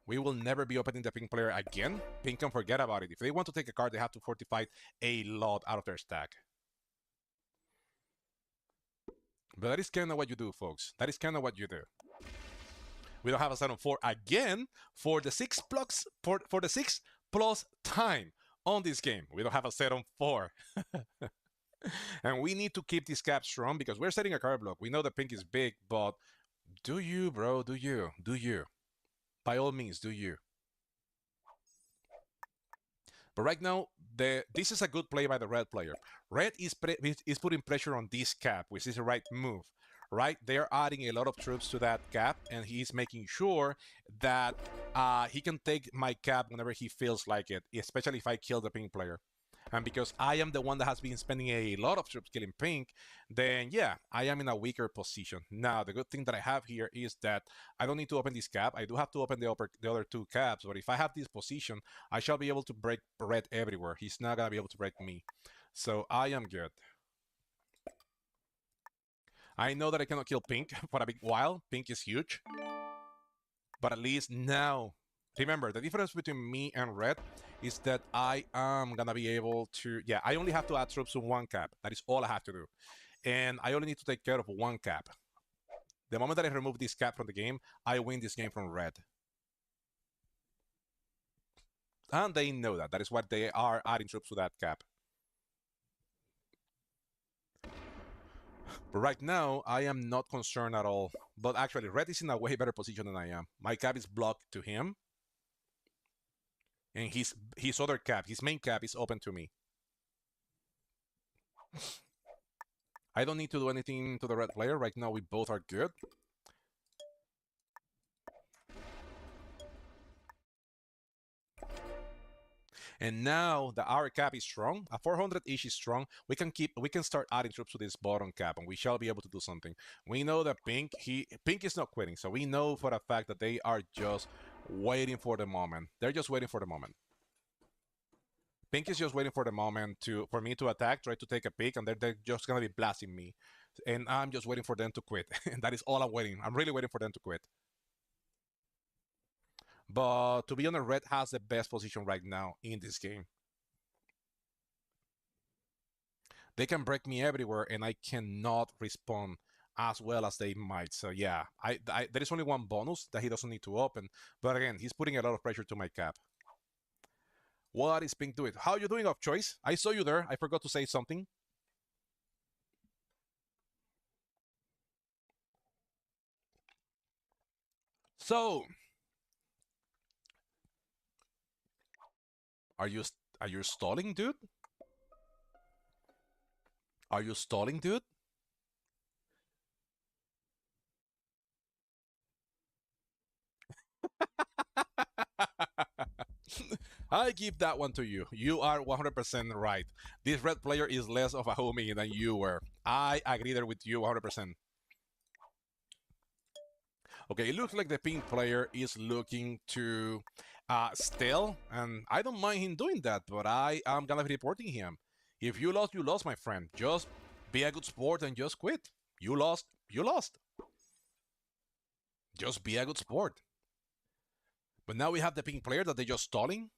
S1: We will never be opening the pink player again. Pink can forget about it. If they want to take a card, they have to fortify a lot out of their stack. But that is kind of what you do, folks. That is kind of what you do. We don't have a set on 4 again for the 6 plus for the 6 plus time on this game. We don't have a set on 4. And we need to keep this cap strong because we're setting a card block. We know the pink is big, but do you, bro? Do you? Do you? By all means, do you? But right now, this is a good play by the red player. Red is putting pressure on this cap, which is the right move. Right, they're adding a lot of troops to that cap, and he's making sure that he can take my cap whenever he feels like it, especially if I kill the pink player. And because I am the one that has been spending a lot of troops killing pink, then yeah, I am in a weaker position. Now, the good thing that I have here is that I don't need to open this cap. I do have to open the other 2 caps, but if I have this position, I shall be able to break red everywhere. He's not going to be able to break me. So I am good. I know that I cannot kill pink for a big while. Pink is huge. But at least now, remember, the difference between me and red is that I am going to be able to... Yeah, I only have to add troops to 1 cap. That is all I have to do. And I only need to take care of 1 cap. The moment that I remove this cap from the game, I win this game from red. And they know that. That is why they are adding troops to that cap. But right now, I am not concerned at all. But actually, red is in a way better position than I am. My cap is blocked to him. And his other cap, his main cap, is open to me. I don't need to do anything to the red player. Right now, we both are good. And now that our cap is strong, a 400 each is strong, we can start adding troops to this bottom cap, and we shall be able to do something. We know that pink is not quitting, so we know for a fact that they are just waiting for the moment. They're just waiting for the moment. Pink is just waiting for the moment for me to attack, try to take a pick, and they're just gonna be blasting me. And I'm just waiting for them to quit. And that is all I'm waiting. I'm really waiting for them to quit. But to be honest, red has the best position right now in this game. They can break me everywhere, and I cannot respond as well as they might. So yeah, there is only 1 bonus that he doesn't need to open. But again, he's putting a lot of pressure to my cap. What is pink doing? How are you doing, Off Choice? I saw you there. I forgot to say something. So, are you stalling, dude? Are you stalling, dude? I give that one to you. You are 100% right. This red player is less of a homie than you were. I agree there with you 100%. Okay, it looks like the pink player is looking to steal, and I don't mind him doing that, but I am gonna be reporting him. If you lost, my friend. Just be a good sport and just quit. You lost, you lost. Just be a good sport. But now we have the pink player that they just stalling.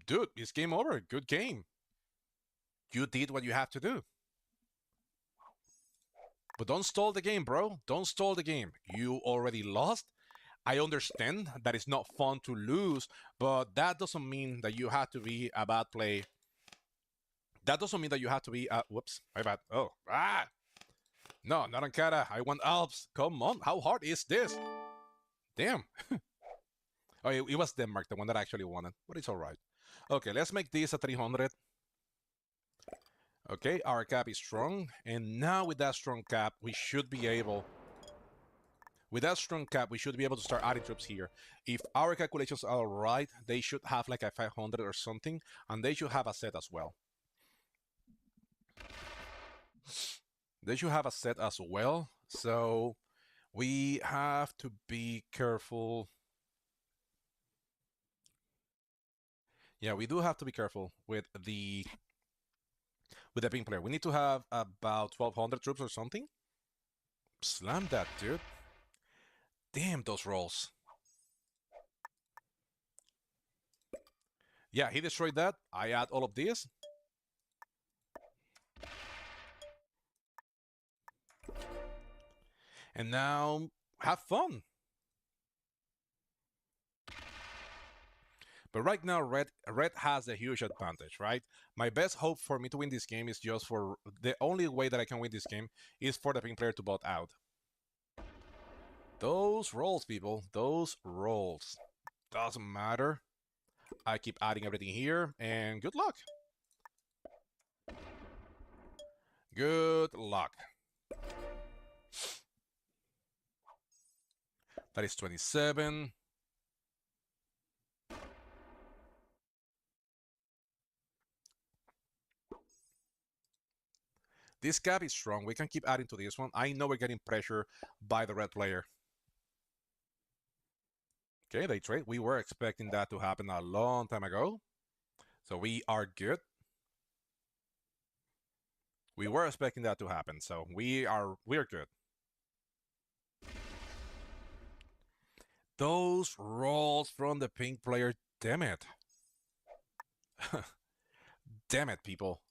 S1: Dude, it's game over. Good game. You did what you have to do. But don't stall the game, bro. Don't stall the game. You already lost. I understand that it's not fun to lose, but that doesn't mean that you have to be a bad play. That doesn't mean that you have to be whoops, my bad. Oh, no, not Ankara. I want Alps. Come on, how hard is this? Damn. Oh, it was Denmark, the one that I actually wanted, but it's all right. Okay, let's make this a 300. Okay, our cap is strong, and now with that strong cap, we should be able. With that strong cap, we should be able to start adding troops here. If our calculations are right, they should have like a 500 or something, and they should have a set as well. They should have a set as well, so we have to be careful. Yeah, we do have to be careful with the pink player. We need to have about 1,200 troops or something. Slam that, dude. Damn, those rolls. Yeah, he destroyed that. I add all of this. And now, have fun. But right now, red has a huge advantage, right? My best hope for me to win this game is just for the only way that I can win this game is for the pink player to bot out. Those rolls, people, those rolls. Doesn't matter. I keep adding everything here, and good luck. Good luck. That is 27. This cap is strong. We can keep adding to this one. I know we're getting pressure by the red player. Okay, they trade. We were expecting that to happen a long time ago. So we are good. We were expecting that to happen. So we're good. Those rolls from the pink player, damn it. Damn it, people.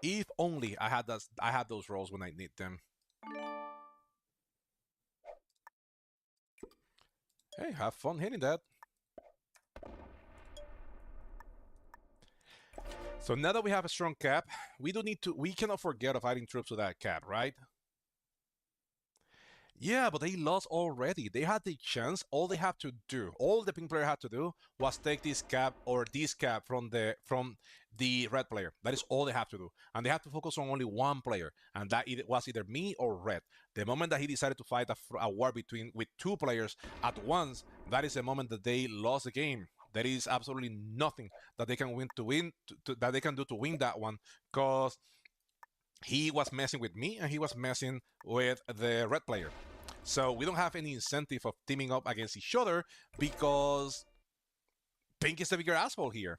S1: If only I had those rolls when I need them. Hey, have fun hitting that. So now that we have a strong cap, we cannot forget of adding troops to that cap, right? Yeah, but they lost already. They had the chance. All they have to do, all the pink player had to do, was take this cap or this cap from the red player. That is all they have to do, and they have to focus on only one player, and that was either me or red. The moment that he decided to fight a war with two players at once, that is the moment that they lost the game. There is absolutely nothing that they can that they can do to win that one, because he was messing with me and he was messing with the red player. So we don't have any incentive of teaming up against each other because Pink is the bigger asshole here.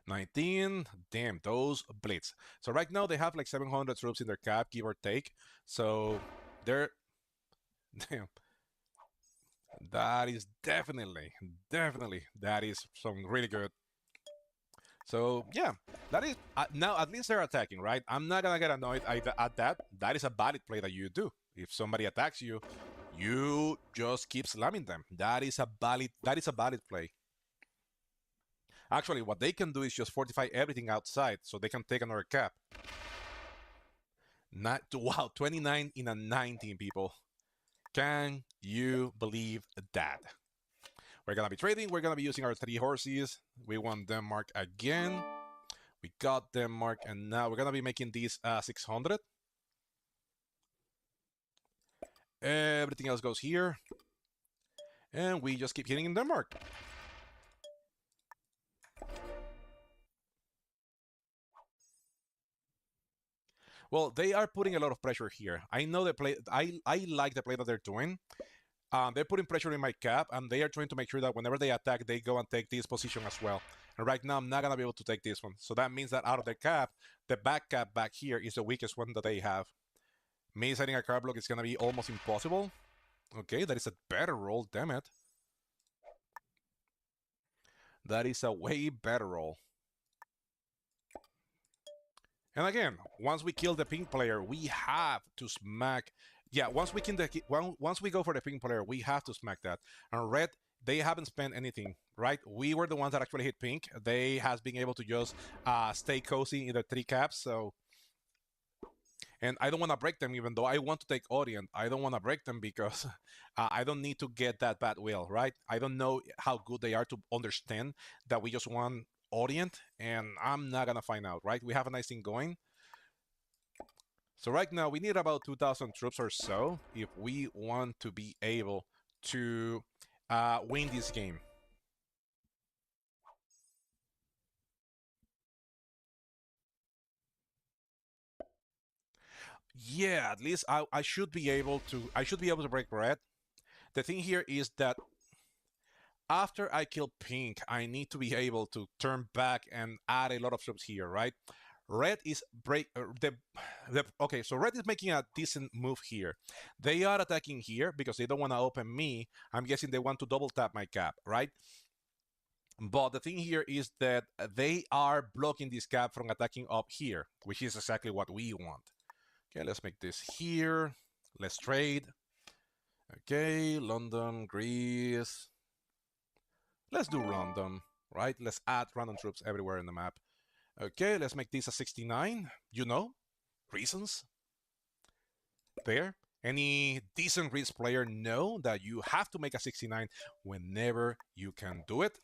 S1: $19. Damn, those blitz. So right now they have like 700 troops in their cap, give or take. So they're damn. That is definitely, that is some really good. So yeah, that is now at least they're attacking, right? I'm not gonna get annoyed at that. That is a valid play that you do. If somebody attacks you, you just keep slamming them. That is a valid play. Actually, what they can do is just fortify everything outside so they can take another cap. Not wow, 29 in a 19, people. Can you believe that? We're gonna be trading. We're gonna be using our 3 horses. We want Denmark again. We got Denmark, and now we're gonna be making these 600. Everything else goes here. And we just keep hitting in Denmark. Well, they are putting a lot of pressure here. I know the play. I like the play that they're doing. They're putting pressure in my cap, and they are trying to make sure that whenever they attack, they go and take this position as well. And right now, I'm not gonna be able to take this one. So that means that out of the cap, the back cap back here is the weakest one that they have. Me setting a card block is gonna be almost impossible. Okay, that is a better roll. Damn it. That is a way better roll. And again, once we kill the pink player, we have to smack. Yeah, once we go for the pink player, we have to smack that. And red, they haven't spent anything, right? We were the ones that actually hit pink. They has been able to just stay cozy in the 3 caps. So, and I don't want to break them, even though I want to take Orient. I don't want to break them because I don't need to get that bad will, right? I don't know how good they are to understand that we just want Orient, and I'm not gonna find out, right? We have a nice thing going. So right now we need about 2,000 troops or so if we want to be able to win this game. Yeah, at least I should be able to break red. The thing here is that after I kill pink, I need to be able to turn back and add a lot of troops here, right? Red is okay, so red is making a decent move here. They are attacking here because they don't want to open me. I'm guessing they want to double tap my cap, right? But the thing here is that they are blocking this cap from attacking up here, which is exactly what we want. Okay, let's make this here. Let's trade. Okay, London, Greece. Let's do random, right? Let's add random troops everywhere in the map. Okay, let's make this a 69. You know, reasons. There. Any decent risk player know that you have to make a 69 whenever you can do it.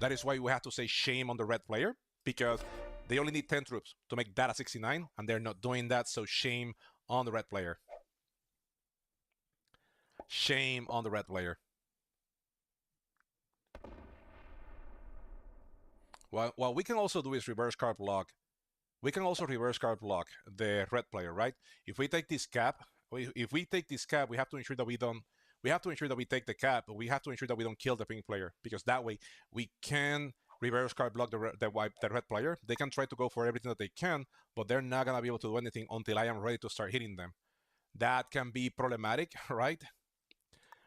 S1: That is why we have to say shame on the red player, because they only need 10 troops to make that a 69, and they're not doing that, so shame on the red player. Shame on the red player. What we can also do is reverse card block. We can also reverse card block the red player, right? If we take this cap, we have to ensure that we don't. We have to ensure that we take the cap, but we have to ensure that we don't kill the pink player, because that way we can reverse card block the red player. They can try to go for everything that they can, but they're not gonna be able to do anything until I am ready to start hitting them. That can be problematic, right?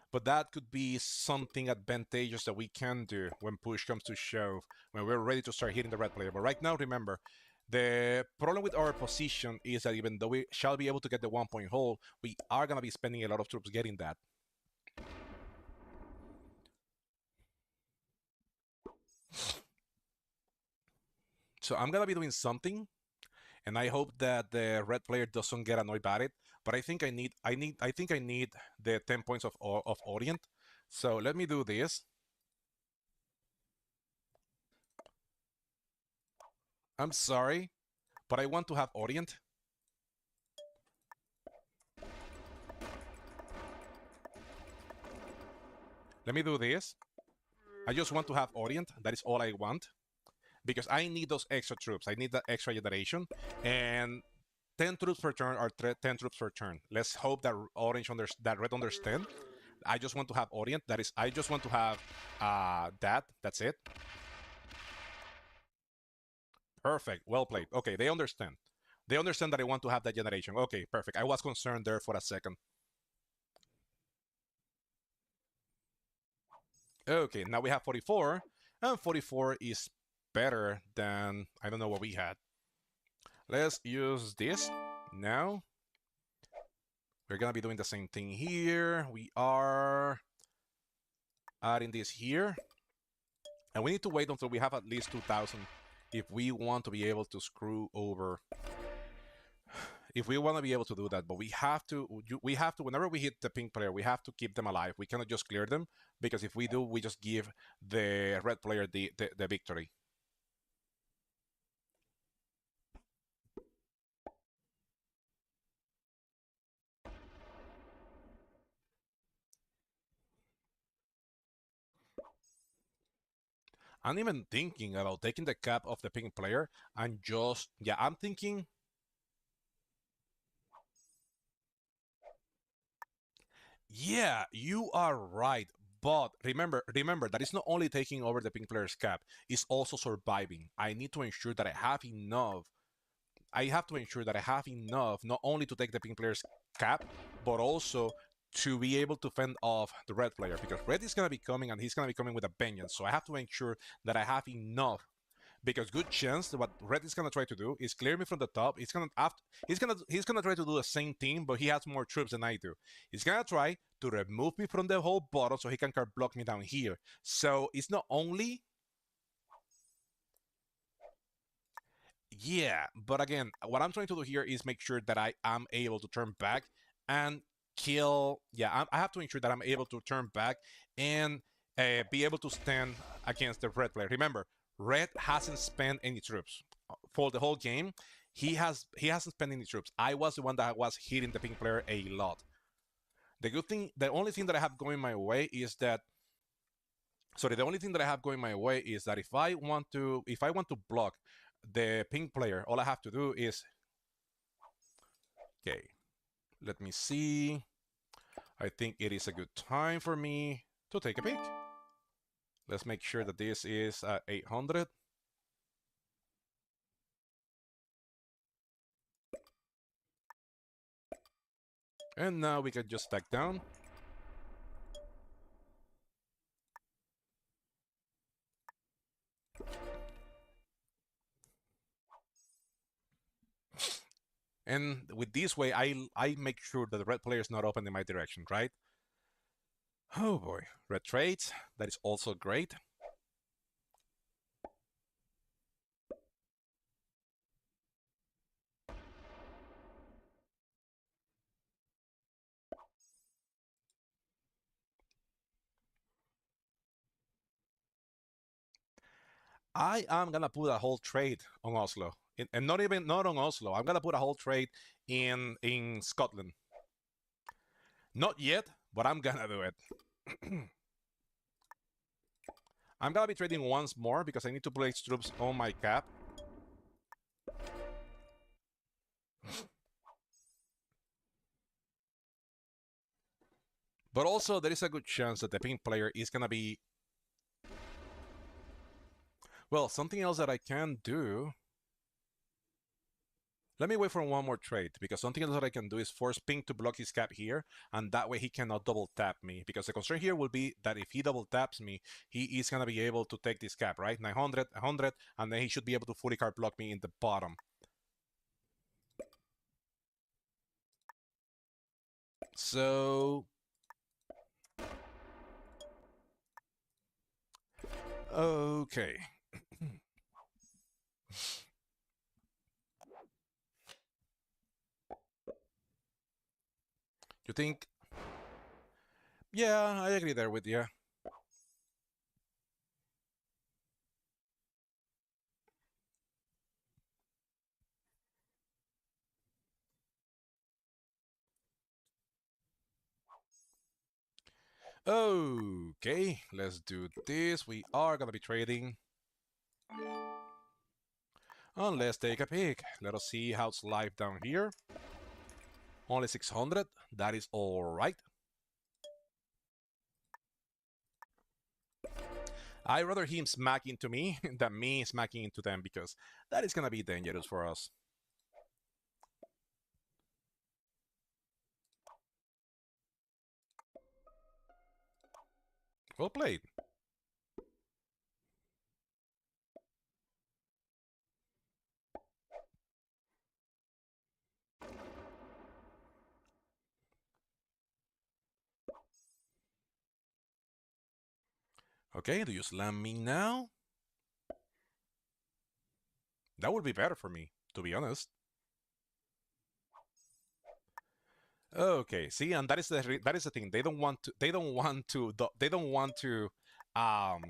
S1: But that could be something advantageous that we can do when push comes to shove, when we're ready to start hitting the red player. But right now, remember, the problem with our position is that even though we shall be able to get the 1-point hold, we are going to be spending a lot of troops getting that. So I'm going to be doing something, and I hope that the red player doesn't get annoyed by it. But I think I need the 10 points of Orient. So let me do this. I'm sorry, but I want to have Orient. Let me do this. I just want to have Orient. That is all I want. Because I need those extra troops. I need that extra generation. And 10 troops per turn are 10 troops per turn. Let's hope that red understand. I just want to have Orient. That is, I just want to have that. That's it. Perfect. Well played. Okay, they understand. They understand that I want to have that generation. Okay, perfect. I was concerned there for a second. Okay, now we have 44. And 44 is better than, I don't know what we had. Let's use this now. We're going to be doing the same thing here. We are adding this here. And we need to wait until we have at least 2,000 if we want to be able to screw over if we want to be able to do that, but we have to whenever we hit the pink player, we have to keep them alive. We cannot just clear them because if we do, we just give the red player the victory. I'm even thinking about taking the cap of the pink player and just, yeah, I'm thinking, yeah, you are right. But remember that it's not only taking over the pink player's cap, it's also surviving. I need to ensure that I have enough. I have to ensure that I have enough not only to take the pink player's cap, but also to be able to fend off the red player because red is gonna be coming and he's gonna be coming with a vengeance. So I have to make sure that I have enough because good chance that what red is gonna try to do is clear me from the top. He's gonna try to do the same thing, but he has more troops than I do. He's gonna try to remove me from the whole bottom so he can card block me down here. So it's not only, yeah, but again, what I'm trying to do here is make sure that I am able to turn back and kill. Yeah, I have to ensure that I'm able to turn back and be able to stand against the red player. Remember, red hasn't spent any troops for the whole game. He hasn't spent any troops. I was the one that was hitting the pink player a lot. The good thing, the only thing that I have going my way is that. Sorry, the only thing that I have going my way is that if I want to block the pink player, all I have to do is, okay, let me see. I think it is a good time for me to take a peek. Let's make sure that this is 800. And now we can just back down. And with this way, I make sure that the red player is not open in my direction, right? Oh boy, red trades. That is also great. I am gonna put a whole trade on Oslo, and not on Oslo. I'm gonna put a whole trade in Scotland. Not yet, but I'm gonna do it. I'm gonna be trading once more because I need to place troops on my cap. But also, there is a good chance that the pink player is gonna be. Well, something else that I can do. Let me wait for one more trade because something else that I can do is force pink to block his cap here, and that way he cannot double tap me. Because the concern here will be that if he double taps me, he is gonna be able to take this cap, right? 900, 100, and then he should be able to fully card block me in the bottom. So okay. You think? Yeah, I agree there with you. Okay, let's do this. We are gonna be trading. And let's take a peek. Let us see how's life down here. Only 600. That is all right. I'd rather him smack into me than me smacking into them because that is gonna be dangerous for us. Well played. Okay, do you slam me now? That would be better for me, to be honest. Okay, see, and that is the thing. They don't want to um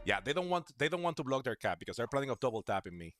S1: yeah, they don't want to block their cap because they're planning of double tapping me.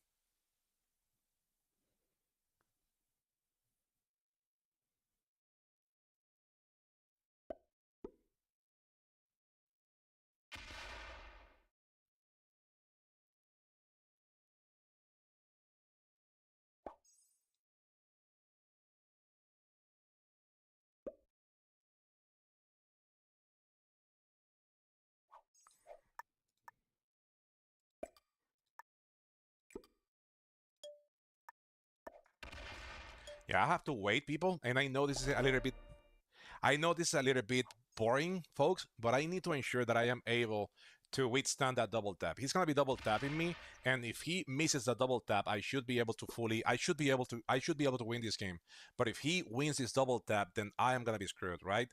S1: Yeah, I have to wait, people, and I know this is a little bit boring, folks, but I need to ensure that I am able to withstand that double tap. He's gonna be double tapping me, and if he misses the double tap, I should be able to win this game. But if he wins this double tap, then I am gonna be screwed, right?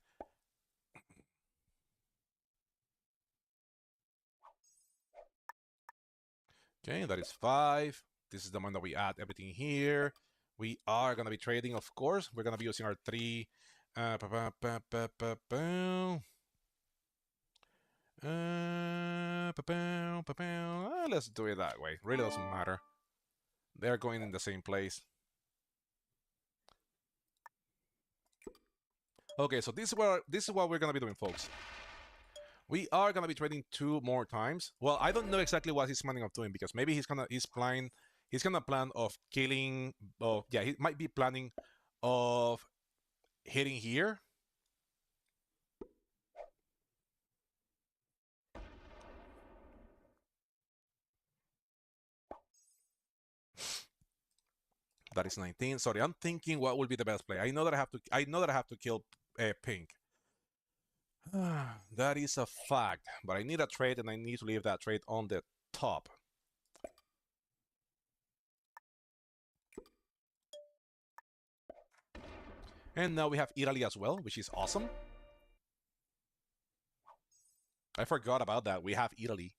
S1: Okay, that is 5. This is the one that we add everything here. We are gonna be trading, of course. We're gonna be using our 3. Pa- pa- pa- pa- pa- pa- let's do it that way. Really doesn't matter. They're going in the same place. Okay, so this is what we're gonna be doing, folks. We are gonna be trading 2 more times. Well, I don't know exactly what he's planning of doing because maybe he's gonna plan of killing. Oh, yeah, he might be planning of hitting here. That is 19. Sorry, I'm thinking what will be the best play. I know that I have to kill pink. That is a fact, but I need a trade and I need to leave that trade on the top. And now we have Italy as well, which is awesome. I forgot about that. We have Italy.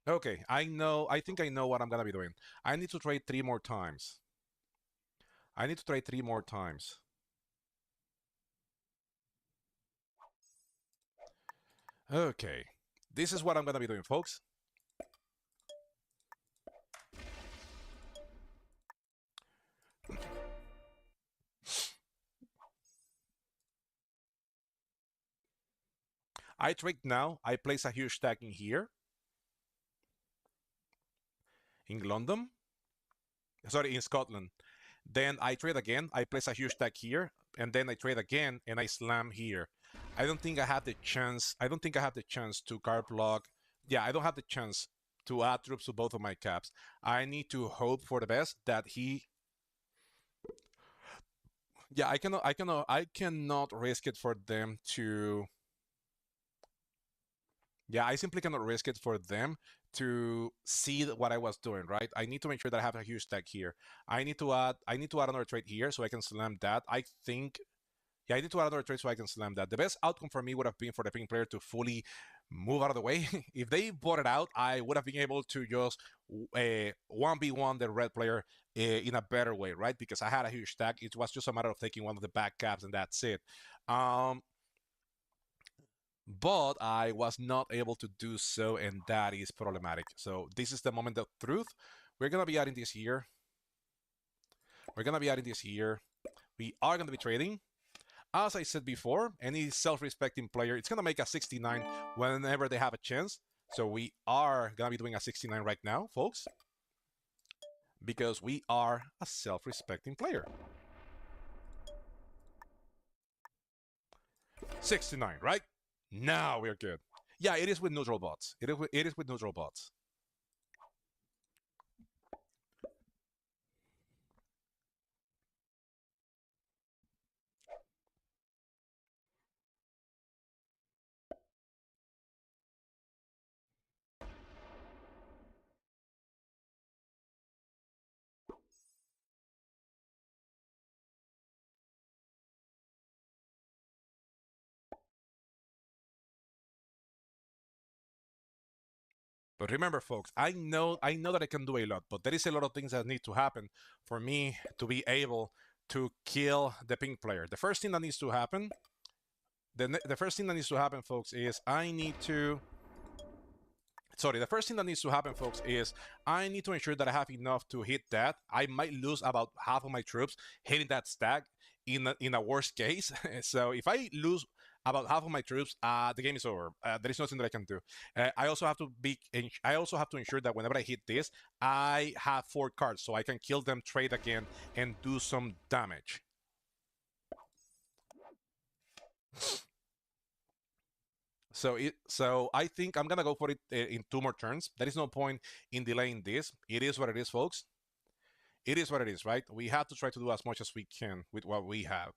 S1: Okay, I think I know what I'm gonna be doing. I need to trade 3 more times. I need to trade 3 more times. Okay, this is what I'm gonna be doing, folks. I trade now. I place a huge stack in here, in London. Sorry, in Scotland. Then I trade again. I place a huge stack here, and then I trade again, and I slam here. I don't think I have the chance. I don't think I have the chance to card block. Yeah, I don't have the chance to add troops to both of my caps. I need to hope for the best that he. Yeah, I cannot risk it for them to. Yeah, I simply cannot risk it for them to see what I was doing, right? I need to make sure that I have a huge stack here. I need to add another trade here so I can slam that. I think yeah, I need to add another trade so I can slam that. The best outcome for me would have been for the pink player to fully move out of the way. If they bought it out, I would have been able to just 1v1 the red player in a better way, right? Because I had a huge stack. It was just a matter of taking one of the back caps and that's it. Um, but I was not able to do so, and that is problematic. So this is the moment of truth. We're gonna be adding this here. We're gonna be adding this here. We are gonna be trading. As I said before, any self-respecting player, it's gonna make a 69 whenever they have a chance. So we are gonna be doing a 69 right now, folks, because we are a self-respecting player. 69, right? Now we're good. Yeah, it is with neutral bots. It is with neutral bots. But remember, folks, I know that I can do a lot, but there is a lot of things that need to happen for me to be able to kill the pink player. The first thing that needs to happen, the first thing that needs to happen, folks, is I need to. Sorry, the first thing that needs to happen, folks, is I need to ensure that I have enough to hit that. I might lose about half of my troops hitting that stack in a worst case. So if I lose about half of my troops, the game is over. There is nothing that I can do. I also have to be. I also have to ensure that whenever I hit this, I have 4 cards, so I can kill them, trade again, and do some damage. So I think I'm gonna go for it in 2 more turns. There is no point in delaying this. It is what it is, folks. It is what it is, right? We have to try to do as much as we can with what we have.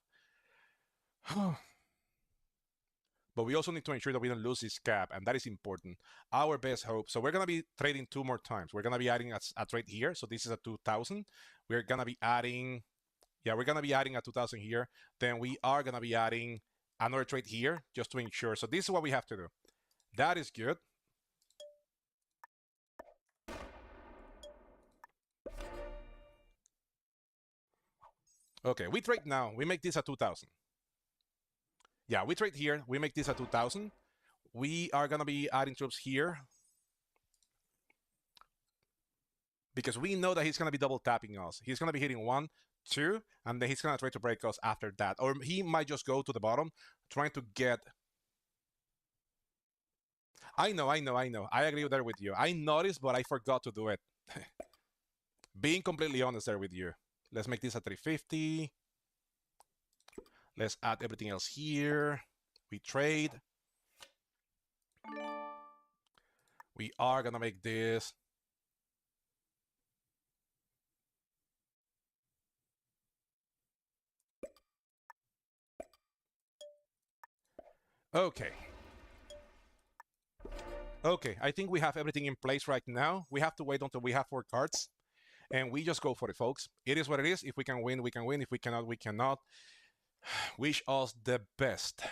S1: But we also need to ensure that we don't lose this cap, and that is important. Our best hope. So we're gonna be trading 2 more times. We're gonna be adding a trade here. So this is a 2,000. We're gonna be adding, yeah, we're gonna be adding a 2,000 here. Then we are gonna be adding another trade here just to ensure. So this is what we have to do. That is good. Okay, we trade now. We make this a 2,000. Yeah, we trade here. We make this a 2,000. We are gonna be adding troops here because we know that he's gonna be double tapping us. He's gonna be hitting 1, 2, and then he's gonna try to break us after that. Or he might just go to the bottom, trying to get. I know. I agree there with you. I noticed, but I forgot to do it. Being completely honest there with you. Let's make this a 350. Let's add everything else here. We trade. We are gonna make this. Okay. Okay, I think we have everything in place right now. We have to wait until we have 4 cards, and we just go for it, folks. It is what it is. If we can win, we can win. If we cannot, we cannot. Wish us the best.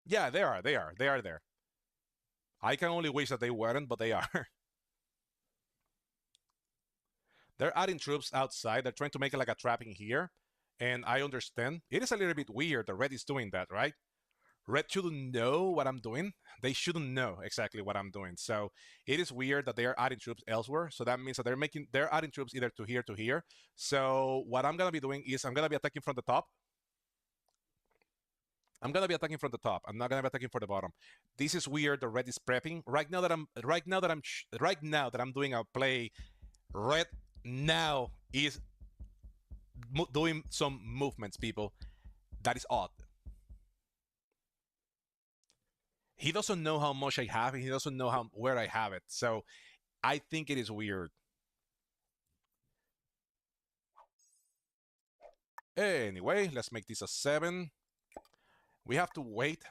S1: Yeah, they are. They are. They are there. I can only wish that they weren't, but they are. They're adding troops outside. They're trying to make it like a trapping here. And I understand. It is a little bit weird that Red is doing that, right? Red shouldn't know what I'm doing. They shouldn't know exactly what I'm doing. So it is weird that they are adding troops elsewhere. So that means that they're adding troops either to here to here. So what I'm gonna be doing is I'm gonna be attacking from the top. I'm gonna be attacking from the top. I'm not gonna be attacking from the bottom. This is weird. The red is prepping right now that I'm doing a play. Red now is doing some movements, people. That is odd. He doesn't know how much I have, and he doesn't know where I have it. So I think it is weird. Anyway, let's make this a 7. We have to wait.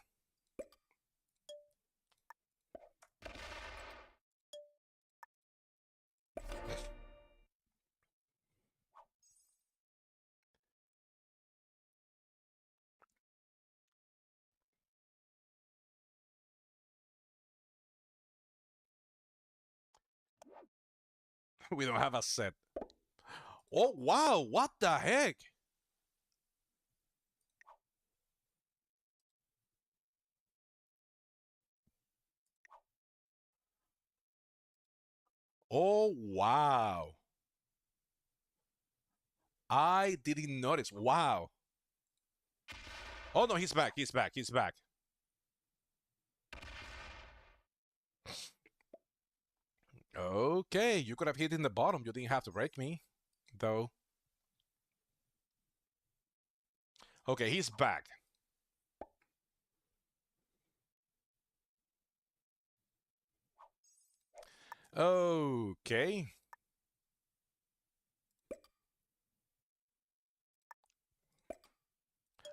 S1: We don't have a set. Oh, wow. What the heck? Oh, wow. I didn't notice. Wow. Oh, no, he's back. He's back. He's back. Okay, you could have hit in the bottom. You didn't have to break me, though. Okay, he's back. Okay.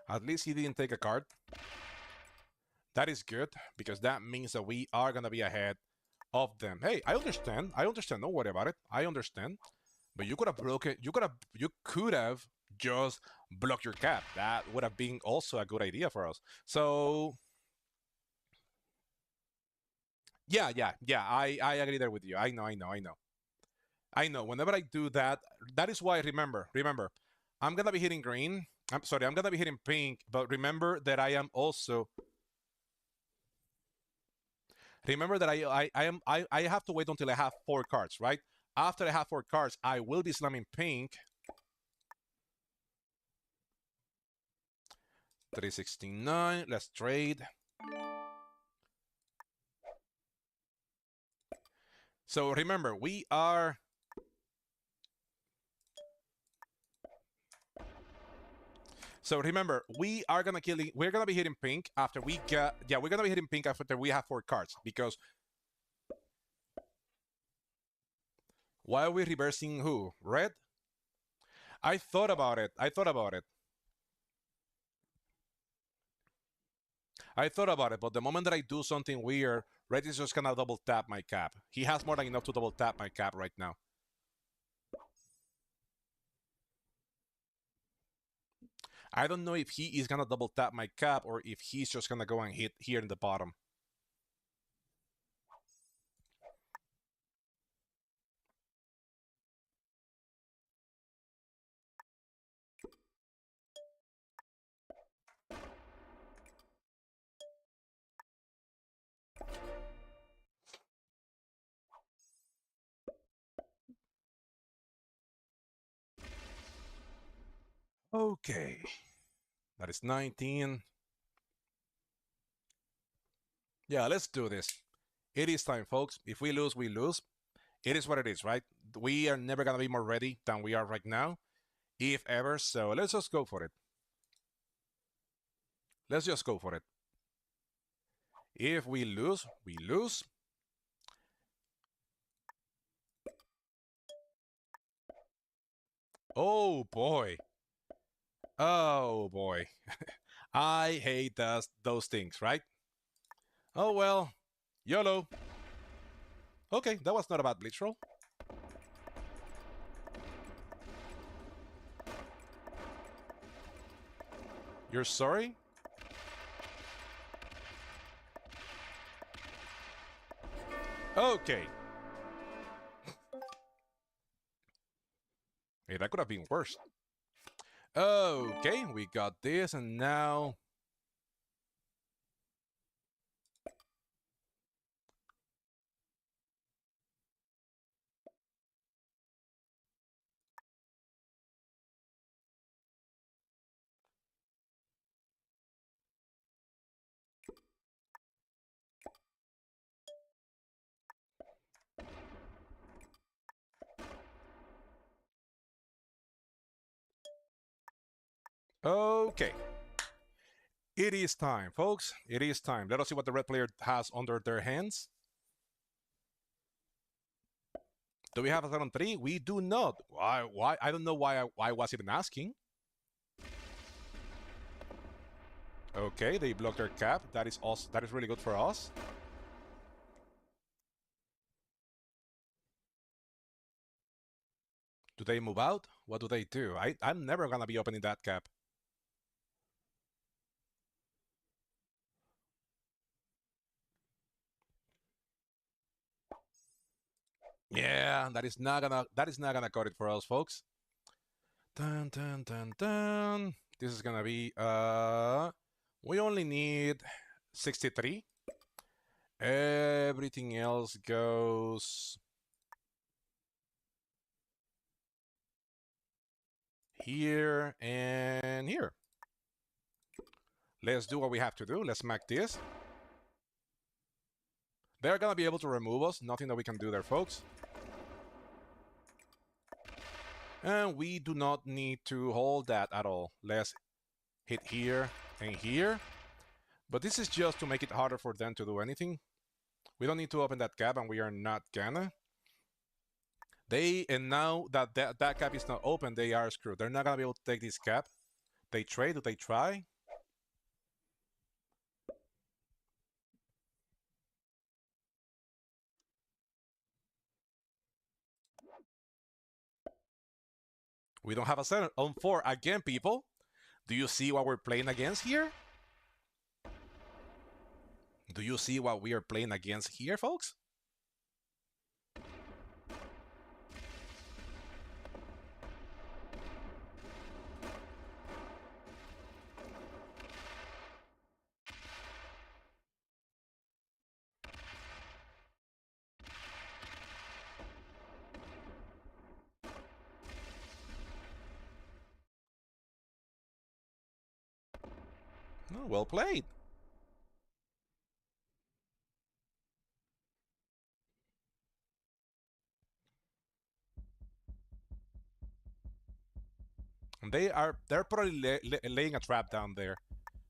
S1: At least he didn't take a card. That is good, because that means that we are going to be ahead of them. Hey, I understand. I understand. Don't worry about it. I understand. But you could have broken. You could have just blocked your cap. That would have been also a good idea for us. So yeah, yeah, yeah. I agree there with you. I know. Whenever I do that, that is why remember, I'm gonna be hitting green. I'm sorry, I'm gonna be hitting pink. But remember that I have to wait until I have 4 cards, right? After I have 4 cards, I will be slamming pink. 369. Let's trade. So remember, we are. So remember, we're gonna be hitting pink after we get. Yeah, we're gonna be hitting pink after we have 4 cards because why are we reversing who? Red? I thought about it. I thought about it. I thought about it, but the moment that I do something weird, Red is just gonna double tap my cap. He has more than enough to double tap my cap right now. I don't know if he is gonna double tap my cap or if he's just gonna go and hit here in the bottom. Okay. That is 19. Yeah, let's do this. It is time, folks. If we lose, we lose. It is what it is, right? We are never gonna be more ready than we are right now, if ever. So let's just go for it. Let's just go for it. If we lose, we lose. Oh boy. Oh boy. I hate those things, right? Oh well. YOLO. Okay, that was not a bad blitz roll. You're sorry? Okay. Hey, that could have been worse. Okay, we got this, and now. Okay. It is time, folks. It is time. Let us see what the red player has under their hands. Do we have a 7-3? We do not. Why? Why? I don't know why I was even asking. Okay, they block their cap. That is also that is really good for us. Do they move out? What do they do? I'm never gonna be opening that cap. Yeah, that is not gonna cut it for us, folks. Dun dun dun dun. This is gonna be we only need 63. Everything else goes here and here. Let's do what we have to do. Let's smack this. They're gonna be able to remove us. Nothing that we can do there, folks. And we do not need to hold that at all. Let's hit here and here. But this is just to make it harder for them to do anything. We don't need to open that gap, and we are not gonna. And now that gap is not open, they are screwed. They're not gonna be able to take this gap. They trade. Do they try? We don't have a 7 on 4 again, people. Do you see what we're playing against here? Do you see what we are playing against here, folks? Oh, well played. And they're probably laying a trap down there.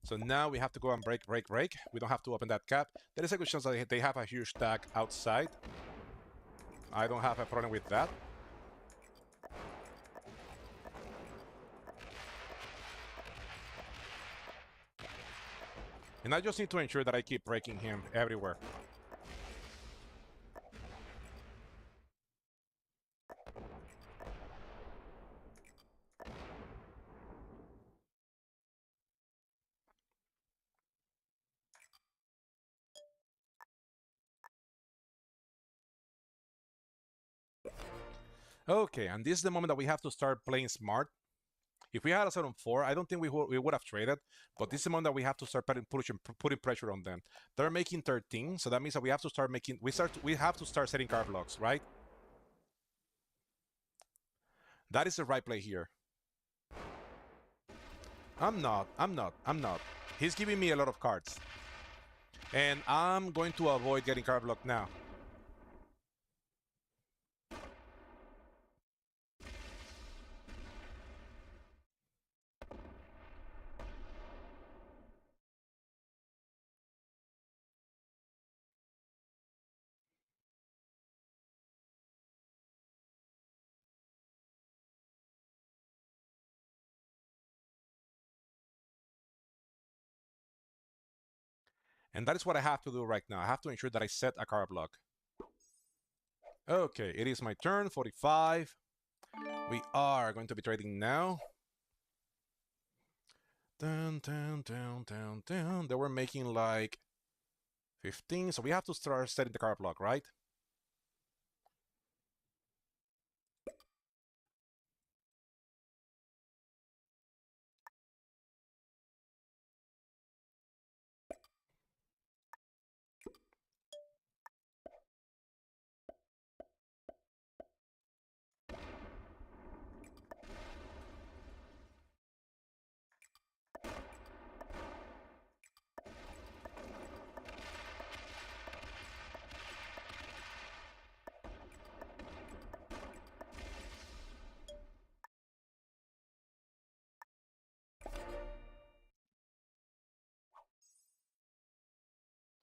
S1: So now we have to go and break. We don't have to open that cap. There is a good chance that they have a huge stack outside. I don't have a problem with that. And I just need to ensure that I keep breaking him everywhere. Okay, and this is the moment that we have to start playing smart. If we had a 7-4, I don't think we would have traded, but this is the moment that we have to start putting pressure on them. They're making 13, so that means that we have to start making we have to start setting card blocks, right? That is the right play here. I'm not. He's giving me a lot of cards. And I'm going to avoid getting card blocked now. And that is what I have to do right now. I have to ensure that I set a card block. Okay, it is my turn, 45. We are going to be trading now. Down. They were making like 15, so we have to start setting the card block, right?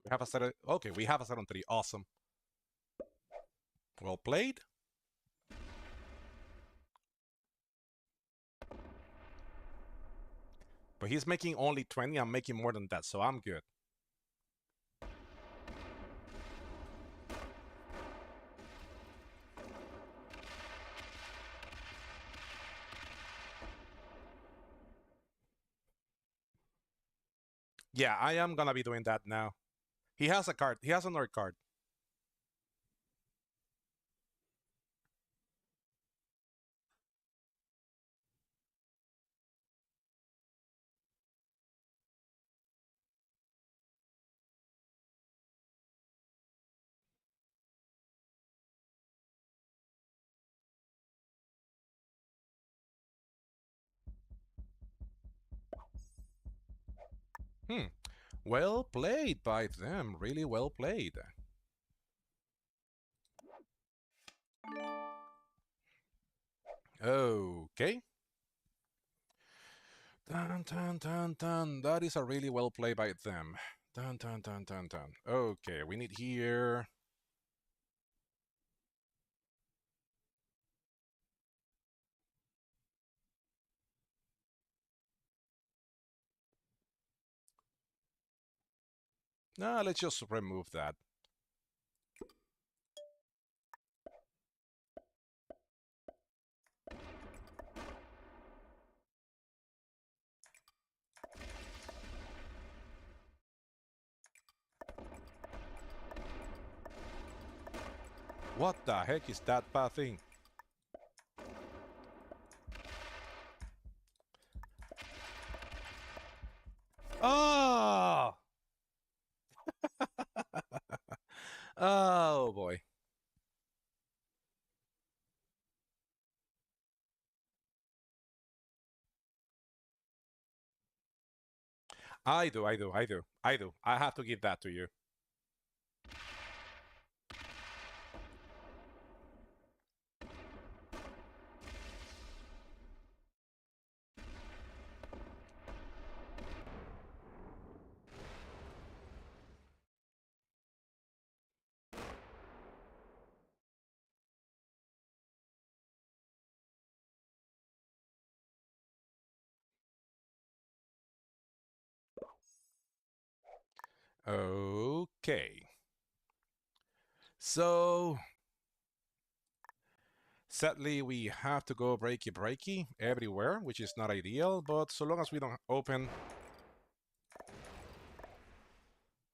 S1: We have a set of, okay, we have a set on 3. Awesome. Well played. But he's making only 20. I'm making more than that, so I'm good. Yeah, I am gonna be doing that now. He has a card. He has another card. Well played by them. Really well played. Okay. That is a really well played by them. Okay, we need here. Nah, let's just remove that. What the heck is that bad thing? Oh! Oh boy. I do, I do, I do, I do. I have to give that to you. Okay. So, sadly, we have to go breaky everywhere, which is not ideal, but so long as we don't open...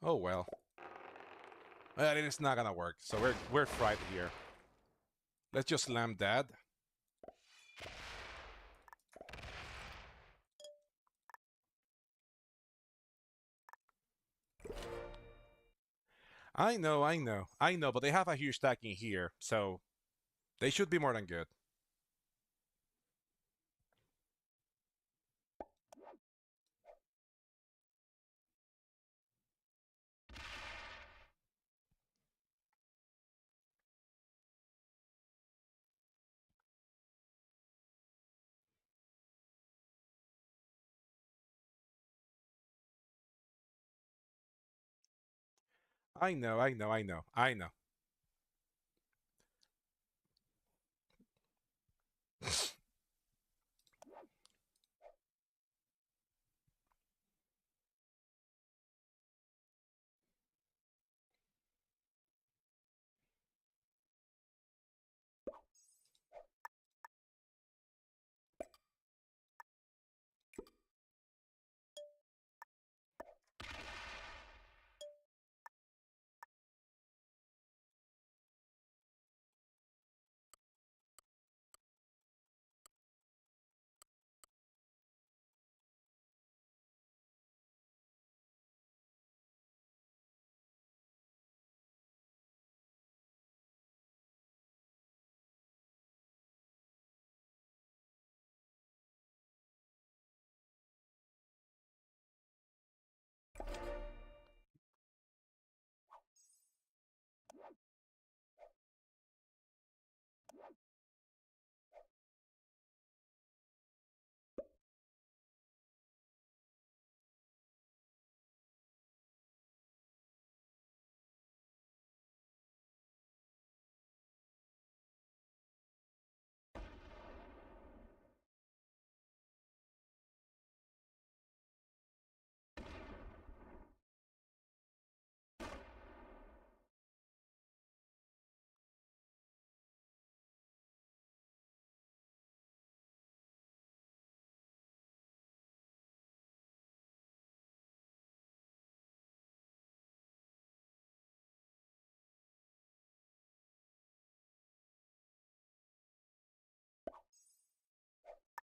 S1: Oh well. Well, it is not gonna work, so we're fried here. Let's just slam that. I know, but they have a huge stack in here, so they should be more than good. I know, I know, I know, I know.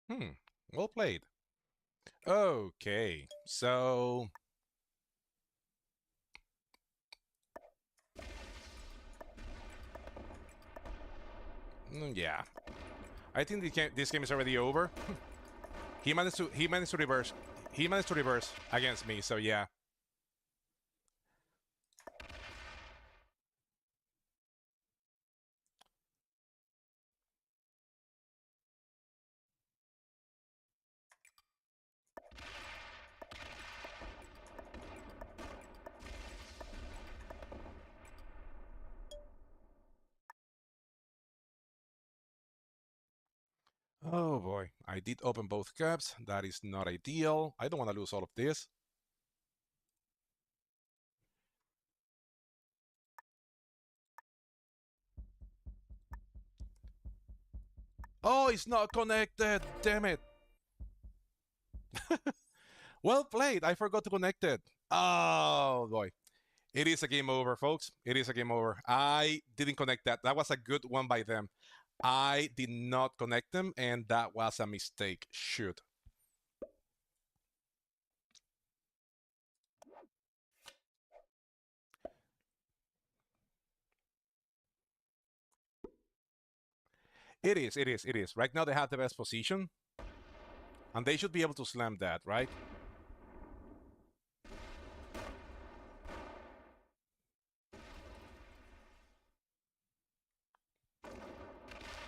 S1: Hmm, well played. Okay, so... yeah. I think this game is already over. He managed to reverse. He managed to reverse against me, so yeah. Oh boy, I did open both caps. That is not ideal. I don't want to lose all of this. Oh, it's not connected. Damn it. Well played. I forgot to connect it. Oh boy. It is a game over, folks. It is a game over. I didn't connect that. That was a good one by them. I did not connect them, and that was a mistake. Shoot. It is, it is, it is. Right now they have the best position, and they should be able to slam that, right?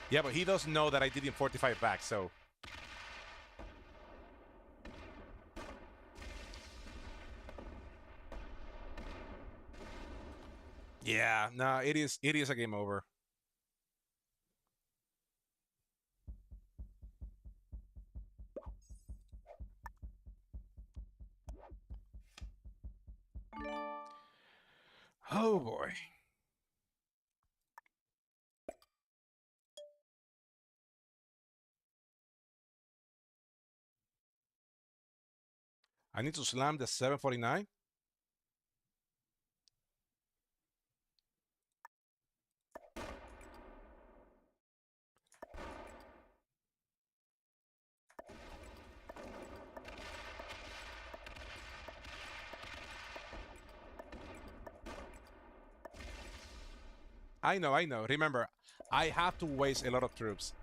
S1: Yeah, but he doesn't know that I did in 45 back, so. Yeah, no, it is a game over. Oh boy. I need to slam the 749. I know, I know. Remember, I have to waste a lot of troops.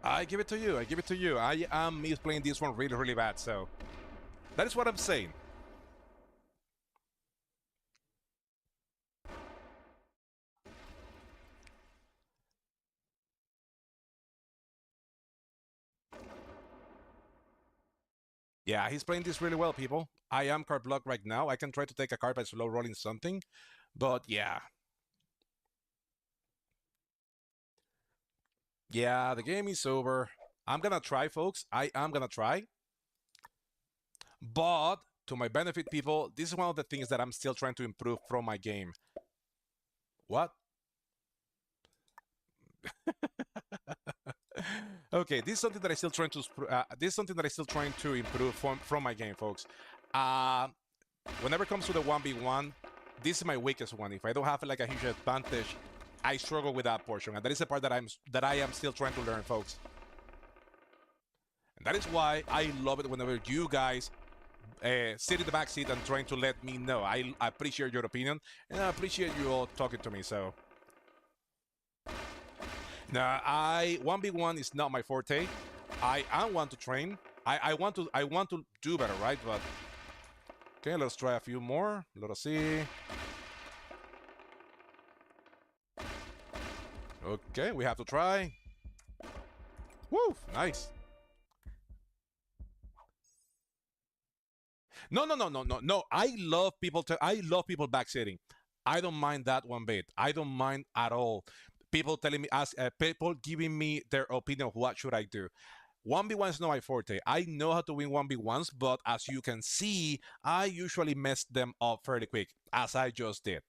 S1: I give it to you. I give it to you. I am misplaying this one really, really bad. So that is what I'm saying. Yeah, he's playing this really well, people. I am card blocked right now. I can try to take a card by slow rolling something, but yeah. Yeah, the game is over. I'm gonna try, folks. I am gonna try. But to my benefit, people, this is one of the things that I'm still trying to improve from my game. What? Okay, this is something that I still trying to this is something that I still trying to improve from my game, folks. Uh, Whenever it comes to the 1v1, this is my weakest one. If I don't have like a huge advantage, I struggle with that portion, and that is the part that I am still trying to learn, folks. And that is why I love it whenever you guys sit in the back seat and trying to let me know. I appreciate your opinion, and I appreciate you all talking to me. So, now I 1v1 is not my forte. I want to train. I want to do better, right? But okay, let's try a few more. Let us see. Okay, we have to try. Woo, nice. No, no, no, no, no, no. I love people backseating. I don't mind that one bit. I don't mind at all. People telling me, people giving me their opinion of what should I do. 1v1 is not my forte. I know how to win 1v1s, but as you can see, I usually mess them up fairly quick, as I just did.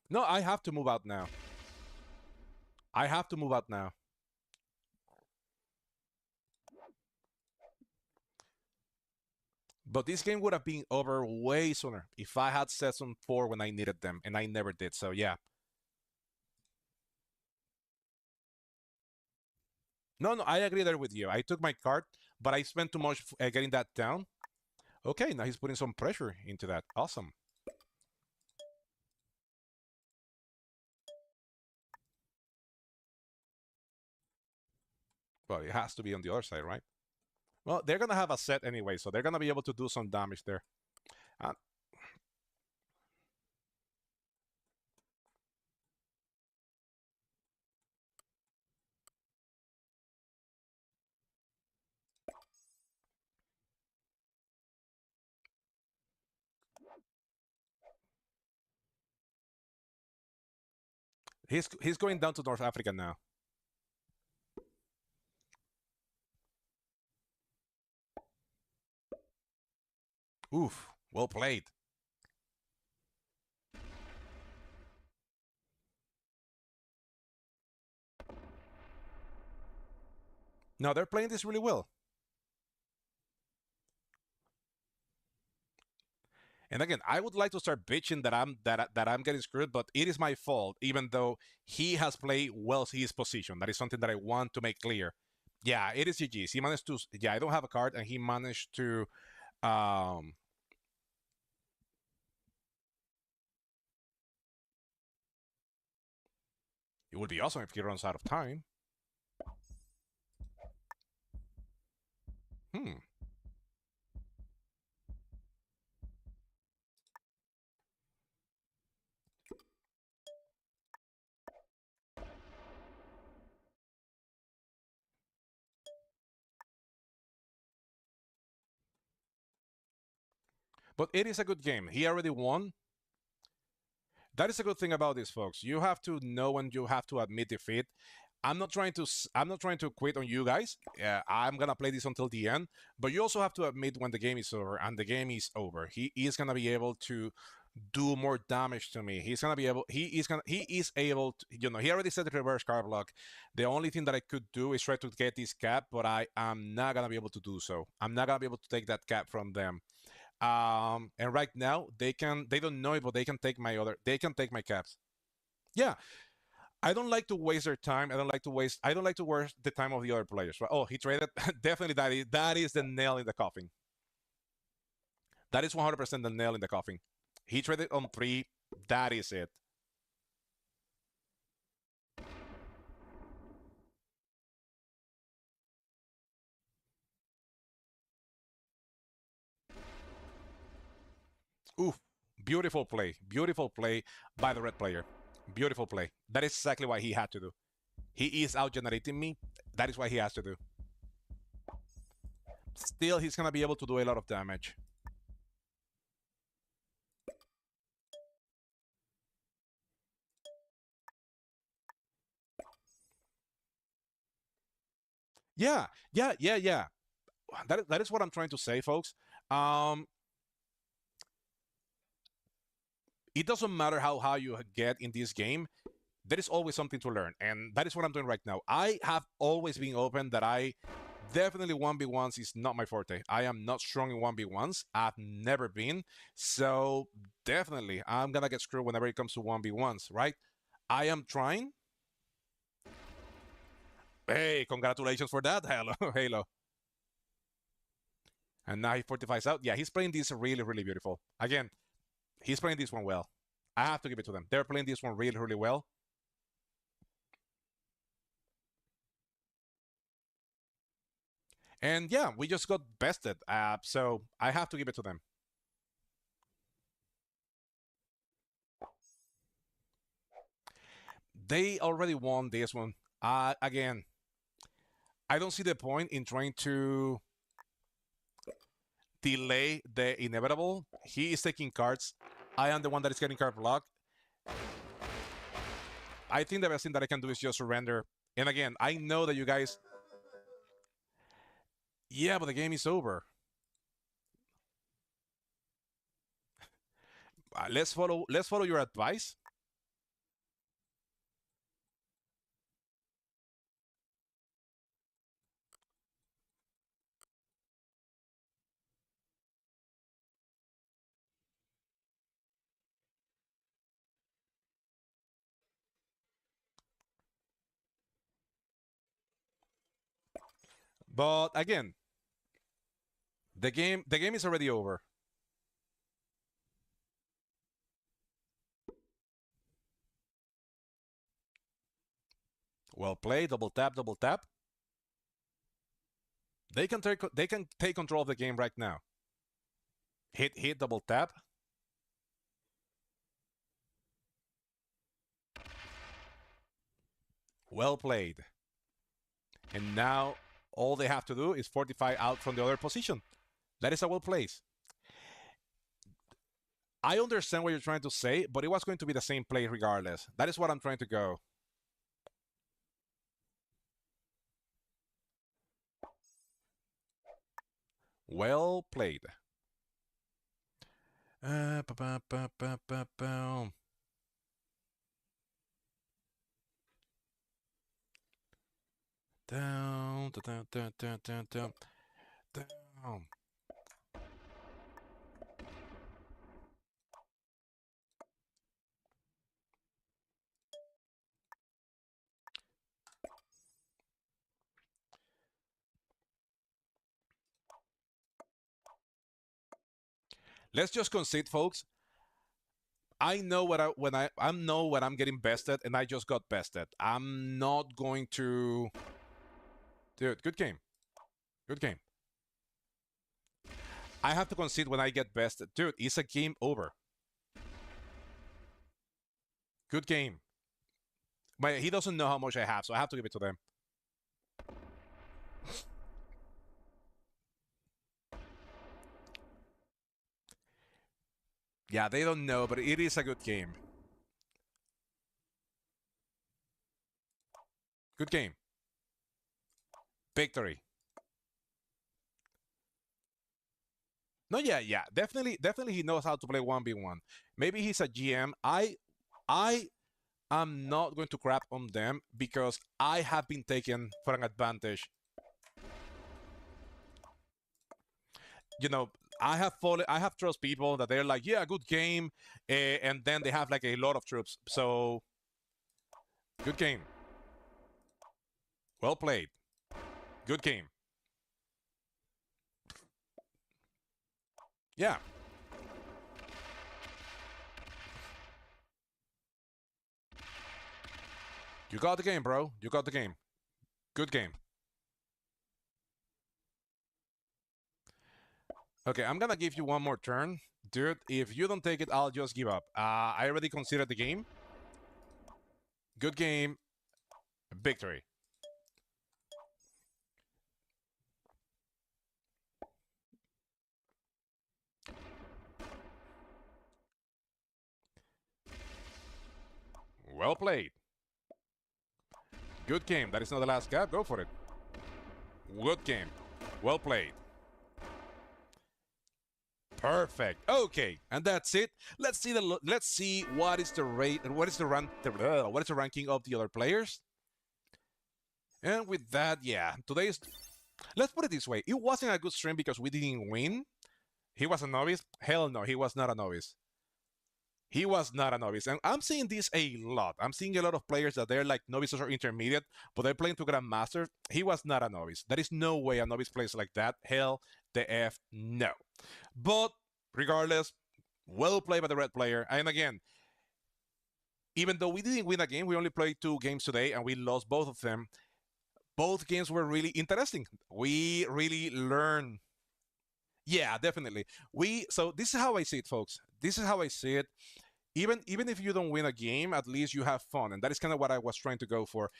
S1: No, I have to move out now. I have to move out now. But this game would have been over way sooner if I had set some 4 when I needed them, and I never did. So yeah. No, no, I agree there with you. I took my card, but I spent too much getting that down. Okay, now he's putting some pressure into that. Awesome. Well, it has to be on the other side, right? Well, they're gonna have a set anyway, so they're gonna be able to do some damage there. Uh, He's going down to North Africa now. Oof, well played. No, they're playing this really well. And again, I would like to start bitching that I'm getting screwed, but it is my fault, even though he has played well his position. That is something that I want to make clear. Yeah, it is GG's. He managed to. Yeah, I don't have a card, and he managed to. Um, it would be awesome if he runs out of time. Hmm. But it is a good game. He already won. That is a good thing about this, folks. You have to know when you have to admit defeat. I'm not trying to quit on you guys. I'm gonna play this until the end, but you also have to admit when the game is over, and the game is over. He is gonna be able to do more damage to me. He's gonna be able. He is able to. You know, he already said the reverse card block. The only thing that I could do is try to get this cap, but I am not gonna be able to do so. I'm not gonna be able to take that cap from them. And right now they don't know it, but they can take my caps. Yeah, I don't like to waste their time. I don't like to waste the time of the other players. Oh, he traded. Definitely that is the nail in the coffin. That is 100% the nail in the coffin. He traded on 3. That is it. Oof. Beautiful play. Beautiful play by the red player. Beautiful play. That is exactly what he had to do. He is out generating me. That is what he has to do. Still, he's gonna be able to do a lot of damage. Yeah, yeah. That is what I'm trying to say, folks. Um, it doesn't matter how high you get in this game. There is always something to learn, and that is what I'm doing right now. I have always been open that I definitely 1v1s is not my forte. I am not strong in 1v1s. I've never been. So definitely I'm gonna get screwed whenever it comes to 1v1s, right? I am trying. Hey, congratulations for that, Halo. Halo. And now he fortifies out. Yeah, he's playing this really, really beautiful. Again, he's playing this one well. I have to give it to them. They're playing this one really, really well. And yeah, we just got bested. So I have to give it to them. They already won this one. Again, I don't see the point in trying to delay the inevitable. He is taking cards. I am the one that is getting card block. I think the best thing that I can do is just surrender. And again, I know that you guys. Yeah, but the game is over. Let's follow. Let's follow your advice. But again, the game is already over. Well played. Double tap. Double tap. They can take control of the game right now. Hit. Double tap. Well played. And now all they have to do is fortify out from the other position. That is a well place. I understand what you're trying to say, but it was going to be the same play regardless. That is what I'm trying to go. Well played. Ba, ba, ba, ba, ba, ba. Down, down, down, down, down, down, down. Let's just concede, folks. I know what I know when I'm getting bested, and I just got bested. I'm not going to. Dude, good game. Good game. I have to concede when I get bested. Dude, it's a game over. Good game. But he doesn't know how much I have, so I have to give it to them. Yeah, they don't know, but it is a good game. Good game. Victory. No, yeah, yeah. Definitely he knows how to play 1v1. Maybe he's a GM. I am not going to crap on them because I have been taken for an advantage. You know, I have trust people that they're like, yeah, good game, and then they have like a lot of troops. So, good game. Well played. Good game. Yeah. You got the game, bro. You got the game. Good game. Okay, I'm gonna give you one more turn. Dude, if you don't take it, I'll just give up. I already considered the game. Good game. Victory. Well played. Good game. That is not the last cap. Go for it. Good game. Well played. Perfect. Okay, and that's it. Let's see what is the rate, what is the what is the ranking of the other players. And with that, yeah, today's. Let's put it this way: it wasn't a good stream because we didn't win. He was a novice. Hell no, he was not a novice. He was not a novice. And I'm seeing this a lot. I'm seeing a lot of players that they're like novices or intermediate, but they're playing to Grandmaster. He was not a novice. There is no way a novice plays like that. Hell, the F no. But regardless, well played by the red player. And again, even though we didn't win a game, we only played 2 games today and we lost both of them. Both games were really interesting. We really learned. Yeah, definitely. So this is how I see it, folks. This is how I see it. Even if you don't win a game, at least you have fun, and that is kind of what I was trying to go for.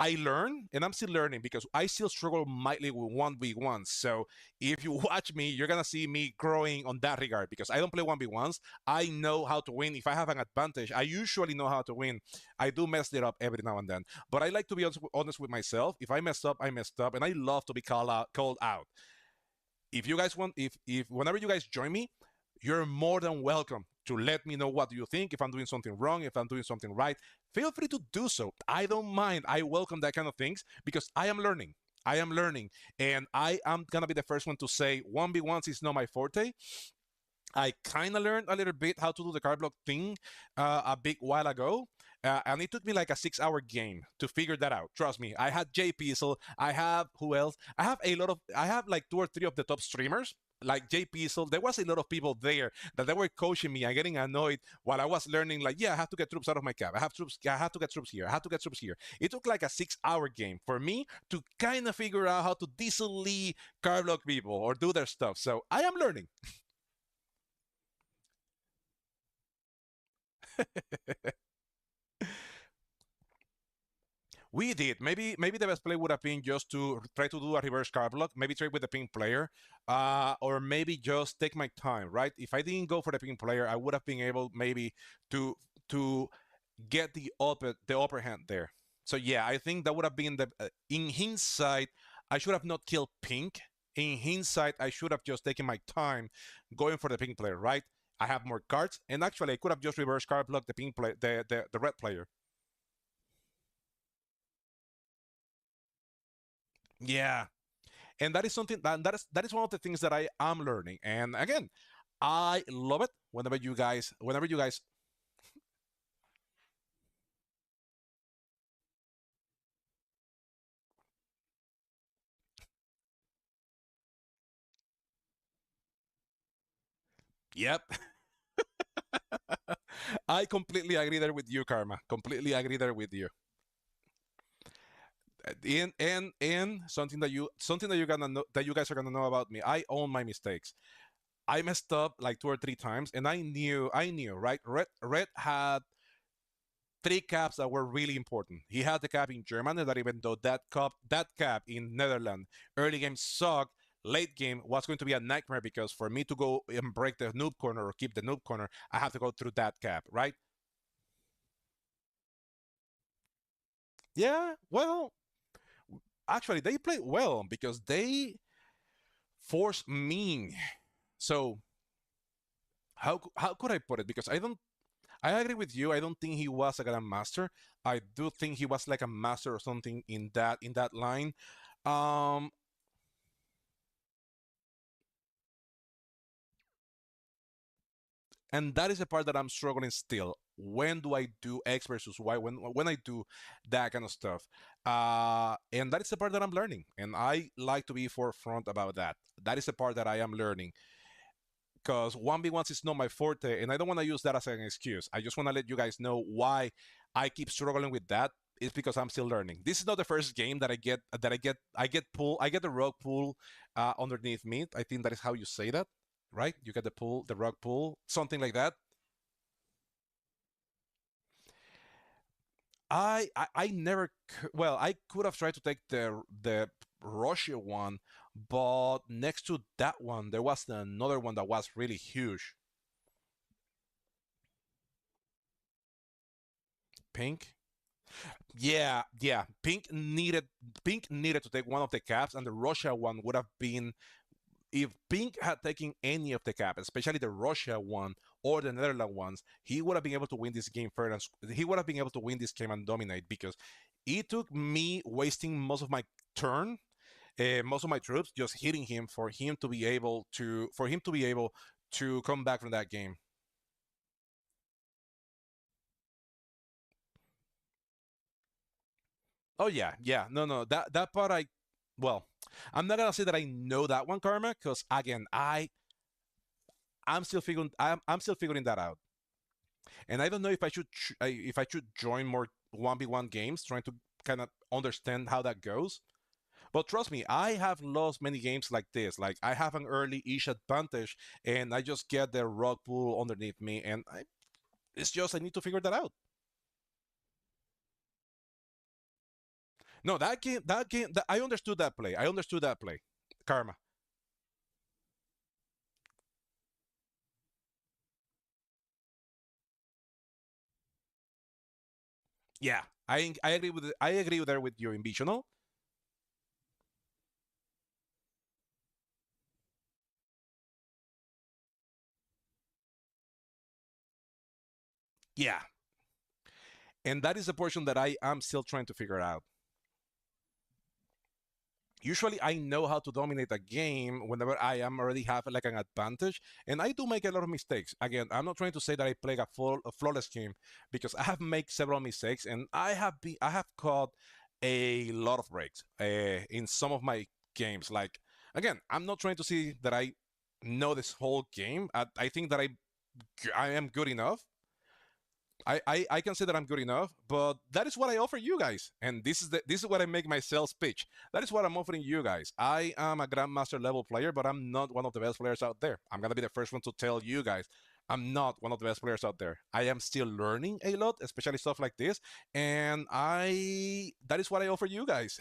S1: I learn, and I'm still learning because I still struggle mightily with 1v1. So if you watch me, you're gonna see me growing on that regard because I don't play 1v1s. I know how to win. If I have an advantage, I usually know how to win. I do mess it up every now and then, but I like to be honest with myself. If I messed up, I messed up, and I love to be called out. If you guys want, if whenever you guys join me, you're more than welcome to let me know what you think. If I'm doing something wrong, if I'm doing something right, feel free to do so. I don't mind. I welcome that kind of things because I am learning. I am learning, and I am gonna be the first one to say 1v1s is not my forte. I kind of learned a little bit how to do the card block thing a big while ago. And it took me like a 6 hour game to figure that out. Trust me. I had Jay Piesel. I have who else? I have like 2 or 3 of the top streamers. Like Jay Piesel, there was a lot of people there that they were coaching me and getting annoyed while I was learning. Like, yeah, I have to get troops out of my cap. I have troops. I have to get troops here. I have to get troops here. It took like a 6 hour game for me to kind of figure out how to decently card block people or do their stuff. So I am learning. We did. Maybe the best play would have been just to try to do a reverse card block, maybe trade with the pink player, or maybe just take my time, right? If I didn't go for the pink player, I would have been able maybe to get the upper hand there. So yeah, I think that would have been the in hindsight, I should have not killed pink. In hindsight, I should have just taken my time going for the pink player, right? I have more cards, and actually, I could have just reverse card blocked the pink play, the red player. Yeah, and that is something that is one of the things that I am learning. And again, I love it whenever you guys. Yep. I completely agree there with you, Karma. Completely agree there with you. And something that you guys are gonna know about me. I own my mistakes. I messed up like 2 or 3 times, and I knew, right? Red had 3 caps that were really important. He had the cap in Germany that even though that cap in Netherlands early game sucked, late game was going to be a nightmare because for me to go and break the noob corner or keep the noob corner, I have to go through that cap, right? Yeah, well, actually they played well because they forced me. So how could I put it? Because I agree with you. I don't think he was a grandmaster. I do think he was like a master or something in that line. Um, and that is the part that I'm struggling still. When do I do X versus Y? When I do that kind of stuff, and that is the part that I'm learning, and I like to be forefront about that. That is the part that I am learning because 1v1s is not my forte, and I don't want to use that as an excuse. I just want to let you guys know why I keep struggling with that. It's because I'm still learning. This is not the first game I get the rug pull underneath me. I think that is how you say that, right? You get the rug pull, something like that. I never well, I could have tried to take the Russia one, but next to that one there was another one that was really huge. Pink. Yeah. Pink needed to take one of the caps, and the Russia one would have been if Pink had taken any of the caps, especially the Russia one or the Netherlands ones, he would have been able to win this game fair, and he would have been able to win this game and dominate because it took me wasting most of my troops just hitting him for him to be able to come back from that game. Oh yeah, no, that part well, I'm not gonna say that I know that one, Karma, because again, I'm still figuring that out, and I don't know if I should join more 1v1 games, trying to kind of understand how that goes. But trust me, I have lost many games like this. Like I have an early-ish advantage, and I just get the rug pull underneath me, and it's just I need to figure that out. No, I understood that play. I understood that play, Karma. Yeah, I agree I agree there with you, Invisional. Yeah, and that is the portion that I am still trying to figure out. Usually, I know how to dominate a game whenever I am already have like an advantage, and I do make a lot of mistakes. Again, I'm not trying to say that I play a flawless game because I have made several mistakes, and I have caught a lot of breaks in some of my games. Like again, I'm not trying to see that I know this whole game. I think that I am good enough. I can say that I'm good enough, but that is what I offer you guys, and this is what I make my sales pitch. That is what I'm offering you guys. I am a grandmaster level player, but I'm not one of the best players out there. I'm gonna be the first one to tell you guys. I'm not one of the best players out there. I am still learning a lot, especially stuff like this, and I that is what I offer you guys.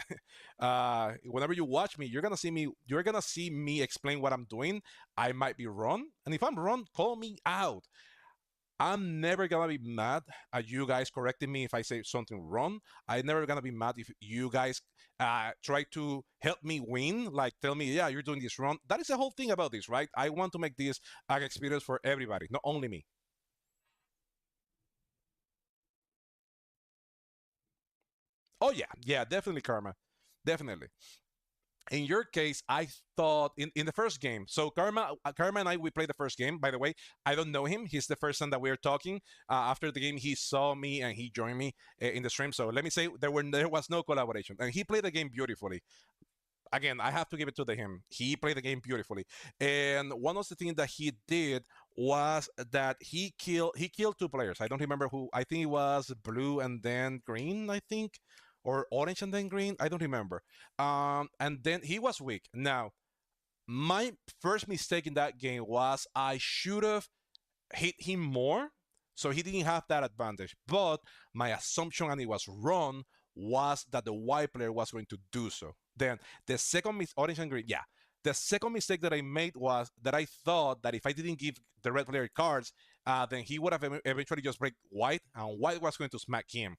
S1: Whenever you watch me, You're gonna see me explain what I'm doing. I might be wrong, and if I'm wrong, call me out. I'm never gonna be mad at you guys correcting me if I say something wrong. I'm never gonna be mad if you guys try to help me win, like tell me, yeah, you're doing this wrong. That is the whole thing about this, right? I want to make this an experience for everybody, not only me. Oh yeah, yeah, definitely Karma, definitely. In your case, I thought in the first game. So Karma and I, we played the first game. By the way, I don't know him. He's the first time that we're talking. After the game, he saw me and he joined me in the stream. So let me say there was no collaboration, and he played the game beautifully. Again, I have to give it to him. He played the game beautifully, and one of the things that he did was that he killed two players. I don't remember who. I think it was blue and then green. I think, or orange and then green. I don't remember. And then he was weak. Now, my first mistake in that game was I should have hit him more, so he didn't have that advantage. But my assumption, and it was wrong, was that the white player was going to do so. Then the second orange and green, yeah. The second mistake that I made was that I thought that if I didn't give the red player cards, then he would have eventually just break white, and white was going to smack him.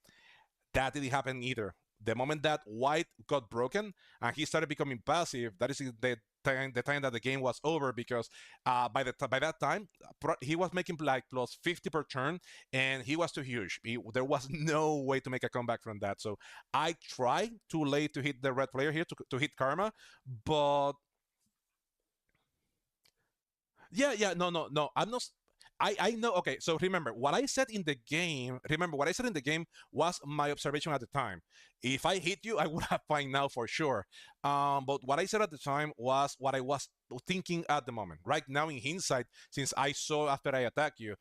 S1: That didn't happen either. The moment that white got broken and he started becoming passive, that is the time that the game was over because by that time he was making like plus 50 per turn and he was too huge. There was no way to make a comeback from that. So I tried too late to hit the red player here to hit Karma, but yeah, yeah, no, no, no. I'm not. I know. Okay, so remember what I said in the game. Remember what I said in the game was my observation at the time. If I hit you, I would have fine now for sure. But what I said at the time was what I was thinking at the moment. Right now, in hindsight, since I saw after I attack you,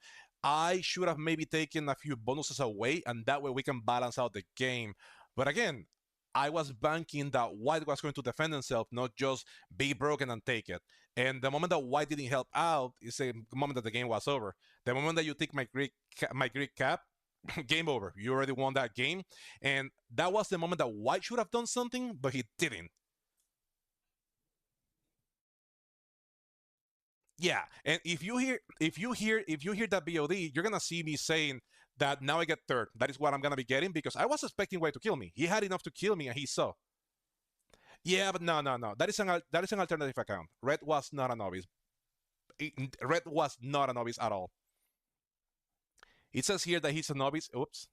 S1: I should have maybe taken a few bonuses away, and that way we can balance out the game. But again, I was banking that White was going to defend himself, not just be broken and take it. And the moment that White didn't help out is the moment that the game was over. The moment that you take my Greek cap, game over. You already won that game, and that was the moment that White should have done something, but he didn't. Yeah, and if you hear that BOD, you're gonna see me saying that now I get third. That is what I'm gonna be getting because I was expecting White to kill me. He had enough to kill me, and he saw. Yeah, but no, no, no. That is an alternative account. Red was not a novice. Red was not a novice at all. It says here that he's a novice. Oops.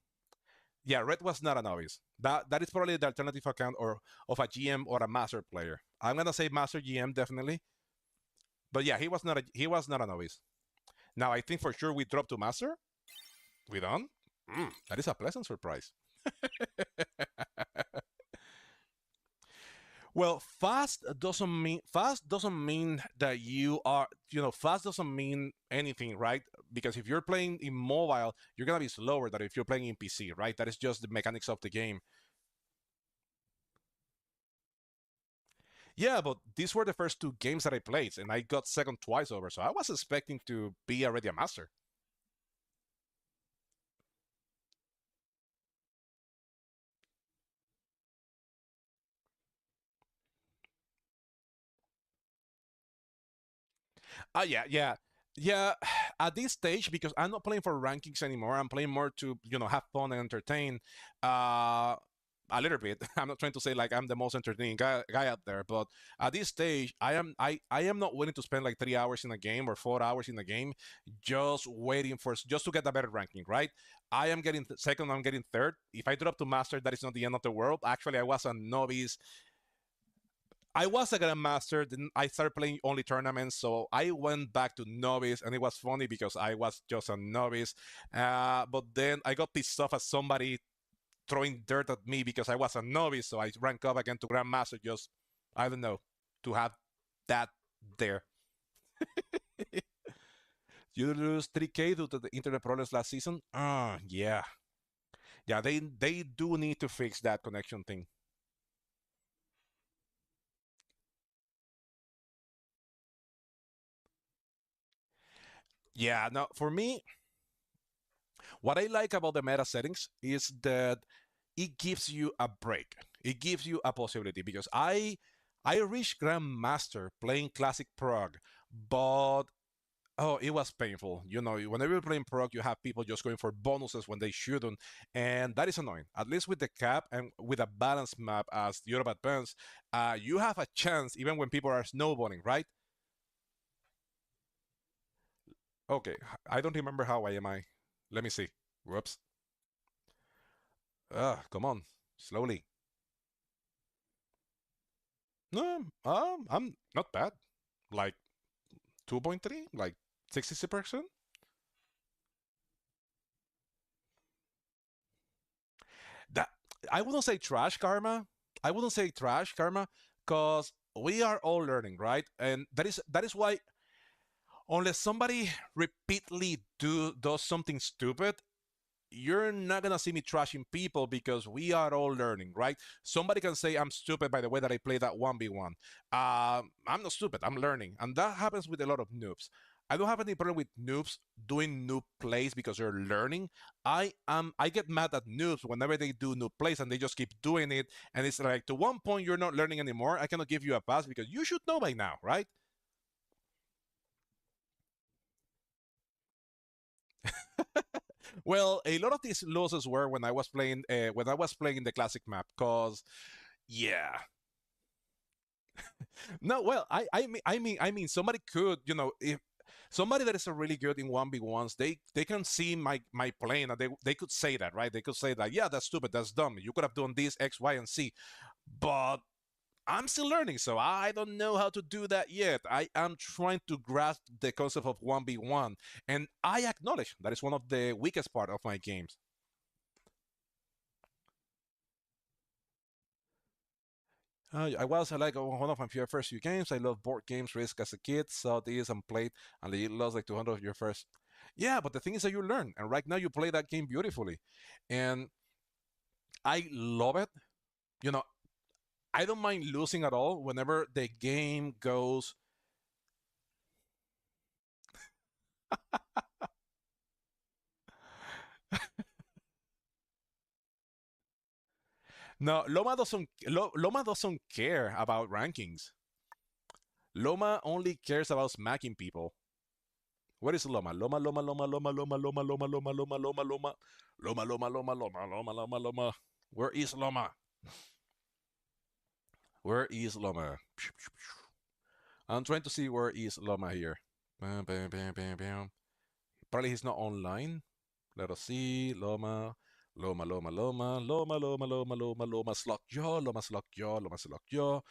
S1: Yeah, Red was not a novice. That is probably the alternative account or of a GM or a master player. I'm gonna say master GM definitely, but yeah, he was not a novice. Now I think for sure we dropped to master. We done. That is a pleasant surprise. Well, fast doesn't mean that fast doesn't mean anything, right? Because if you're playing in mobile, you're gonna be slower than if you're playing in PC, right? That is just the mechanics of the game. Yeah, but these were the first two games that I played, and I got second twice over, so I was expecting to be already a master. Yeah, yeah, yeah. At this stage, because I'm not playing for rankings anymore, I'm playing more to have fun and entertain. Uh, a little bit. I'm not trying to say like I'm the most entertaining guy out there, but at this stage, I am not willing to spend like 3 hours in a game or 4 hours in a game just waiting for just to get a better ranking, right? I am getting second, I'm getting third. If I drop to master, that is not the end of the world. Actually, I was a novice. I was a grandmaster. Then I started playing only tournaments, so I went back to novice, and it was funny because I was just a novice. But then I got pissed off at somebody throwing dirt at me because I was a novice, so I rank up again to grandmaster. Just I don't know to have that there. You lose 3K due to the internet problems last season. Yeah, yeah. They do need to fix that connection thing. Yeah, no, for me, what I like about the meta settings is that it gives you a break. It gives you a possibility because I reached Grandmaster playing Classic Prog, but oh, it was painful. You know, whenever you're playing Prog, you have people just going for bonuses when they shouldn't, and that is annoying. At least with the cap and with a balanced map as Europe Advance, you have a chance even when people are snowballing, right? Okay, I don't remember how I am. I Let me see. Whoops. Come on, slowly. No, I'm not bad. Like 2.3, like 60%. That I wouldn't say trash karma. I wouldn't say trash karma because we are all learning, right? And that is why unless somebody repeatedly does something stupid, you're not gonna see me trashing people because we are all learning, right? Somebody can say I'm stupid by the way that I play that 1v1. I'm not stupid, I'm learning. And that happens with a lot of noobs. I don't have any problem with noobs doing noob plays because they're learning. I get mad at noobs whenever they do noob plays and they just keep doing it. And it's like to one point you're not learning anymore. I cannot give you a pass because you should know by now, right? Well, a lot of these losses were when I was playing the classic map, cause yeah, no, well, I mean, somebody could, if somebody that is really good in 1v1s, they can see my plane and they could say that, right? They could say that, yeah, that's stupid, that's dumb. You could have done this X, Y, and Z, but I'm still learning, so I don't know how to do that yet. I am trying to grasp the concept of 1v1, and I acknowledge that is one of the weakest part of my games. I was like one of my first few games. I love board games, Risk as a kid, saw this and played, and you lost like 200 of your first. Yeah, but the thing is that you learn, and right now you play that game beautifully, and I love it. You know, I don't mind losing at all whenever the game goes. No, Loma doesn't care about rankings. Loma only cares about smacking people. What is Loma? Loma, Loma, Loma, Loma, Loma, Loma, Loma, Loma, Loma, Loma, Loma, Loma, Loma, Loma, Loma, Loma, Loma, Loma. Where is Loma? Where is Loma? I'm trying to see where is Loma here. Bam, bam, bam, bam, bam. Probably he's not online. Let us see. Loma, Loma, Loma, Loma, Loma, Loma, Loma, Loma, Loma, Slug Jaw, Loma, Slug Jaw, Loma, Slug Jaw,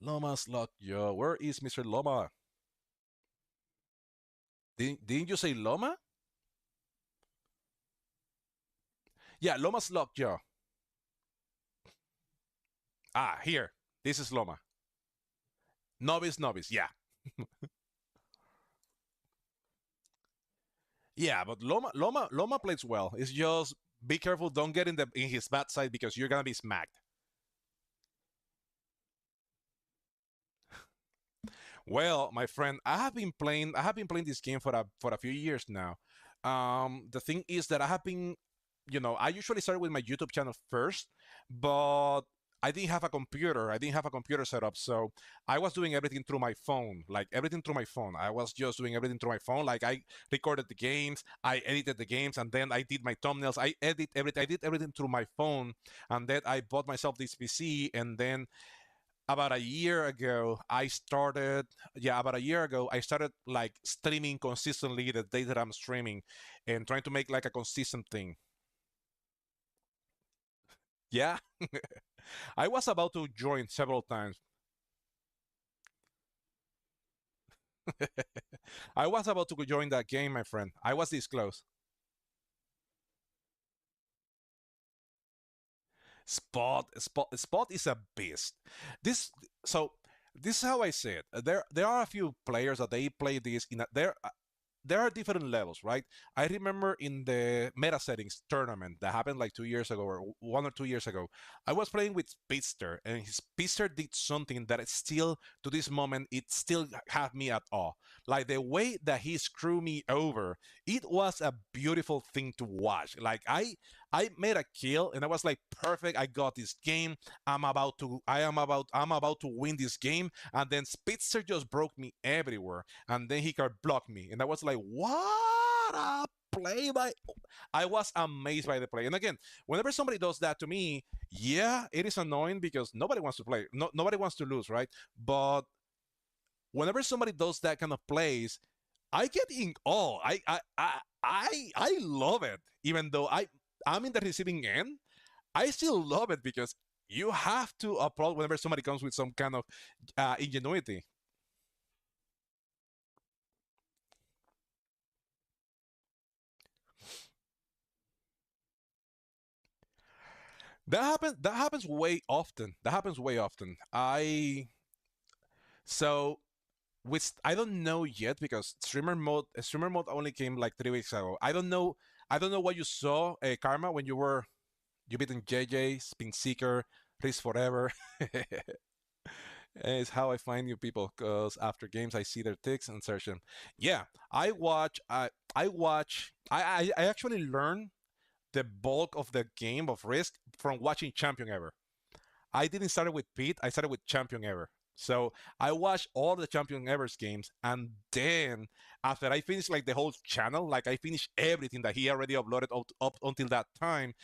S1: Loma, Slug Jaw. Where is Mr. Loma? Didn't you say Loma? Yeah, Loma Slug Jaw. Ah, here. This is Loma. Novice, novice. Yeah. Yeah, but Loma plays well. It's just be careful, don't get in his bad side because you're gonna be smacked. Well, my friend, I have been playing this game for a few years now. The thing is that I have been, I usually start with my YouTube channel first, but I didn't have a computer. I didn't have a computer set up, so I was doing everything through my phone, like everything through my phone. I was just doing everything through my phone. Like I recorded the games, I edited the games, and then I did my thumbnails. I did everything through my phone, and then I bought myself this PC, and then about a year ago I started yeah about a year ago I started like streaming consistently the day that I'm streaming and trying to make like a consistent thing. Yeah. I was about to join several times. I was about to join that game, my friend. I was this close. Spot is a beast. This so this is how I say it. There are a few players that they play this in a, there there are different levels, right? I remember in the meta settings tournament that happened like 2 years ago or 1 or 2 years ago, I was playing with Spister, and his Spister did something that is still to this moment it still have me at awe. Like the way that he screwed me over, it was a beautiful thing to watch. Like I made a kill and I was like, perfect, I got this game. I'm about to win this game. And then Spitzer just broke me everywhere. And then he could block me. And I was like, what a play by I was amazed by the play. And again, whenever somebody does that to me, yeah, it is annoying because nobody wants to play. No, nobody wants to lose, right? But whenever somebody does that kind of plays, I get in awe. I love it. Even though I'm in the receiving end, I still love it because you have to applaud whenever somebody comes with some kind of ingenuity. That happens way often. That happens way often. So with I don't know yet because streamer mode only came like 3 weeks ago. I don't know what you saw, Karma, when you beaten JJ, Spin Seeker, Risk Forever. It's how I find new people because after games I see their ticks and search them. Yeah, I watch I actually learn the bulk of the game of Risk from watching Champion Ever. I didn't start with Pete, I started with Champion Ever. So I watched all the Champion Ever's games, and then after I finished like the whole channel, like I finished everything that he already uploaded up until that time,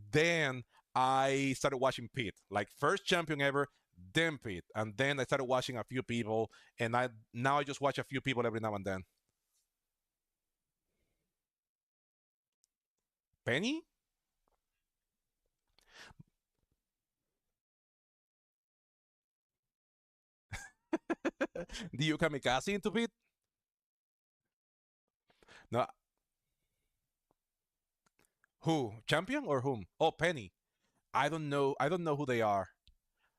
S1: then I started watching Pete. Like first Champion Ever, then Pete, and then I started watching a few people, and I now I just watch a few people every now and then. Penny, do you kamikaze into Pete? No, who Champion or whom? Oh, Penny. I don't know. I don't know who they are.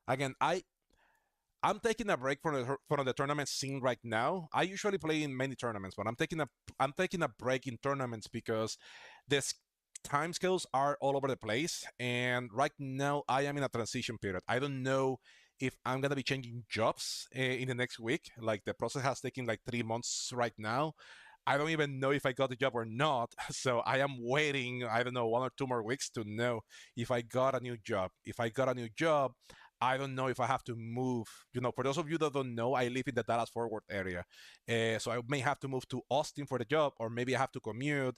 S1: Again, I'm taking a break from the tournament scene right now. I usually play in many tournaments, but I'm taking a break in tournaments because the time scales are all over the place, and right now I am in a transition period. I don't know if I'm gonna be changing jobs in the next week. Like the process has taken like 3 months right now. I don't even know if I got the job or not. So I am waiting, I don't know, 1 or 2 more weeks to know if I got a new job. If I got a new job, I don't know if I have to move. For those of you that don't know, I live in the Dallas Fort Worth area. So I may have to move to Austin for the job, or maybe I have to commute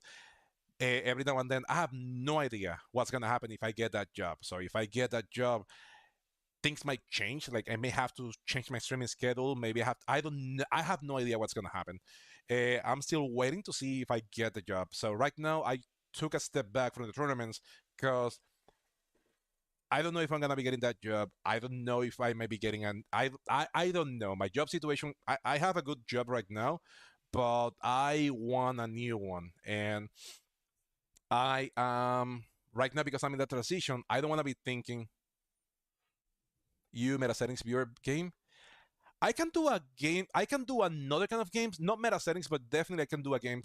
S1: every now and then. I have no idea what's going to happen if I get that job. So if I get that job, things might change. Like I may have to change my streaming schedule. Maybe I don't know. I have no idea what's going to happen. I'm still waiting to see if I get the job. So right now, I took a step back from the tournaments because I don't know if I'm gonna be getting that job. I don't know if I may be getting an. I don't know. My job situation. I have a good job right now, but I want a new one, and I right now because I'm in that transition. I don't want to be thinking you meta settings viewer game. I can do a game. I can do another kind of games, not meta settings, but definitely I can do a game.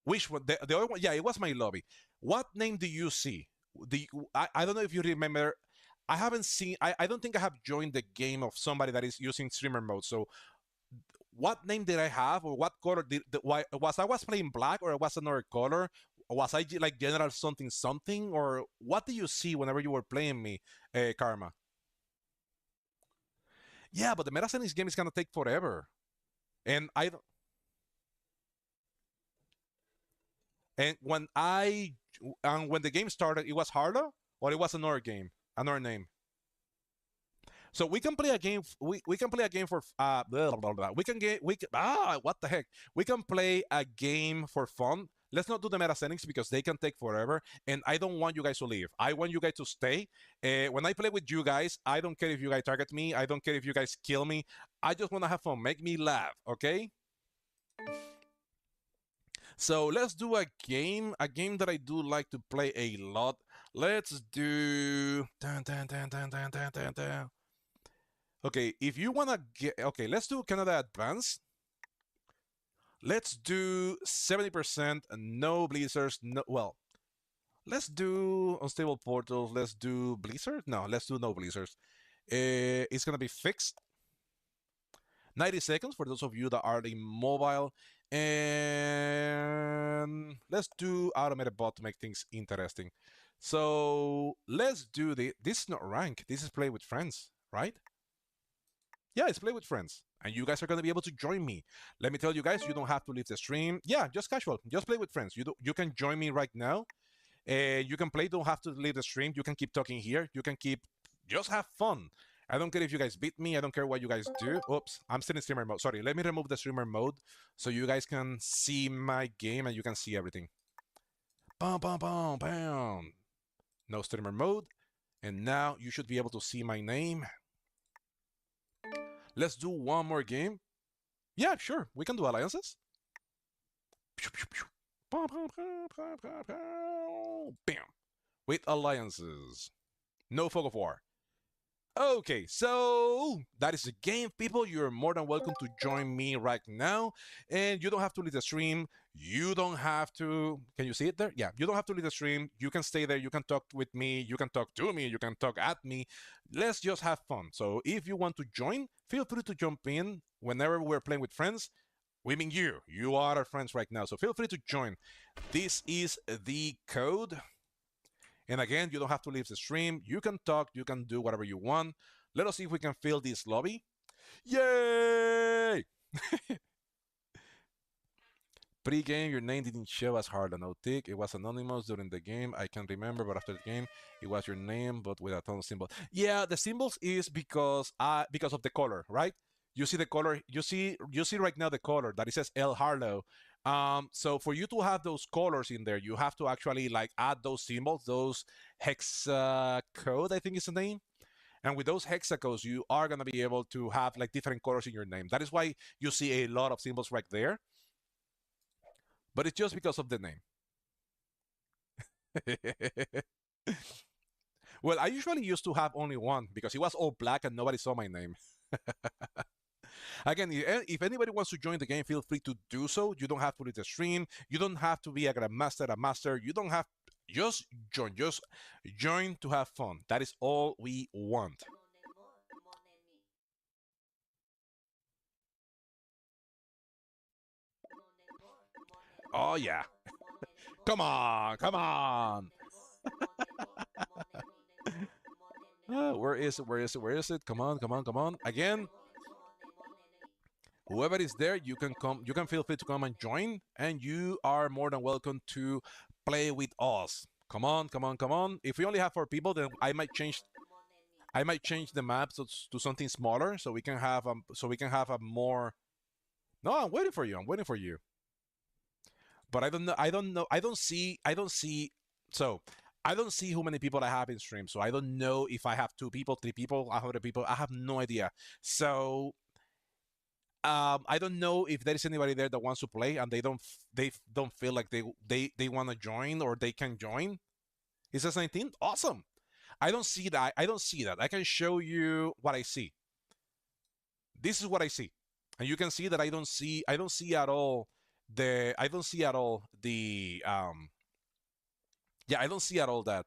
S1: Which one? The other one? Yeah, it was my lobby. What name do you see? I don't know if you remember. I haven't seen. I don't think I have joined the game of somebody that is using streamer mode. So, what name did I have, or what color why was I was playing black, or was another color? Was I like general something something, or what do you see whenever you were playing me, Karma? Yeah, but the meta settings game is gonna take forever, and I and when the game started, it was harder, or it was another game, another name. So we can play a game. We can play a game for blah, blah, blah. We can get we can, what the heck? We can play a game for fun. Let's not do the meta settings because they can take forever, and I don't want you guys to leave. I want you guys to stay. When I play with you guys, I don't care if you guys target me. I don't care if you guys kill me. I just want to have fun. Make me laugh, okay? So let's do a game that I do like to play a lot. Let's do. Dun, dun, dun, dun, dun, dun, dun, dun. Okay, if you wanna get okay, let's do Canada Advance. Let's do 70%, no blizzards, no well, let's do unstable portals, let's do blizzard? No, let's do no blizzards. It's gonna be fixed. 90 seconds for those of you that are in mobile. And let's do automated bot to make things interesting. So let's do this is not rank. This is play with friends, right? Yeah, it's play with friends. And you guys are gonna be able to join me. Let me tell you guys, you don't have to leave the stream. Yeah, just casual. Just play with friends. You can join me right now. You can play. Don't have to leave the stream. You can keep talking here. You can keep just have fun. I don't care if you guys beat me. I don't care what you guys do. Oops, I'm still in streamer mode. Sorry, let me remove the streamer mode so you guys can see my game and you can see everything. Bam, bam, bam, bam. No streamer mode. And now you should be able to see my name. Let's do one more game. Yeah, sure. We can do alliances. Bam. With alliances. No fog of war. Okay, so that is the game, people. You're more than welcome to join me right now. And you don't have to leave the stream. You don't have to. Can you see it there? Yeah, you don't have to leave the stream. You can stay there. You can talk with me. You can talk to me. You can talk at me. Let's just have fun. So if you want to join, feel free to jump in whenever we're playing with friends. We mean you. You are our friends right now. So feel free to join. This is the code. And again, you don't have to leave the stream. You can talk, you can do whatever you want. Let us see if we can fill this lobby. Yay! Pre-game, your name didn't show as hard no tick. It was anonymous during the game. I can remember, but after the game, it was your name, but with a ton of symbols. Yeah, the symbols is because of the color, right? You see the color. You see right now the color that it says El Harlow. So for you to have those colors in there, you have to actually like add those symbols, those hex code, I think is the name. And with those hexacodes, you are gonna be able to have like different colors in your name. That is why you see a lot of symbols right there. But it's just because of the name. Well, I usually used to have only one because it was all black and nobody saw my name. Again, if anybody wants to join the game, feel free to do so. You don't have to leave the stream. You don't have to be a grandmaster, a master. You don't have just join. Just join to have fun. That is all we want. Oh yeah. Come on, come on. Where is it? Where is it? Where is it? Come on, come on, come on. Again, whoever is there, you can come. You can feel free to come and join, and you are more than welcome to play with us. Come on, come on, come on. If we only have 4 people, then I might change. I might change the map to something smaller, so we can have a more. No, I'm waiting for you. I'm waiting for you. But I don't know. I don't know. I don't see. I don't see. So I don't see how many people I have in stream. So I don't know if I have 2 people, 3 people, 100 people. I have no idea. So I don't know if there is anybody there that wants to play and they don't feel like they want to join or they can join. It says 19. Awesome. I don't see that. I don't see that. I can show you what I see. This is what I see, and you can see that I don't see at all the I don't see at all the yeah, I don't see at all that.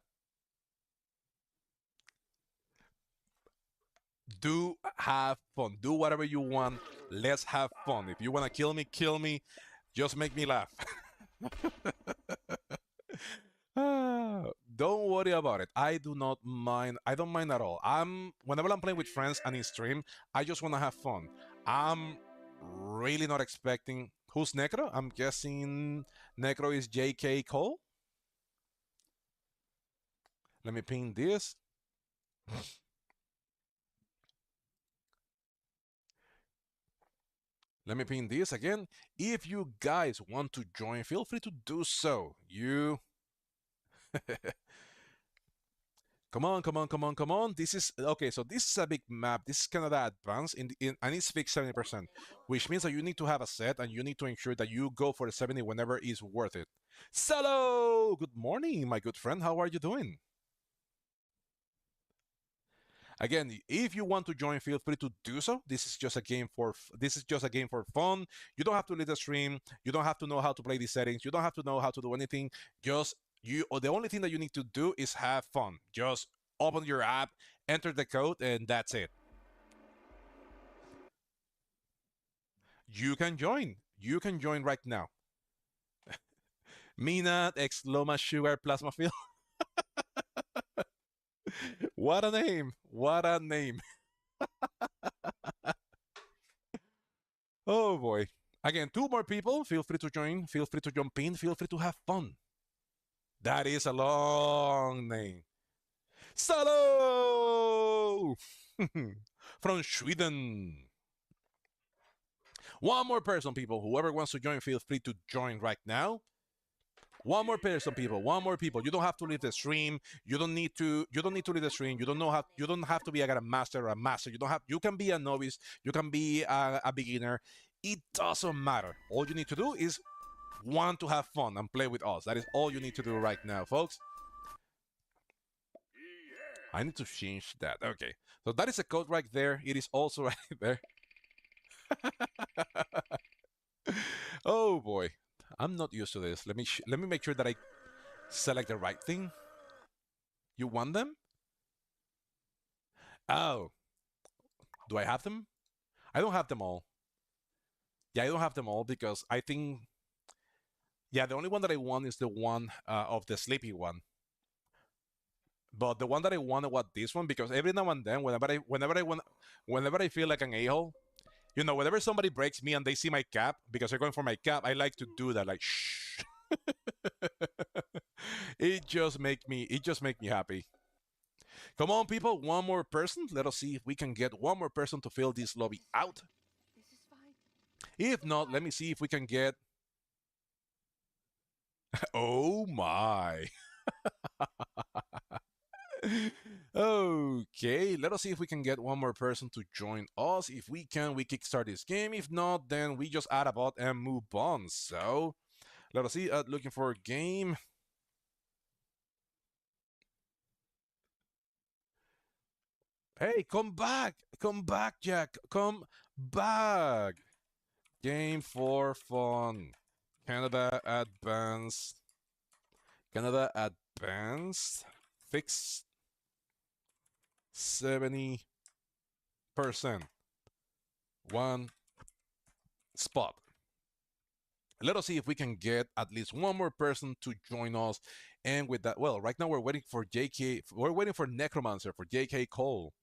S1: Do have fun. Do whatever you want. Let's have fun. If you want to kill me, kill me. Just make me laugh. Don't worry about it. I do not mind. I don't mind at all. Whenever I'm playing with friends and in stream, I just want to have fun. I'm really not expecting. Who's Necro? I'm guessing Necro is J.K. Cole. Let me ping this. Let me ping this again. If you guys want to join, feel free to do so. You come on, come on, come on, come on. This is okay. So this is a big map. This is Canada Advanced and it's fixed 70%, which means that you need to have a set and you need to ensure that you go for the 70 whenever it's worth it. Hello, good morning, my good friend. How are you doing? Again, if you want to join, feel free to do so. This is just a game for fun. You don't have to lead the stream. You don't have to know how to play these settings. You don't have to know how to do anything. Just you. Or the only thing that you need to do is have fun. Just open your app, enter the code, and that's it. You can join. You can join right now. Mina X Loma Sugar Plasma Field. What a name! What a name! Oh boy. Again, two more people. Feel free to join. Feel free to jump in. Feel free to have fun. That is a long name. Salo! From Sweden. One more person, people. Whoever wants to join, feel free to join right now. One more person, people. One more people. You don't have to leave the stream. You don't need to. You don't need to leave the stream. You don't know how. You don't have to be a master or a master. You don't have. You can be a novice. You can be a beginner. It doesn't matter. All you need to do is want to have fun and play with us. That is all you need to do right now, folks. I need to change that. Okay. So that is a code right there. It is also right there. Oh boy. I'm not used to this. Let me make sure that I select the right thing. You want them? Oh. Do I have them? I don't have them all. Yeah, I don't have them all because I think yeah, the only one that I want is the one of the sleepy one. But the one that I wanted was this one because every now and then, whenever I feel like an a-hole, you know, whenever somebody breaks me and they see my cap because they're going for my cap, I like to do that, like shh. It just make me happy. Come on, people, one more person. Let us see if we can get one more person to fill this lobby out. If not, let me see if we can get. Oh my. Okay, let us see if we can get one more person to join us. If we can, we kickstart this game. If not, then we just add a bot and move on. So, let us see. Looking for a game. Hey, come back! Come back, Jack! Come back! Game for fun. Canada Advanced. Canada Advanced. Fix 70%. One spot. Let us see if we can get at least one more person to join us. And with that, well, right now we're waiting for JK. We're waiting for Necromancer, for JK Cole.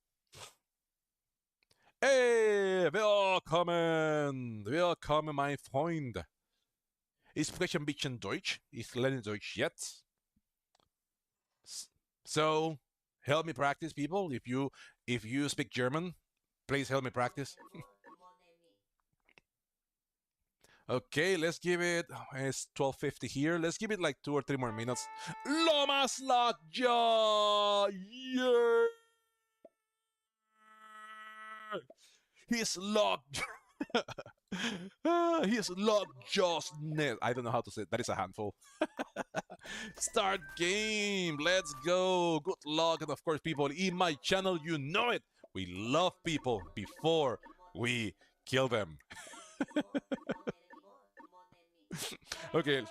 S1: Hey, willkommen! Willkommen, mein Freund. Ich spreche ein bisschen Deutsch. Ich lerne Deutsch jetzt. So, help me practice, people. If you speak German, please help me practice. Okay, let's give it. It's 12:50 here. Let's give it like 2 or 3 more minutes. Lomas Lockjaw! Yeah! He's locked. He's lockjawsness. I don't know how to say it. That is a handful. Start game. Let's go. Good luck. And of course, people in my channel, you know it. We love people before we kill them. Okay.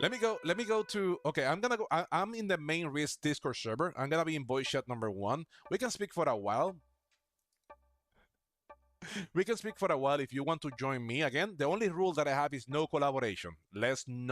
S1: Let me go to. Okay, I'm gonna go. I'm in the main risk Discord server. I'm gonna be in voice chat number 1. We can speak for a while. We can speak for a while if you want to join me. Again, the only rule that I have is no collaboration. Let's you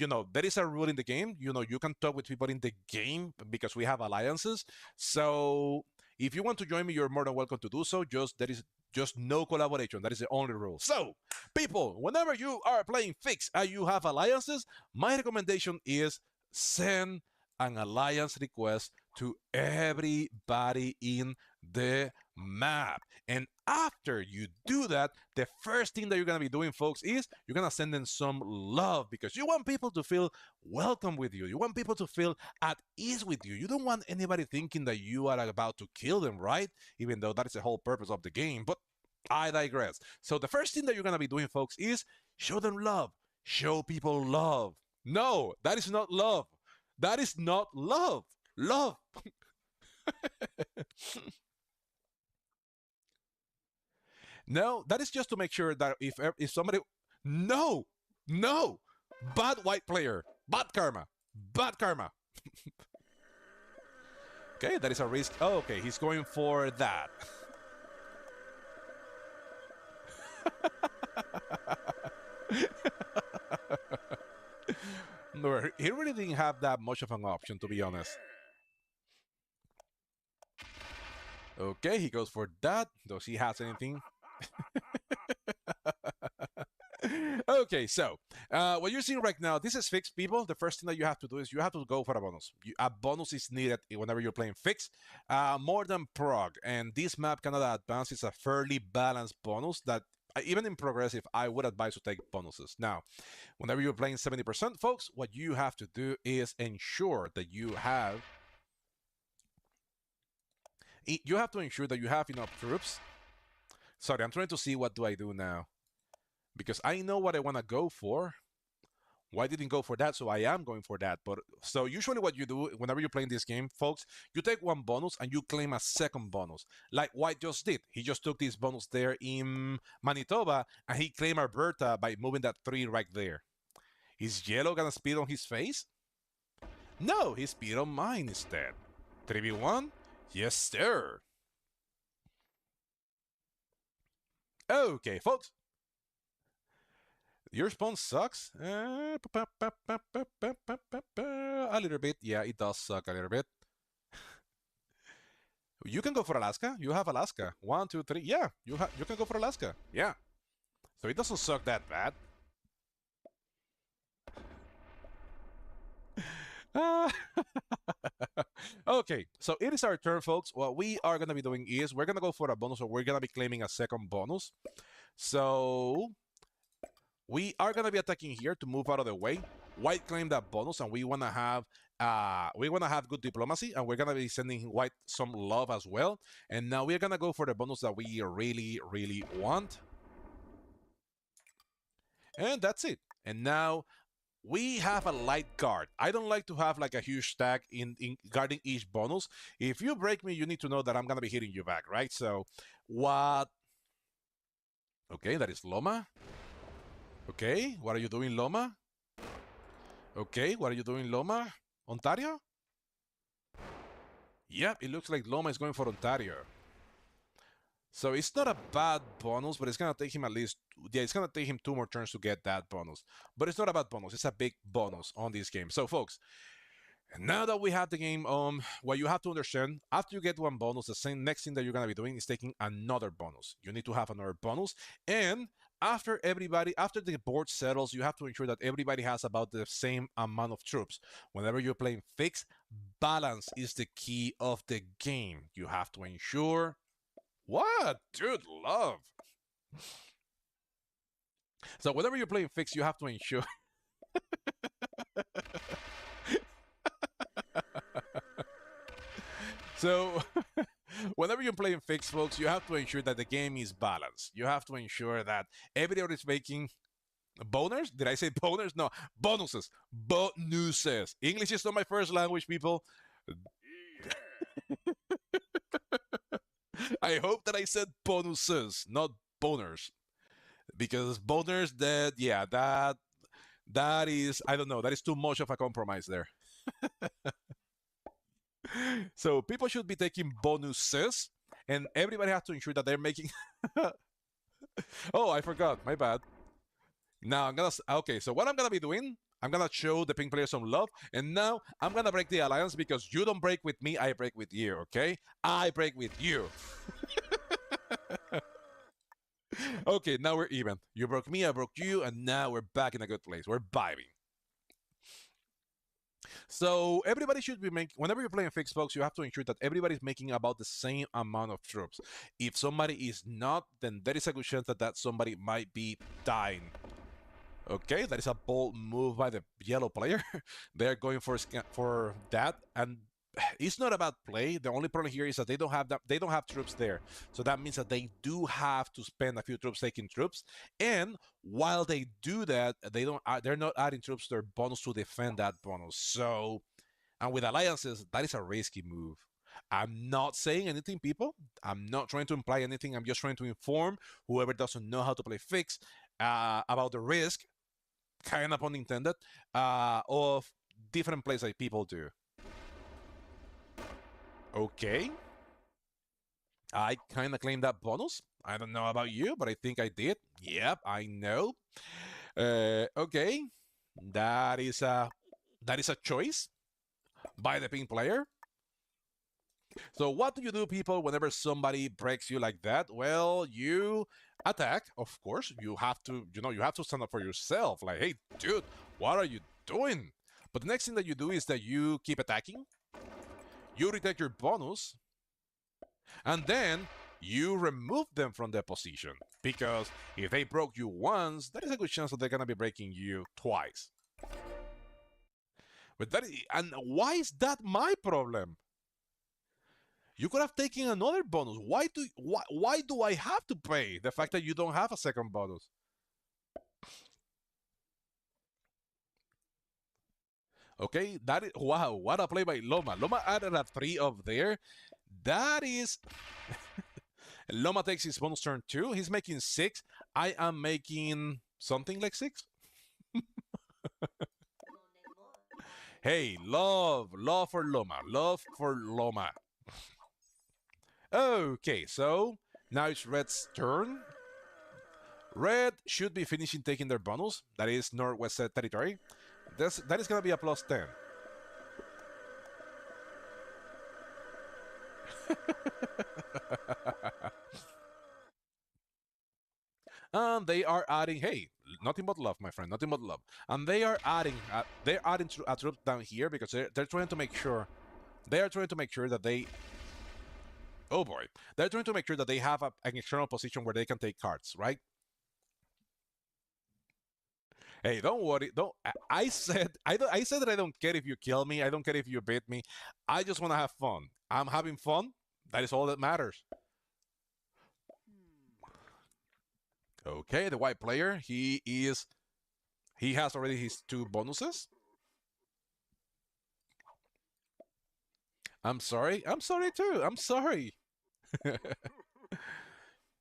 S1: know, there is a rule in the game. You know, you can talk with people in the game because we have alliances. So if you want to join me, you're more than welcome to do so. There is just no collaboration. That is the only rule. So, people, whenever you are playing Fix and you have alliances, my recommendation is send an alliance request to everybody in the map. And after you do that, the first thing that you're going to be doing, folks, is you're going to send them some love because you want people to feel welcome with you. You want people to feel at ease with you. You don't want anybody thinking that you are about to kill them, right? Even though that is the whole purpose of the game. But I digress. So the first thing that you're going to be doing, folks, is show them love. Show people love. No, that is not love. That is not love. Love. No, that is just to make sure that if somebody, no, no, bad white player, bad karma, bad karma. Okay, that is a risk. Oh, okay, he's going for that. No, he really didn't have that much of an option, to be honest. Okay, he goes for that. Does he has anything? Okay, so what you're seeing right now, this is fixed, people. The first thing that you have to do is you have to go for a bonus. A bonus is needed whenever you're playing fixed, more than prog. And this map, Canada Advance, is a fairly balanced bonus that even in progressive, I would advise to take bonuses. Now, whenever you're playing 70%, folks, what you have to do is ensure that you have to ensure that you have enough troops. Sorry, I'm trying to see what do I do now because I know what I want to go for. Why didn't go for that? So I am going for that. But so usually what you do whenever you're playing this game, folks, you take one bonus and you claim a second bonus, like White just did. He just took this bonus there in Manitoba and he claimed Alberta by moving that 3 right there. Is Yellow gonna speed on his face? No, he speed on mine instead. 3v1? Yes, sir. Okay, folks. Your spawn sucks? A little bit. Yeah, it does suck a little bit. You can go for Alaska. You have Alaska. 1, 2, 3. Yeah, you can go for Alaska. Yeah. So it doesn't suck that bad. Okay, so it is our turn, folks. What we are going to be doing is we're going to go for a bonus, or we're going to be claiming a second bonus. So we are going to be attacking here to move out of the way. White claimed that bonus, and we want to have good diplomacy, and we're going to be sending White some love as well. And now we're going to go for the bonus that we really, really want. And that's it. And now we have a light guard. I don't like to have like a huge stack in guarding each bonus. If you break me, you need to know that I'm gonna be hitting you back, right? So what? Okay, that is Loma. Okay, what are you doing, Loma? Okay, what are you doing, Loma? Ontario? Yep, it looks like Loma is going for Ontario. So it's not a bad bonus, but it's gonna take him at least, yeah, it's gonna take him 2 more turns to get that bonus. But it's not a bad bonus, it's a big bonus on this game. So folks, now that we have the game, what you have to understand, after you get one bonus, the same next thing that you're gonna be doing is taking another bonus. You need to have another bonus, and after the board settles, you have to ensure that everybody has about the same amount of troops. Whenever you're playing fixed, balance is the key of the game. You have to ensure. What? Dude, love. So whenever you're playing fixed, you have to ensure. So whenever you're playing fixed, folks, you have to ensure that the game is balanced. You have to ensure that everybody is making boners. Did I say boners? No, bonuses. Bonuses. English is not my first language, people. I hope that I said bonuses, not boners, because boners, that, yeah, that is, I don't know, that is too much of a compromise there. So people should be taking bonuses, and everybody has to ensure that they're making. Oh, I forgot. My bad. Now I'm gonna. Okay, so what I'm gonna be doing? I'm gonna show the pink players some love, and now I'm gonna break the alliance because you don't break with me, I break with you. Okay, I break with you. Okay, now we're even. You broke me, I broke you, and now we're back in a good place. We're vibing. So everybody should be making. Whenever you're playing fixed, folks, you have to ensure that everybody's making about the same amount of troops. If somebody is not, then there is a good chance that somebody might be dying. Okay, that is a bold move by the yellow player. They're going for that, and it's not about play. The only problem here is that they don't have that. They don't have troops there, so that means that they do have to spend a few troops taking troops. And while they do that, they don't. They're not adding troops to their bonus to defend that bonus. So, and with alliances, that is a risky move. I'm not saying anything, people. I'm not trying to imply anything. I'm just trying to inform whoever doesn't know how to play Fix about the risk, kind of unintended, of different plays that people do. Okay. I kind of claimed that bonus. I don't know about you, but I think I did. Yep, I know. Okay. That is a choice by the pink player. So what do you do, people, whenever somebody breaks you like that? Well, you attack, of course. You have to, you have to stand up for yourself. Like, hey, dude, what are you doing? But the next thing that you do is that you keep attacking. You retake your bonus, and then you remove them from their position. Because if they broke you once, there is a good chance that they're gonna be breaking you twice. But and why is that my problem? You could have taken another bonus. Why do I have to pay the fact that you don't have a second bonus? Okay, that is wow, what a play by Loma. Loma added a 3 up there. That is Loma takes his bonus turn 2. He's making 6. I am making something like 6. Hey, love for Loma. Love for Loma. Okay, so now it's Red's turn. Red should be finishing taking their bonus. That is Northwest Territory. That is going to be a plus 10. And they are adding, hey, nothing but love, my friend, nothing but love. And they're adding a troop down here because they're trying to make sure, they are trying to make sure that they, oh boy, they're trying to make sure that they have an external position where they can take cards, right? Hey, don't worry. Don't. I said I said that I don't care if you kill me. I don't care if you beat me. I just want to have fun. I'm having fun. That is all that matters. Okay, the white player. He has already his 2 bonuses. I'm sorry. I'm sorry too. I'm sorry.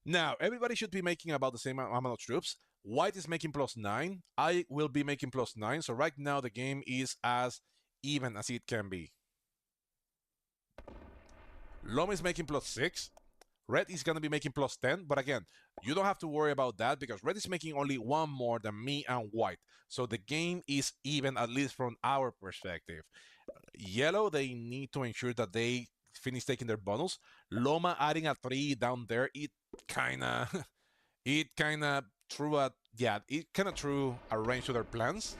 S1: Now everybody should be making about the same amount of troops. White is making plus 9. I will be making plus 9. So right now the game is as even as it can be. Lom is making plus 6. Red is going to be making plus 10. But again, you don't have to worry about that because Red is making only 1 more than me and White. So the game is even, at least from our perspective. Yellow, they need to ensure that they finish taking their bonus. Loma adding a 3 down there, it kind of threw a wrench to their plans.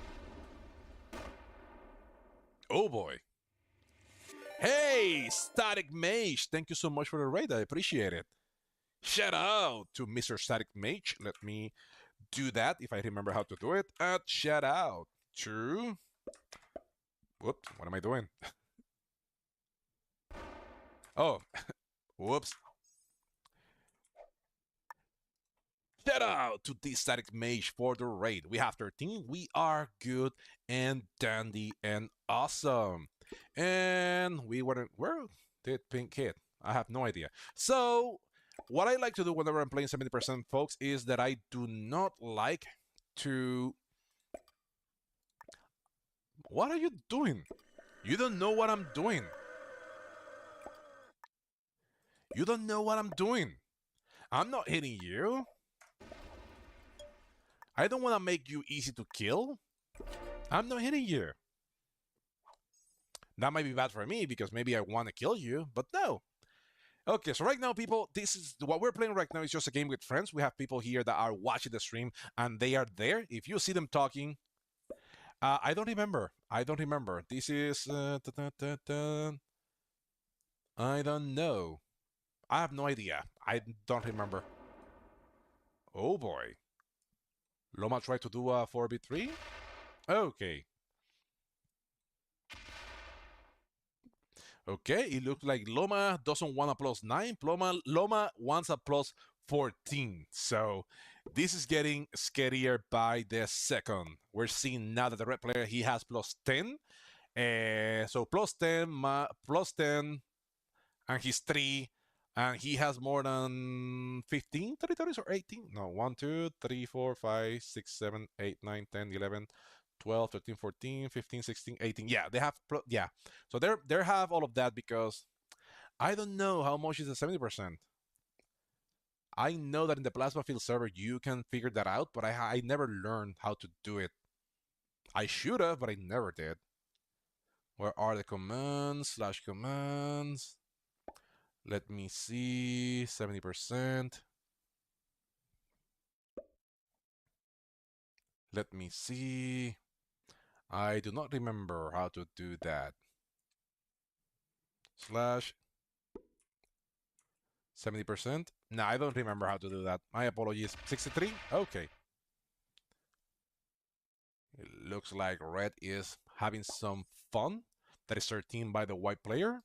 S1: Oh boy. Hey, Static Mage, thank you so much for the raid. I appreciate it. Shout out to Mr. Static Mage. Let me do that if I remember how to do it. Shout out to. Whoops, what am I doing? Oh, whoops. Shout out to this Static Mage for the raid. We have 13. We are good and dandy and awesome. And we were where did Pink hit? I have no idea. So what I like to do whenever I'm playing 70%, folks, is that I do not like to. What are you doing? You don't know what I'm doing. You don't know what I'm doing. I'm not hitting you. I don't want to make you easy to kill. I'm not hitting you. That might be bad for me because maybe I want to kill you, but no. Okay, so right now, people, this is what we're playing right now is just a game with friends. We have people here that are watching the stream and they are there. If you see them talking, I don't remember. I don't remember. This is I don't know. I have no idea. I don't remember. Oh boy. Loma tried to do a 4v3? Okay. Okay, it looks like Loma doesn't want a plus 9. Loma wants a plus 14. So this is getting scarier by the second. We're seeing now that the red player, he has plus 10. So plus 10, and he's 3, and he has more than 15 territories or 18. No, 1, 2, 3, 4, 5, 6, 7, 8, 9, 10, 11, 12, 13, 14, 15, 16, 18. Yeah, they have, yeah. So they have all of that because I don't know how much is the 70%. I know that in the Plasma Field server you can figure that out, but I never learned how to do it. I should have, but I never did. Where are the commands? Slash commands. Let me see. 70%. Let me see. I do not remember how to do that. Slash 70%. No, I don't remember how to do that. My apologies. 63? Okay. It looks like red is having some fun. That is 13 by the white player.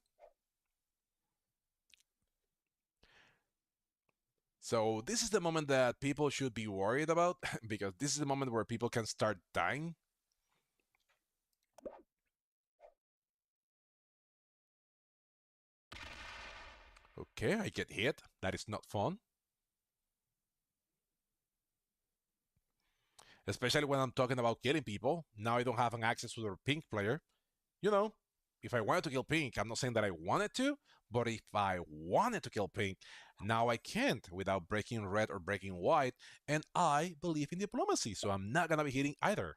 S1: So this is the moment that people should be worried about because this is the moment where people can start dying. Okay, I get hit. That is not fun. Especially when I'm talking about killing people. Now I don't have an access to the pink player. You know, if I wanted to kill pink, I'm not saying that I wanted to, but if I wanted to kill pink, now I can't without breaking red or breaking white. And I believe in diplomacy, so I'm not gonna be hitting either.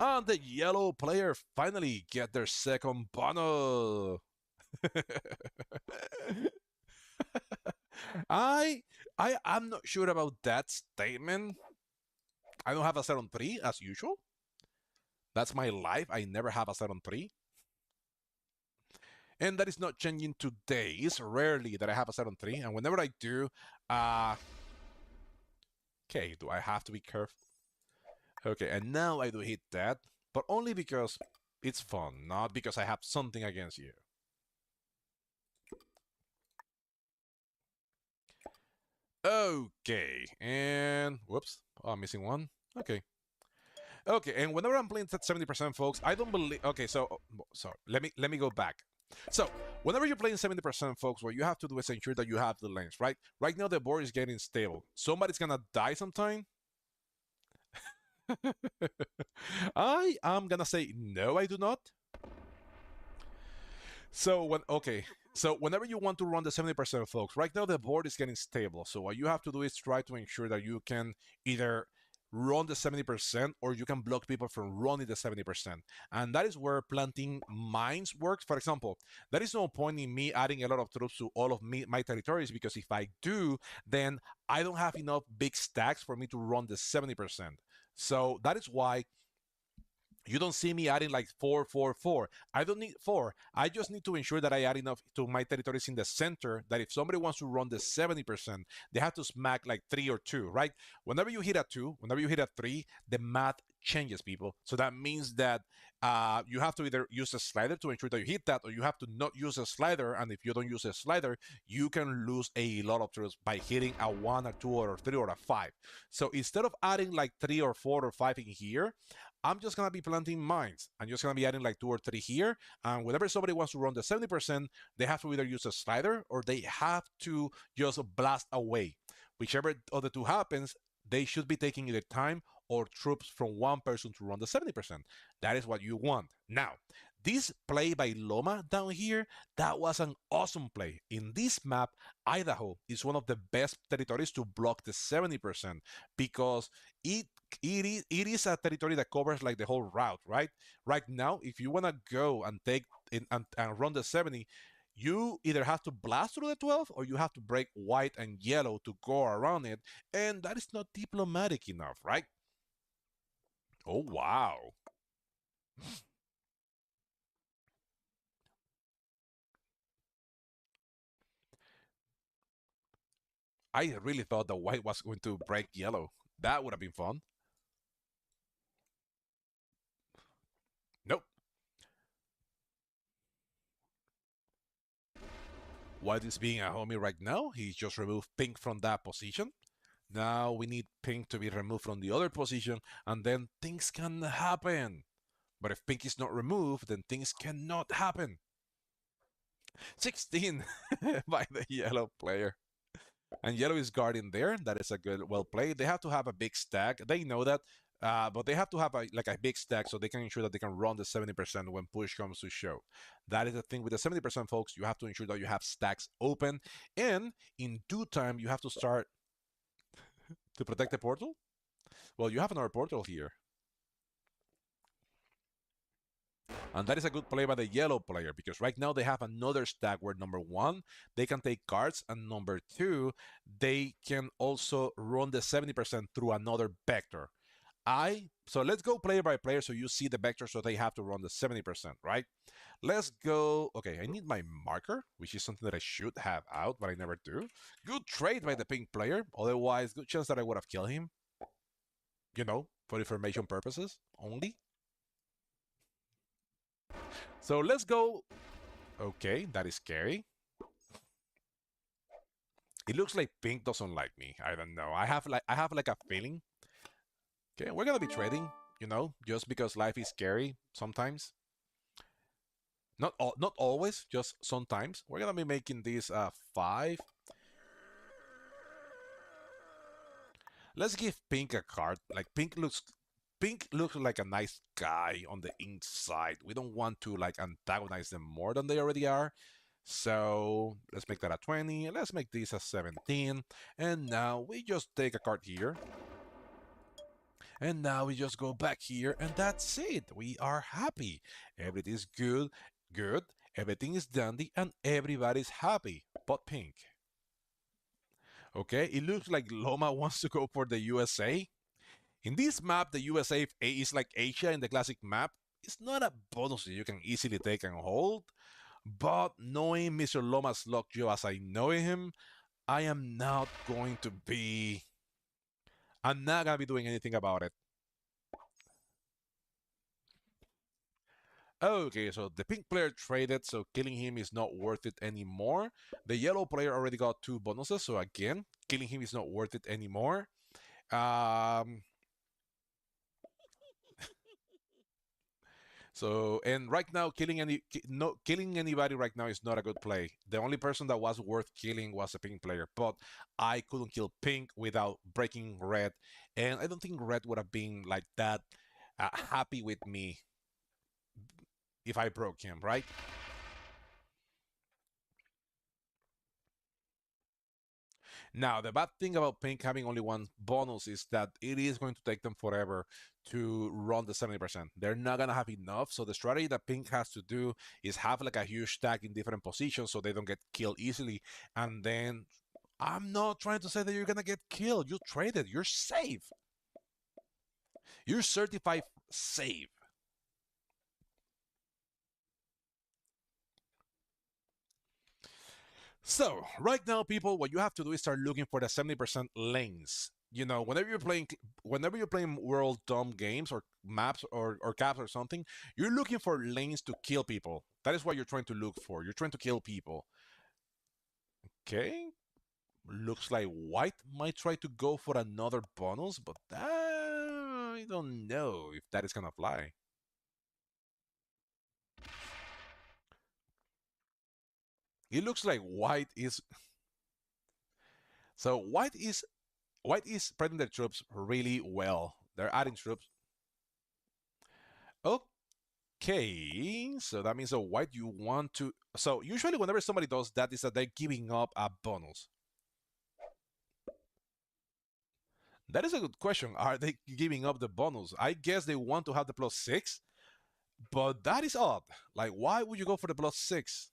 S1: And the yellow player finally get their second bonus. I I'm not sure about that statement. I don't have a set on 3 as usual. That's my life. I never have a set on 3. And that is not changing today. It's rarely that I have a set on 3. And whenever I do, uh okay, do I have to be careful? Okay, and now I do hit that, but only because it's fun, not because I have something against you. Okay, and whoops, oh, I'm missing one. Okay. Okay, and whenever I'm playing at 70%, folks, I don't believe. Okay, so let me go back. So whenever you're playing 70%, folks, what you have to do is ensure that you have the lanes, right? Right now the board is getting stable. Somebody's gonna die sometime. I am gonna say no, I do not. So whenever you want to run the 70%, folks, right now the board is getting stable. So what you have to do is try to ensure that you can either run the 70% or you can block people from running the 70%. And that is where planting mines works. For example, there is no point in me adding a lot of troops to all of my territories because if I do, then I don't have enough big stacks for me to run the 70%. So that is why you don't see me adding like 4, 4, 4. I don't need 4. I just need to ensure that I add enough to my territories in the center that if somebody wants to run the 70%, they have to smack like 3 or 2, right? Whenever you hit a 2, whenever you hit a 3, the math changes, people. So that means that you have to either use a slider to ensure that you hit that, or you have to not use a slider. And if you don't use a slider, you can lose a lot of turns by hitting a 1, a 2, or a 3, or a 5. So instead of adding like 3 or 4 or 5 in here, I'm just gonna be planting mines. I'm just gonna be adding like 2 or 3 here. And whenever somebody wants to run the 70%, they have to either use a slider or they have to just blast away. Whichever of the two happens, they should be taking either time or troops from one person to run the 70%. That is what you want. Now, this play by Loma down here, that was an awesome play. In this map, Idaho is one of the best territories to block the 70% because it it is a territory that covers like the whole route, right? Right now, if you want to go and take and run the 70, you either have to blast through the 12 or you have to break white and yellow to go around it, and that is not diplomatic enough, right? Oh wow. I really thought the white was going to break yellow. That would have been fun. Nope. White is being a homie right now. He just removed pink from that position. Now we need pink to be removed from the other position, and then things can happen. But if pink is not removed, then things cannot happen. 16 by the yellow player. And yellow is guarding there. That is a good, well played. They have to have a big stack. They know that, but they have to have like a big stack so they can ensure that they can run the 70% when push comes to shove. That is the thing with the 70%, folks. You have to ensure that you have stacks open, and in due time, you have to start to protect the portal. Well, you have another portal here. And that is a good play by the yellow player because right now they have another stack where number one, they can take cards, and number two, they can also run the 70% through another vector. So let's go player by player so you see the vector so they have to run the 70%, right? Let's go. Okay, I need my marker, which is something that I should have out, but I never do. Good trade by the pink player. Otherwise, good chance that I would have killed him. For information purposes only. So let's go. Okay, that is scary. It looks like pink doesn't like me. I don't know. I have like a feeling. Okay, we're gonna be trading, just because life is scary sometimes. Not always, just sometimes. We're gonna be making this 5. Let's give pink a card. Like pink looks like a nice guy on the inside. We don't want to like antagonize them more than they already are. So let's make that a 20. Let's make this a 17. And now we just take a card here. And now we just go back here, and that's it. We are happy. Everything is good, good. Everything is dandy, and everybody's happy. But pink. Okay, it looks like Loma wants to go for the USA. In this map, the USA is like Asia in the classic map. It's not a bonus that you can easily take and hold. But knowing Mr. Loma's Lockjaw as I know him, I'm not going to be doing anything about it. Okay, so the pink player traded, so killing him is not worth it anymore. The yellow player already got 2 bonuses, so again, killing him is not worth it anymore. So, and right now, killing anybody right now is not a good play. The only person that was worth killing was a pink player, but I couldn't kill pink without breaking red, and I don't think red would have been like that happy with me if I broke him, right? Now, the bad thing about pink having only one bonus is that it is going to take them forever to run the 70%. They're not going to have enough. So the strategy that pink has to do is have like a huge stack in different positions so they don't get killed easily. And then I'm not trying to say that you're going to get killed. You traded. You're safe. You're certified safe. So right now, people, what you have to do is start looking for the 70% lanes. Whenever you're playing World Dome games or maps or caps or something, you're looking for lanes to kill people. That is what you're trying to look for. You're trying to kill people. Okay. Looks like white might try to go for another bonus, but I don't know if that is gonna fly. It looks like white is so white is spreading their troops really well. They're adding troops. Okay, so that means that white you want to. So usually, whenever somebody does that, is that they're giving up a bonus. That is a good question. Are they giving up the bonus? I guess they want to have the +6, but that is odd. Like, why would you go for the +6?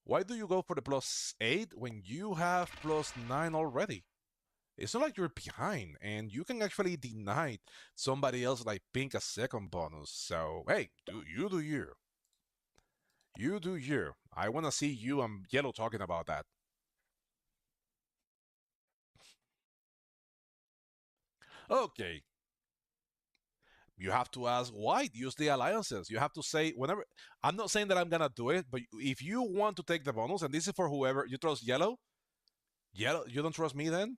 S1: Why do you go for the +8 when you have +9 already? It's not like you're behind, and you can actually deny somebody else like pink a second bonus. So hey, do you. You do you. I want to see you and yellow talking about that. Okay, you have to ask white. Use the alliances. You have to say whenever. I'm not saying that I'm gonna do it, but if you want to take the bonus, and this is for whoever you trust, yellow. Yellow, you don't trust me then?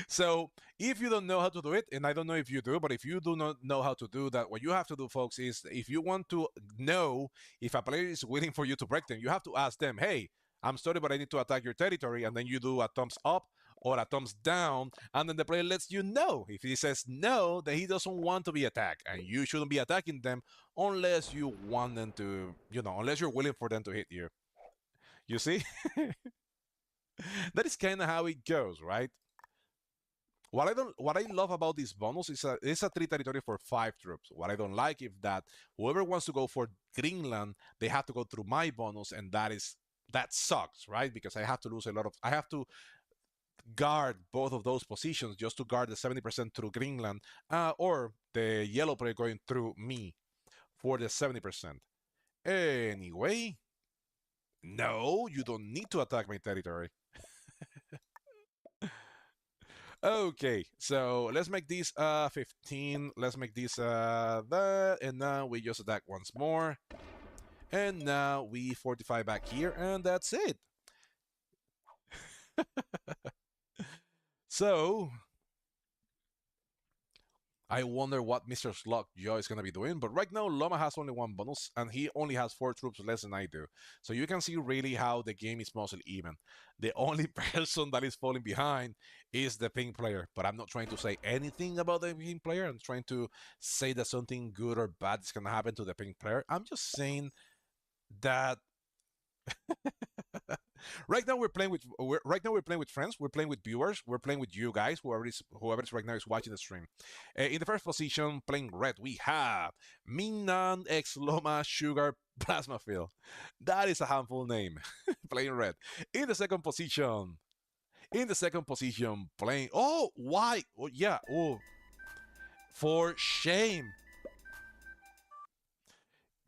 S1: So if you don't know how to do it, and I don't know if you do, but if you do not know how to do that, what you have to do, folks, is if you want to know if a player is waiting for you to break them, you have to ask them, hey, I'm sorry, but I need to attack your territory. And then you do a thumbs up or a thumbs down, and then the player lets you know. If he says no, then he doesn't want to be attacked, and you shouldn't be attacking them unless you want them to, unless you're willing for them to hit you. You see? That is kind of how it goes, right? What I love about this bonus is it's a 3 territory for 5 troops. What I don't like is that whoever wants to go for Greenland, they have to go through my bonus, and that sucks, right? Because I have to guard both of those positions just to guard the 70% through Greenland, or the yellow player going through me for the 70%. Anyway, no, you don't need to attack my territory. Okay, so let's make this 15. Let's make this that, and now we just attack once more. And now we fortify back here, and that's it. So I wonder what Mr. Slugjaw is going to be doing. But right now, Loma has only 1 bonus, and he only has 4 troops less than I do. So you can see really how the game is mostly even. The only person that is falling behind is the pink player. But I'm not trying to say anything about the pink player. I'm trying to say that something good or bad is going to happen to the pink player. I'm just saying that right now we're playing with friends, we're playing with viewers, we're playing with you guys, whoever is right now is watching the stream. In the first position, playing red, we have Minnan X Loma Sugar Plasma Field. That is a handful name. Playing red. In the second position, playing. Oh, why? Oh, yeah. Oh, for shame.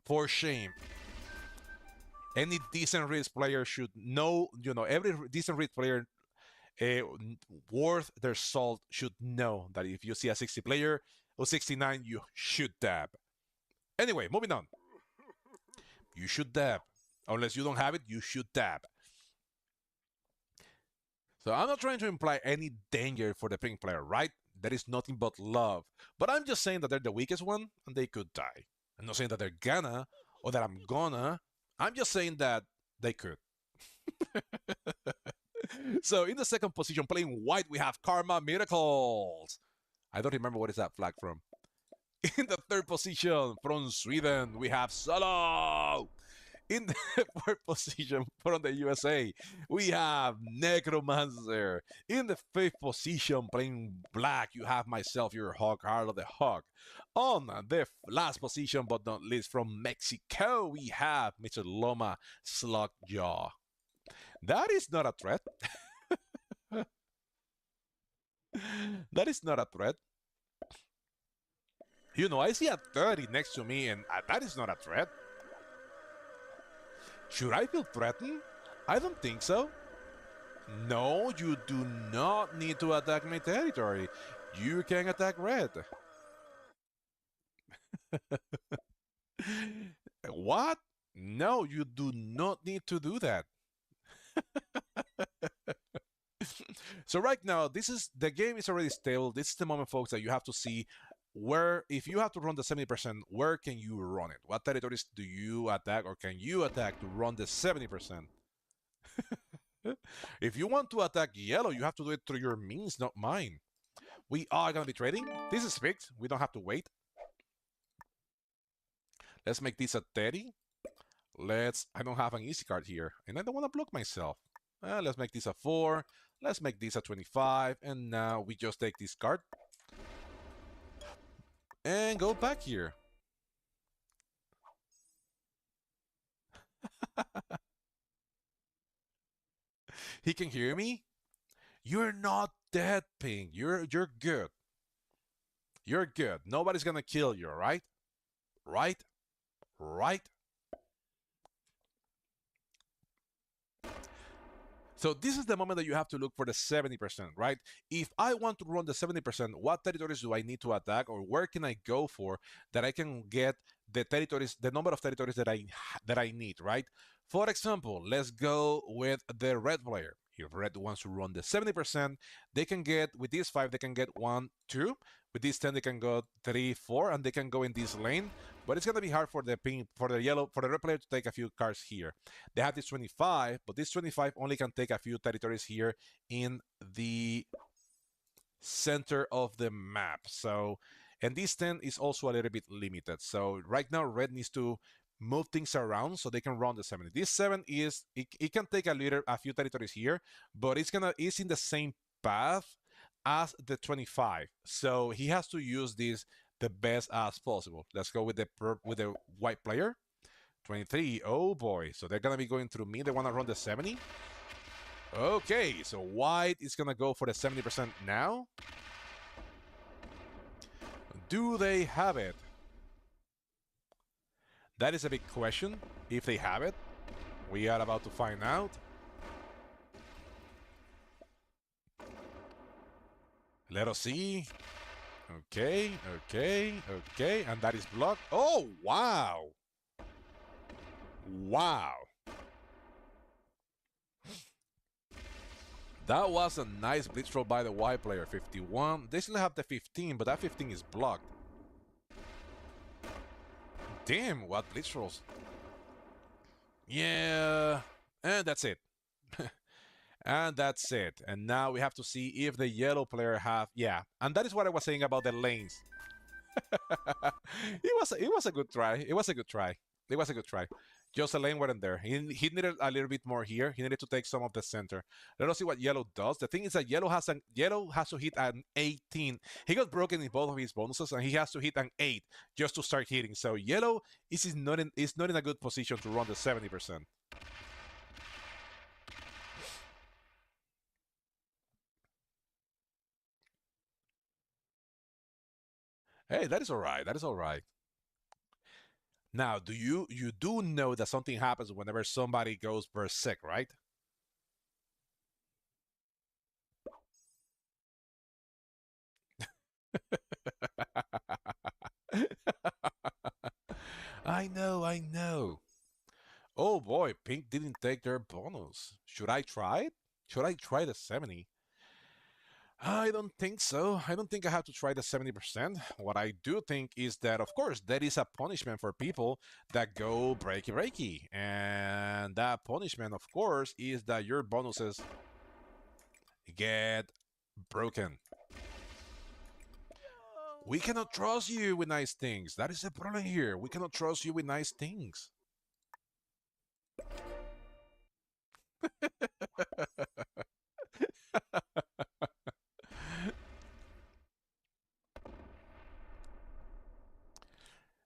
S1: For shame. Any decent risk player should know, every decent risk player uh, worth their salt should know that if you see a 60 player or 69, you should dab. Anyway, moving on. You should dab. Unless you don't have it, you should dab. So I'm not trying to imply any danger for the pink player, right? That is nothing but love. But I'm just saying that they're the weakest one and they could die. I'm not saying that they're gonna or that I'm gonna. I'm just saying that they could. So in the second position, playing white, we have Karma Miracles. I don't remember what is that flag from. In the third position, from Sweden, we have Solo. In the fourth position, from the USA, we have Necromancer. In the fifth position, playing black, you have myself, your Hawk, Heart of the Hawk. On the last position, but not least, from Mexico, we have Mr. Loma Slugjaw. That is not a threat. That is not a threat. I see a 30 next to me, and that is not a threat. Should I feel threatened? I don't think so. No, you do not need to attack my territory. You can attack red. What? No, you do not need to do that. So right now, the game is already stable. This is the moment, folks, that you have to see where, if you have to run the 70%, where can you run it? What territories do you attack, or can you attack to run the 70%? If you want to attack yellow, you have to do it through your means, not mine. We are going to be trading. This is fixed. We don't have to wait. Let's make this a 30. I don't have an easy card here, and I don't want to block myself. Let's make this a 4. Let's make this a 25. And now we just take this card and go back here. He can hear me? You're not dead, Ping. You're good. You're good. Nobody's gonna kill you, right? Right? Right? So this is the moment that you have to look for the 70%, right? If I want to run the 70%, what territories do I need to attack, or where can I go for that I can get the territories, the number of territories that I need, right? For example, let's go with the red player. If red wants to run the 70%, they can get, with these 5, they can get 1, 2. With these 10, they can go 3, 4, and they can go in this lane. But it's going to be hard for the pink, for the yellow, for the red player to take a few cards here. They have this 25, but this 25 only can take a few territories here in the center of the map. So, and this 10 is also a little bit limited. So right now, red needs to move things around so they can run the 70. This 7 is, it can take a few territories here, but it's in the same path as the 25. So he has to use this the best as possible. Let's go with the white player. 23. Oh boy. So they're gonna be going through me. They wanna run the 70. Okay, so white is gonna go for the 70% now. Do they have it? That is a big question. If they have it, we are about to find out. Let us see. Okay, okay, okay, and that is blocked. Oh, wow. Wow. That was a nice blitz roll by the white player, 51. They still have the 15, but that 15 is blocked. Damn, what blitz rolls. Yeah, and that's it. And that's it. And now we have to see if the yellow player have, yeah. And that is what I was saying about the lanes. it was a good try. It was a good try. It was a good try. Just the lane wasn't there. He needed a little bit more here. He needed to take some of the center. Let us see what yellow does. The thing is that yellow has to hit an 18. He got broken in both of his bonuses, and he has to hit an 8 just to start hitting. So yellow is not in a good position to run the 70%. Hey, that is all right. That is all right. Now, you do know that something happens whenever somebody goes berserk, right? I know, I know. Oh boy, pink didn't take their bonus. Should I try it? Should I try the 70? I don't think so. I don't think I have to try the 70%. What I do think is that, of course, that is a punishment for people that go breaky breaky. And that punishment, of course, is that your bonuses get broken. We cannot trust you with nice things. That is the problem here. We cannot trust you with nice things.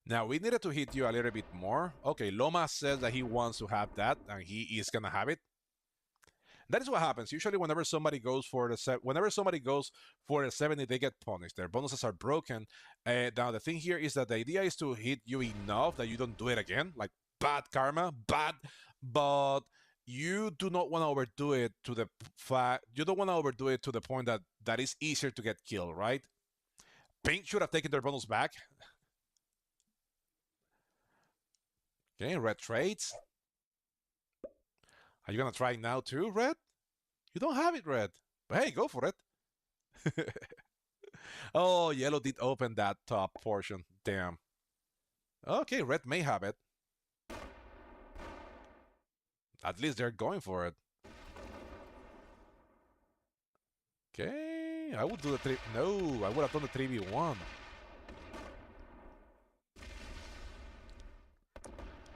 S1: Now, we needed to hit you a little bit more. Okay, Loma says that he wants to have that, and he is going to have it. That is what happens. Usually, whenever somebody goes for the 70, they get punished. Their bonuses are broken. Now, the thing here is that the idea is to hit you enough that you don't do it again. Like, bad karma, bad, but you do not want to overdo it to the fact. You don't want to overdo it to the point that is easier to get killed, right? Pink should have taken their bonus back. Okay, red trades. Are you gonna try now too, red? You don't have it, red. But hey, go for it. Oh, yellow did open that top portion. Damn. Okay, red may have it. At least they're going for it. Okay, I would do the 3. No, I would have done the 3v1.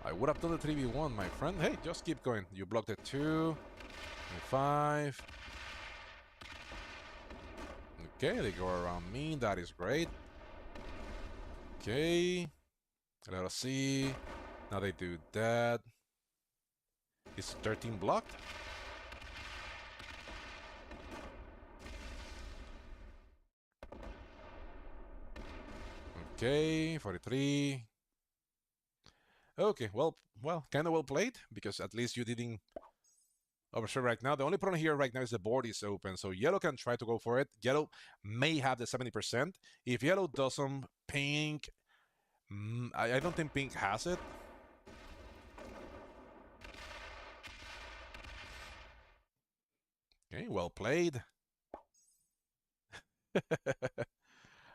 S1: I would have done the 3v1, my friend. Hey, just keep going. You blocked it 2, 5. Okay, they go around me. That is great. Okay. Let us see. Now they do that. Is 13 blocked? Okay, 43. Okay, well, kind of well played, because at least you didn't overshoot right now. The only problem here right now is the board is open, so yellow can try to go for it. Yellow may have the 70%. If yellow doesn't, pink... I don't think pink has it. Okay, well played.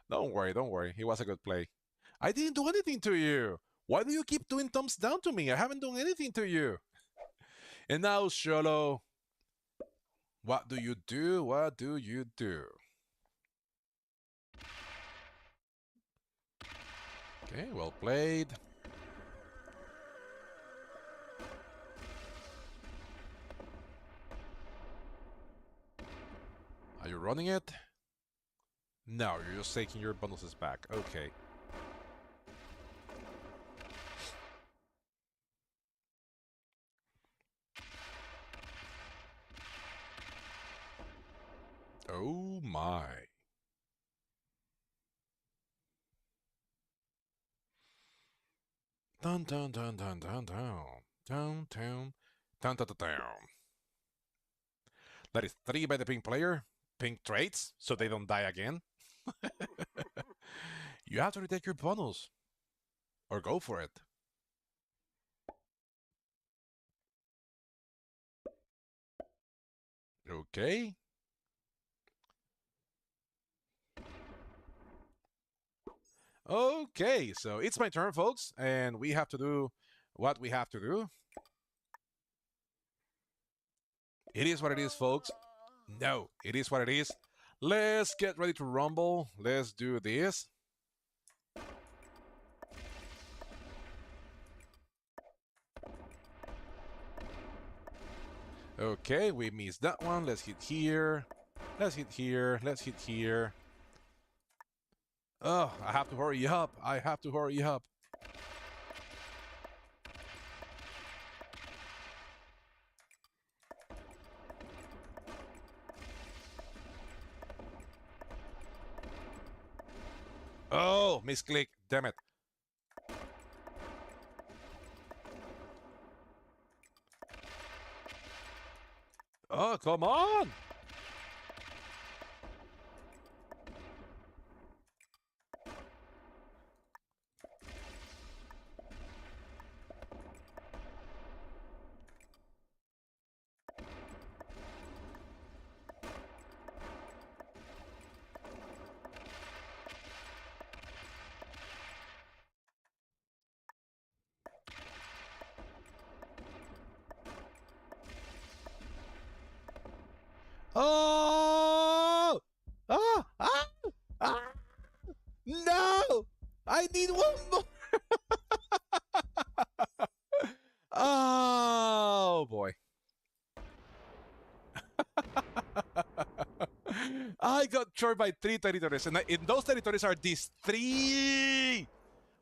S1: Don't worry, don't worry. It was a good play. I didn't do anything to you. Why do you keep doing thumbs down to me? I haven't done anything to you. And now, Sholo, what do you do? What do you do? Okay, well played. Are you running it? No, you're just taking your bonuses back. Okay. Oh my. Dun dun dun dun dun dun. Down, down, down, down, down. That is 3 by the pink player. Pink traits, so they don't die again. You have to retake your bonus. Or go for it. Okay. Okay, so it's my turn, folks, and we have to do what we have to do. It is what it is, folks. No, it is what it is. Let's get ready to rumble. Let's do this. Okay, we missed that one. Let's hit here. Let's hit here. Let's hit here. Oh, I have to hurry up. I have to hurry up. Oh, misclick. Damn it. Oh, come on. Oh! Ah! Ah! Ah! No! I need one more. Oh boy. I got short by 3 territories, and in those territories are these 3.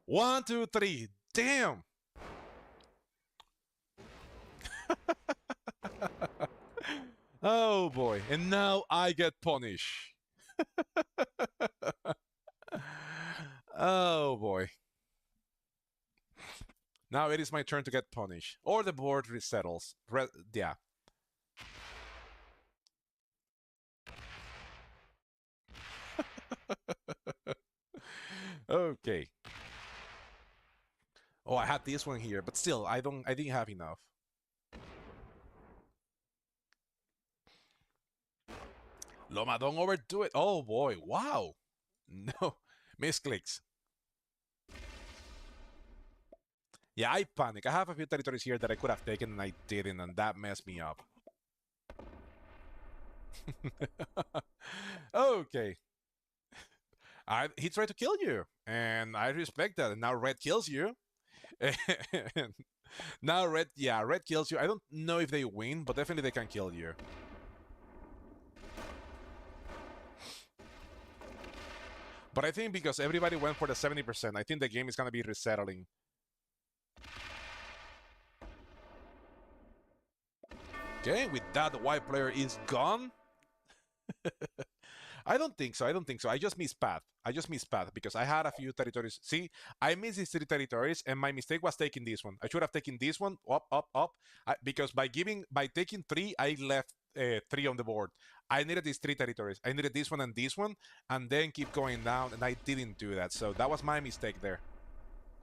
S1: 1, 2, 3. Damn. Oh boy. And now I get punished. Oh boy. Now it is my turn to get punished. Or the board resettles. Yeah. Okay. Oh, I had this one here, but still, I didn't have enough. Loma, don't overdo it. Oh boy, wow. No, misclicks. Yeah, I panic. I have a few territories here that I could have taken and I didn't, and that messed me up. Okay. He tried to kill you, and I respect that. And now red kills you. And now red kills you. I don't know if they win, but definitely they can kill you. But I think because everybody went for the 70%, I think the game is going to be resettling. Okay, with that, the white player is gone. I don't think so. I don't think so. I just missed path. I just missed path because I had a few territories. See, I missed these 3 territories, and my mistake was taking this one. I should have taken this one up, up, up, because by taking 3, I left 3 on the board. I needed these 3 territories. I needed this one, and then keep going down, and I didn't do that. So that was my mistake there.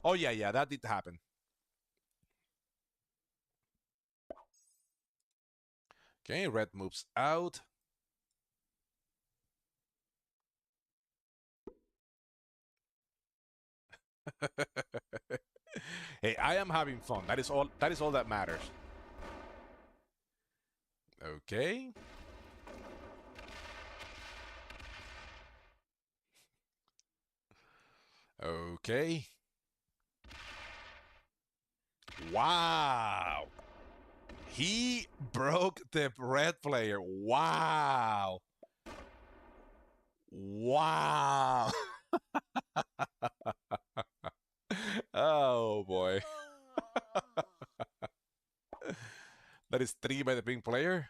S1: Oh yeah, yeah, that did happen. Okay, red moves out. Hey, I am having fun. That is all that matters. Okay. Okay. Wow. He broke the red player. Wow. Wow. Oh boy. That is three by the pink player.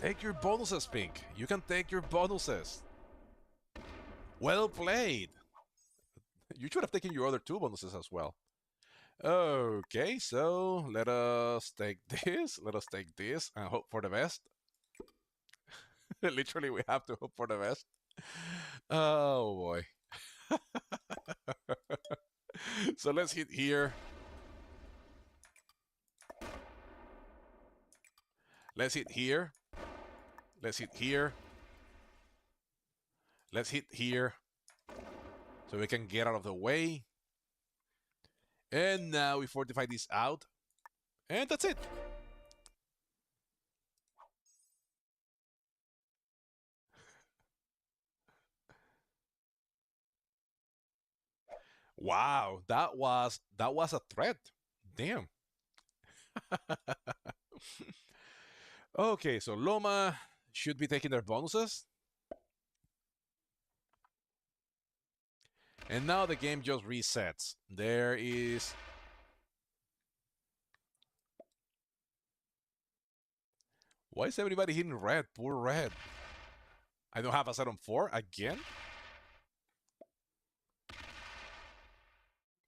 S1: Take your bonuses, Pink. You can take your bonuses. Well played. You should have taken your other two bonuses as well. Okay, so let us take this. Let us take this and hope for the best. Literally, we have to hope for the best. Oh boy. So let's hit here. Let's hit here. Let's hit here. Let's hit here. So we can get out of the way. And now we fortify this out. And that's it. Wow, that was a threat. Damn. Okay, so Loma should be taking their bonuses. And now the game just resets. There is... Why is everybody hitting red? Poor red. I don't have a set on 4 again?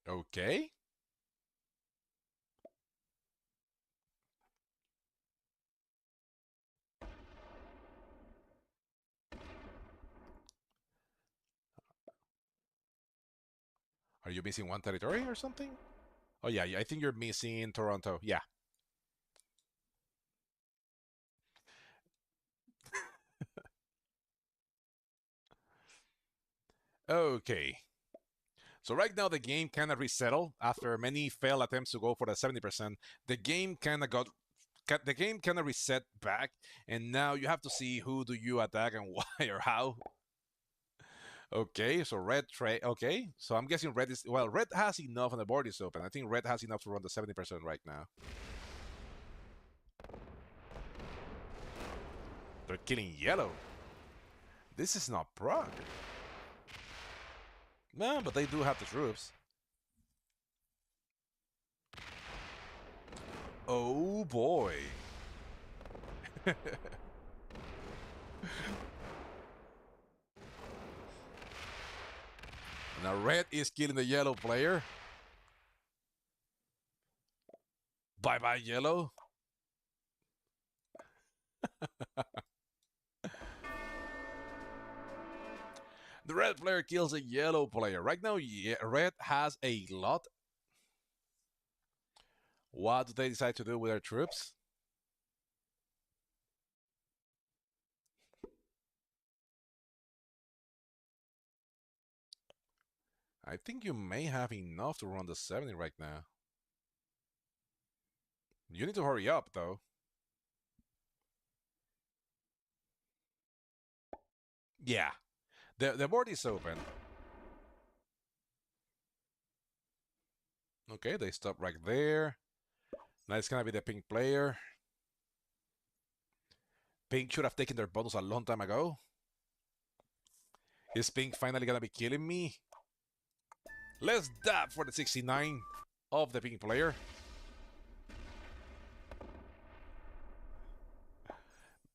S1: Okay. Are you missing one territory or something? Oh yeah, I think you're missing Toronto. Yeah. Okay. So right now the game kind of resettled after many failed attempts to go for the 70%. The game kind of got the game kind of reset back, and now you have to see who do you attack and why or how. Okay, so red trade. Okay, so I'm guessing red is red has enough and the board is open. I think red has enough to run the 70% right now. They're killing yellow. This is not Prague. No, but they do have the troops. Oh boy. Now red is killing the yellow player. Bye bye, yellow. The red player kills a yellow player. Right now, red has a lot. What do they decide to do with their troops? I think you may have enough to run the 70 right now. You need to hurry up, though. Yeah, the board is open. Okay, they stop right there. Now it's gonna be the pink player. Pink should have taken their bonus a long time ago. Is Pink finally gonna be killing me? Let's dab for the 69 of the pink player.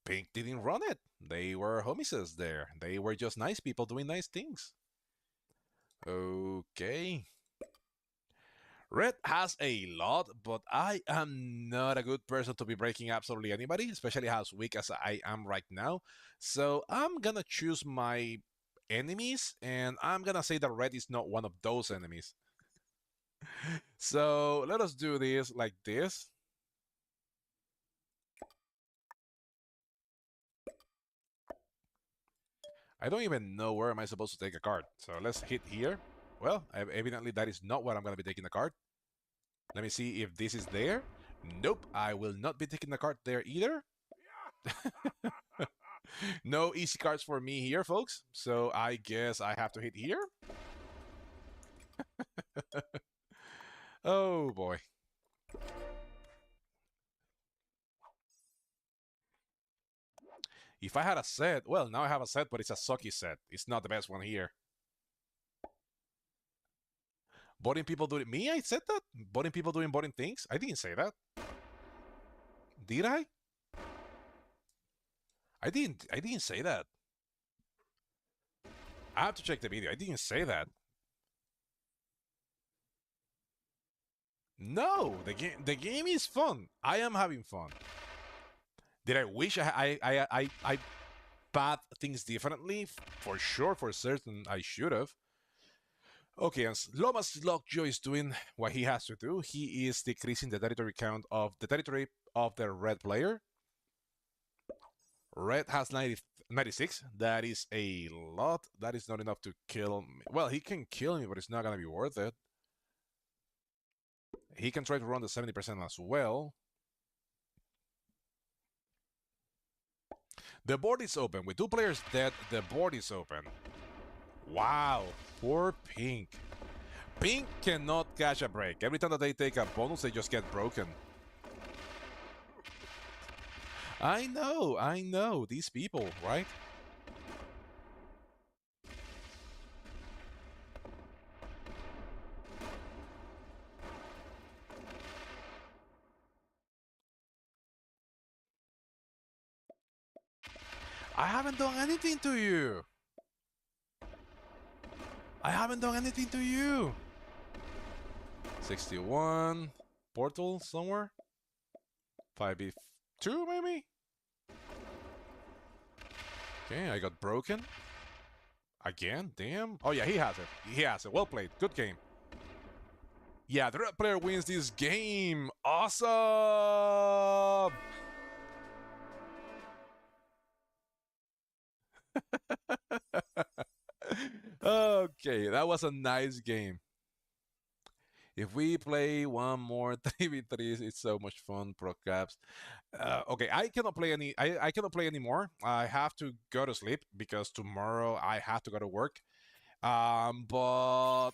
S1: Pink didn't run it. They were homicides there. They were just nice people doing nice things. Okay. Red has a lot, but I am not a good person to be breaking absolutely anybody, especially as weak as I am right now. So I'm gonna choose my enemies, and I'm gonna say that red is not one of those enemies. So let us do this like this. I don't even know where am I supposed to take a card. So let's hit here. Well, evidently that is not where I'm gonna be taking the card. Let me see if this is there. Nope, I will not be taking the card there either. No easy cards for me here, folks. So I guess I have to hit here. Oh boy. If I had a set, well, now I have a set, but it's a sucky set. It's not the best one here. Boring people doing me? I said that? Boring people doing boring things? I didn't say that. Did I? I didn't say that. I have to check the video. I didn't say that. No, the game is fun. I am having fun. Did I wish I path things differently? For sure, for certain, I should have. Okay, as Lomas Lockjaw is doing what he has to do. He is decreasing the territory count of the territory of the red player. Red has 96. That is a lot. That is not enough to kill me. Well, he can kill me, but it's not going to be worth it. He can try to run the 70% as well. The board is open. With 2 players dead, the board is open. Wow, poor Pink. Pink cannot catch a break. Every time that they take a bonus, they just get broken. I know. These people, right? I haven't done anything to you. I haven't done anything to you. 61. Portal somewhere? 5B2 maybe? Okay, I got broken. Again? Damn. Oh yeah, he has it. He has it. Well played. Good game. Yeah, the red player wins this game. Awesome! Okay, that was a nice game. If we play one more 3v3, it's so much fun, pro caps. Okay, I cannot play any. I cannot play anymore. I have to go to sleep because tomorrow I have to go to work. But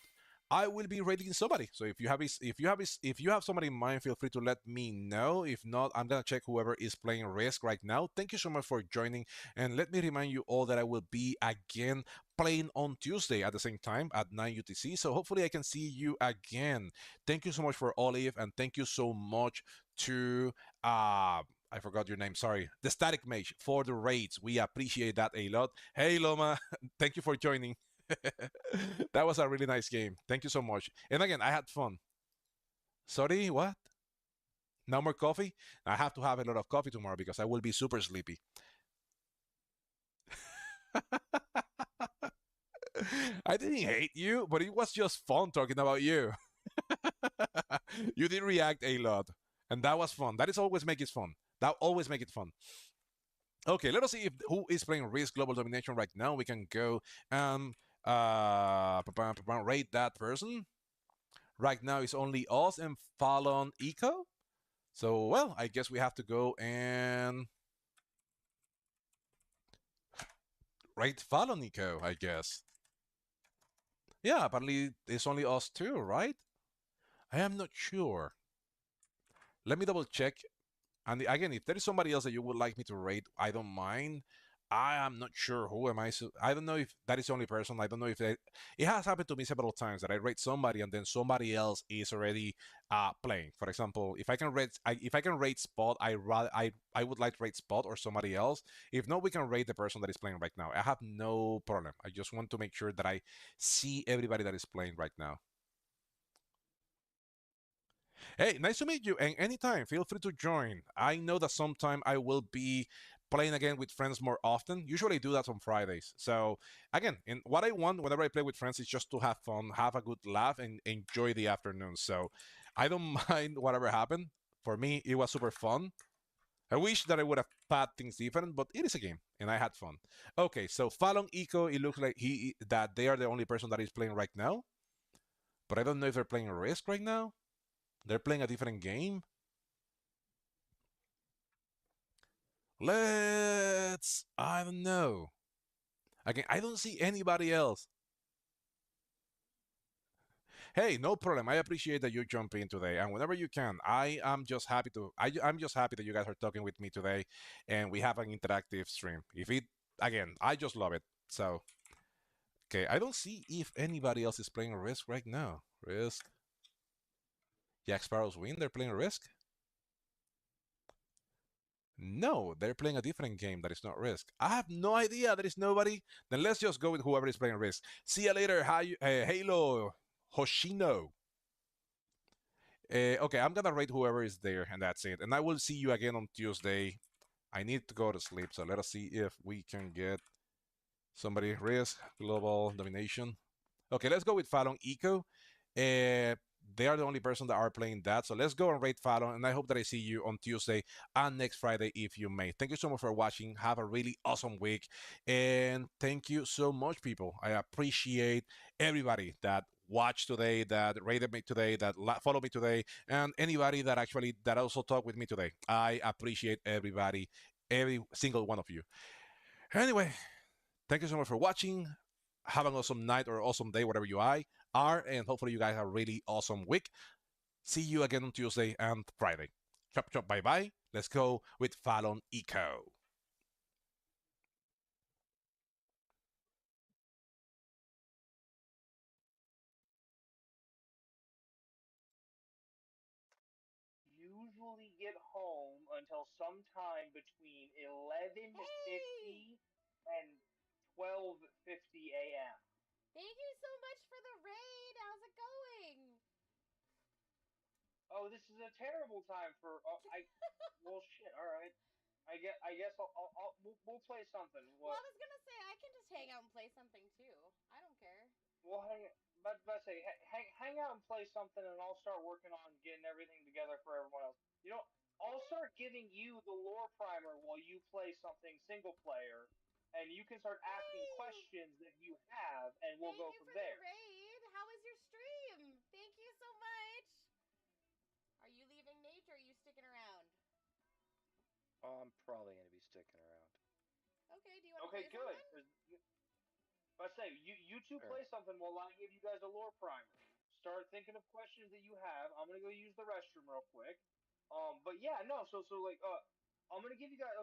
S1: I will be rating somebody. So if you have somebody in mind, feel free to let me know. If not, I'm gonna check whoever is playing Risk right now. Thank you so much for joining, and let me remind you all that I will be again playing on Tuesday at the same time at 9 UTC. So hopefully I can see you again. Thank you so much for Olive, and thank you so much to I forgot your name. Sorry, the Static Mage for the raids. We appreciate that a lot. Hey Loma, thank you for joining. That was a really nice game. Thank you so much. And again, I had fun. Sorry, what? No more coffee? I have to have a lot of coffee tomorrow because I will be super sleepy. I didn't hate you, but it was just fun talking about you. You did react a lot, and that was fun. That is always make it fun. That always make it fun. Okay, let us see if who is playing Risk Global Domination right now. We can go and rate that person. Right now it's only us and Fallon Eco. So, well, I guess we have to go and rate Fallon Eco, I guess. Yeah, apparently it's only us two, right? I am not sure. Let me double check. And again, if there is somebody else that you would like me to rate, I don't mind. I am not sure who am I. I don't know if that is the only person. I don't know if that. It has happened to me several times that I rate somebody and then somebody else is already playing. For example, if I can rate Spot, I would like to rate Spot or somebody else. If not, we can rate the person that is playing right now. I have no problem. I just want to make sure that I see everybody that is playing right now. Hey, nice to meet you. And anytime, feel free to join. I know that sometime I will be playing again with friends more often. Usually I do that on Fridays. So again, and what I want whenever I play with friends is just to have fun, have a good laugh, and enjoy the afternoon. So I don't mind whatever happened. For me, it was super fun. I wish that I would have had things different, but it is a game, and I had fun. Okay, so Fallon Eco, it looks like he that they are the only person that is playing right now, but I don't know if they're playing Risk right now. They're playing a different game. I don't know. Again, I don't see anybody else. Hey, no problem. I appreciate that you jump in today, and whenever you can, I am just happy to. I'm just happy that you guys are talking with me today, and we have an interactive stream. If it again, I just love it. So, okay, I don't see if anybody else is playing Risk right now. Risk, Jack Sparrow's win. They're playing Risk. No, they're playing a different game that is not Risk. I have no idea. There is nobody. Then let's just go with whoever is playing Risk. See you later. Hi, Halo Hoshino. Okay, I'm gonna rate whoever is there, and that's it. And I will see you again on Tuesday. I need to go to sleep, so let us see if we can get somebody. Risk, global domination. Okay, let's go with Fallon Eco. They are the only person that are playing that. So let's go and rate Fallon, and I hope that I see you on Tuesday and next Friday if you may. Thank you so much for watching. Have a really awesome week, and thank you so much, people. I appreciate everybody that watched today, that rated me today, that followed me today, and anybody that actually that also talked with me today. I appreciate everybody, every single one of you. Anyway, thank you so much for watching. Have an awesome night or awesome day, whatever you are, and hopefully you guys have a really awesome week. See you again on Tuesday and Friday. Chop chop, bye bye. Let's go with Fallon Eco.
S2: Usually get home until sometime between 11:50 and 12:50 a.m.
S3: Thank you so much for the raid. How's it going?
S2: Oh, this is a terrible time for. Oh, well, shit. All right. I guess we'll play something.
S3: Well, I
S2: What?
S3: was gonna say I can just hang out and play something too. I don't care.
S2: We'll hang. But say hang out and play something, and I'll start working on getting everything together for everyone else. I'll start giving you the lore primer while you play something single player, and you can start asking
S3: Hey!
S2: questions that you have, and we'll
S3: Thank
S2: go
S3: you
S2: from
S3: for the
S2: there.
S3: raid. How was your stream? Thank you so much. Are you leaving, Nate, or are you sticking around?
S4: I'm probably going to be sticking around.
S3: Okay, do you want to
S2: Okay,
S3: play
S2: good.
S3: something?
S2: But say you two
S4: Sure.
S2: play something while I give you guys a lore primer. Start thinking of questions that you have. I'm gonna go use the restroom real quick. But yeah, no. So like I'm gonna give you guys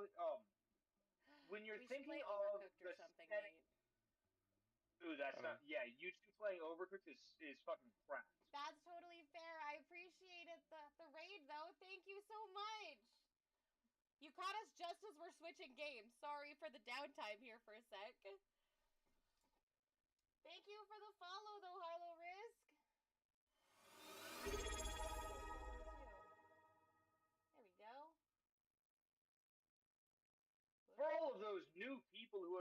S2: when you're
S3: We should
S2: thinking
S3: play
S2: of
S3: Overcooked or
S2: the
S3: something,
S2: setting.
S3: Nate.
S2: Ooh, that's
S4: I
S2: not.
S4: mean,
S2: Yeah, you two playing Overcooked is fucking crap.
S3: That's totally fair. I appreciated the raid though. Thank you so much. You caught us just as we're switching games. Sorry for the downtime here for a sec. Thank you for the follow though, Harlow Risk. There we go.
S2: For all of those new people who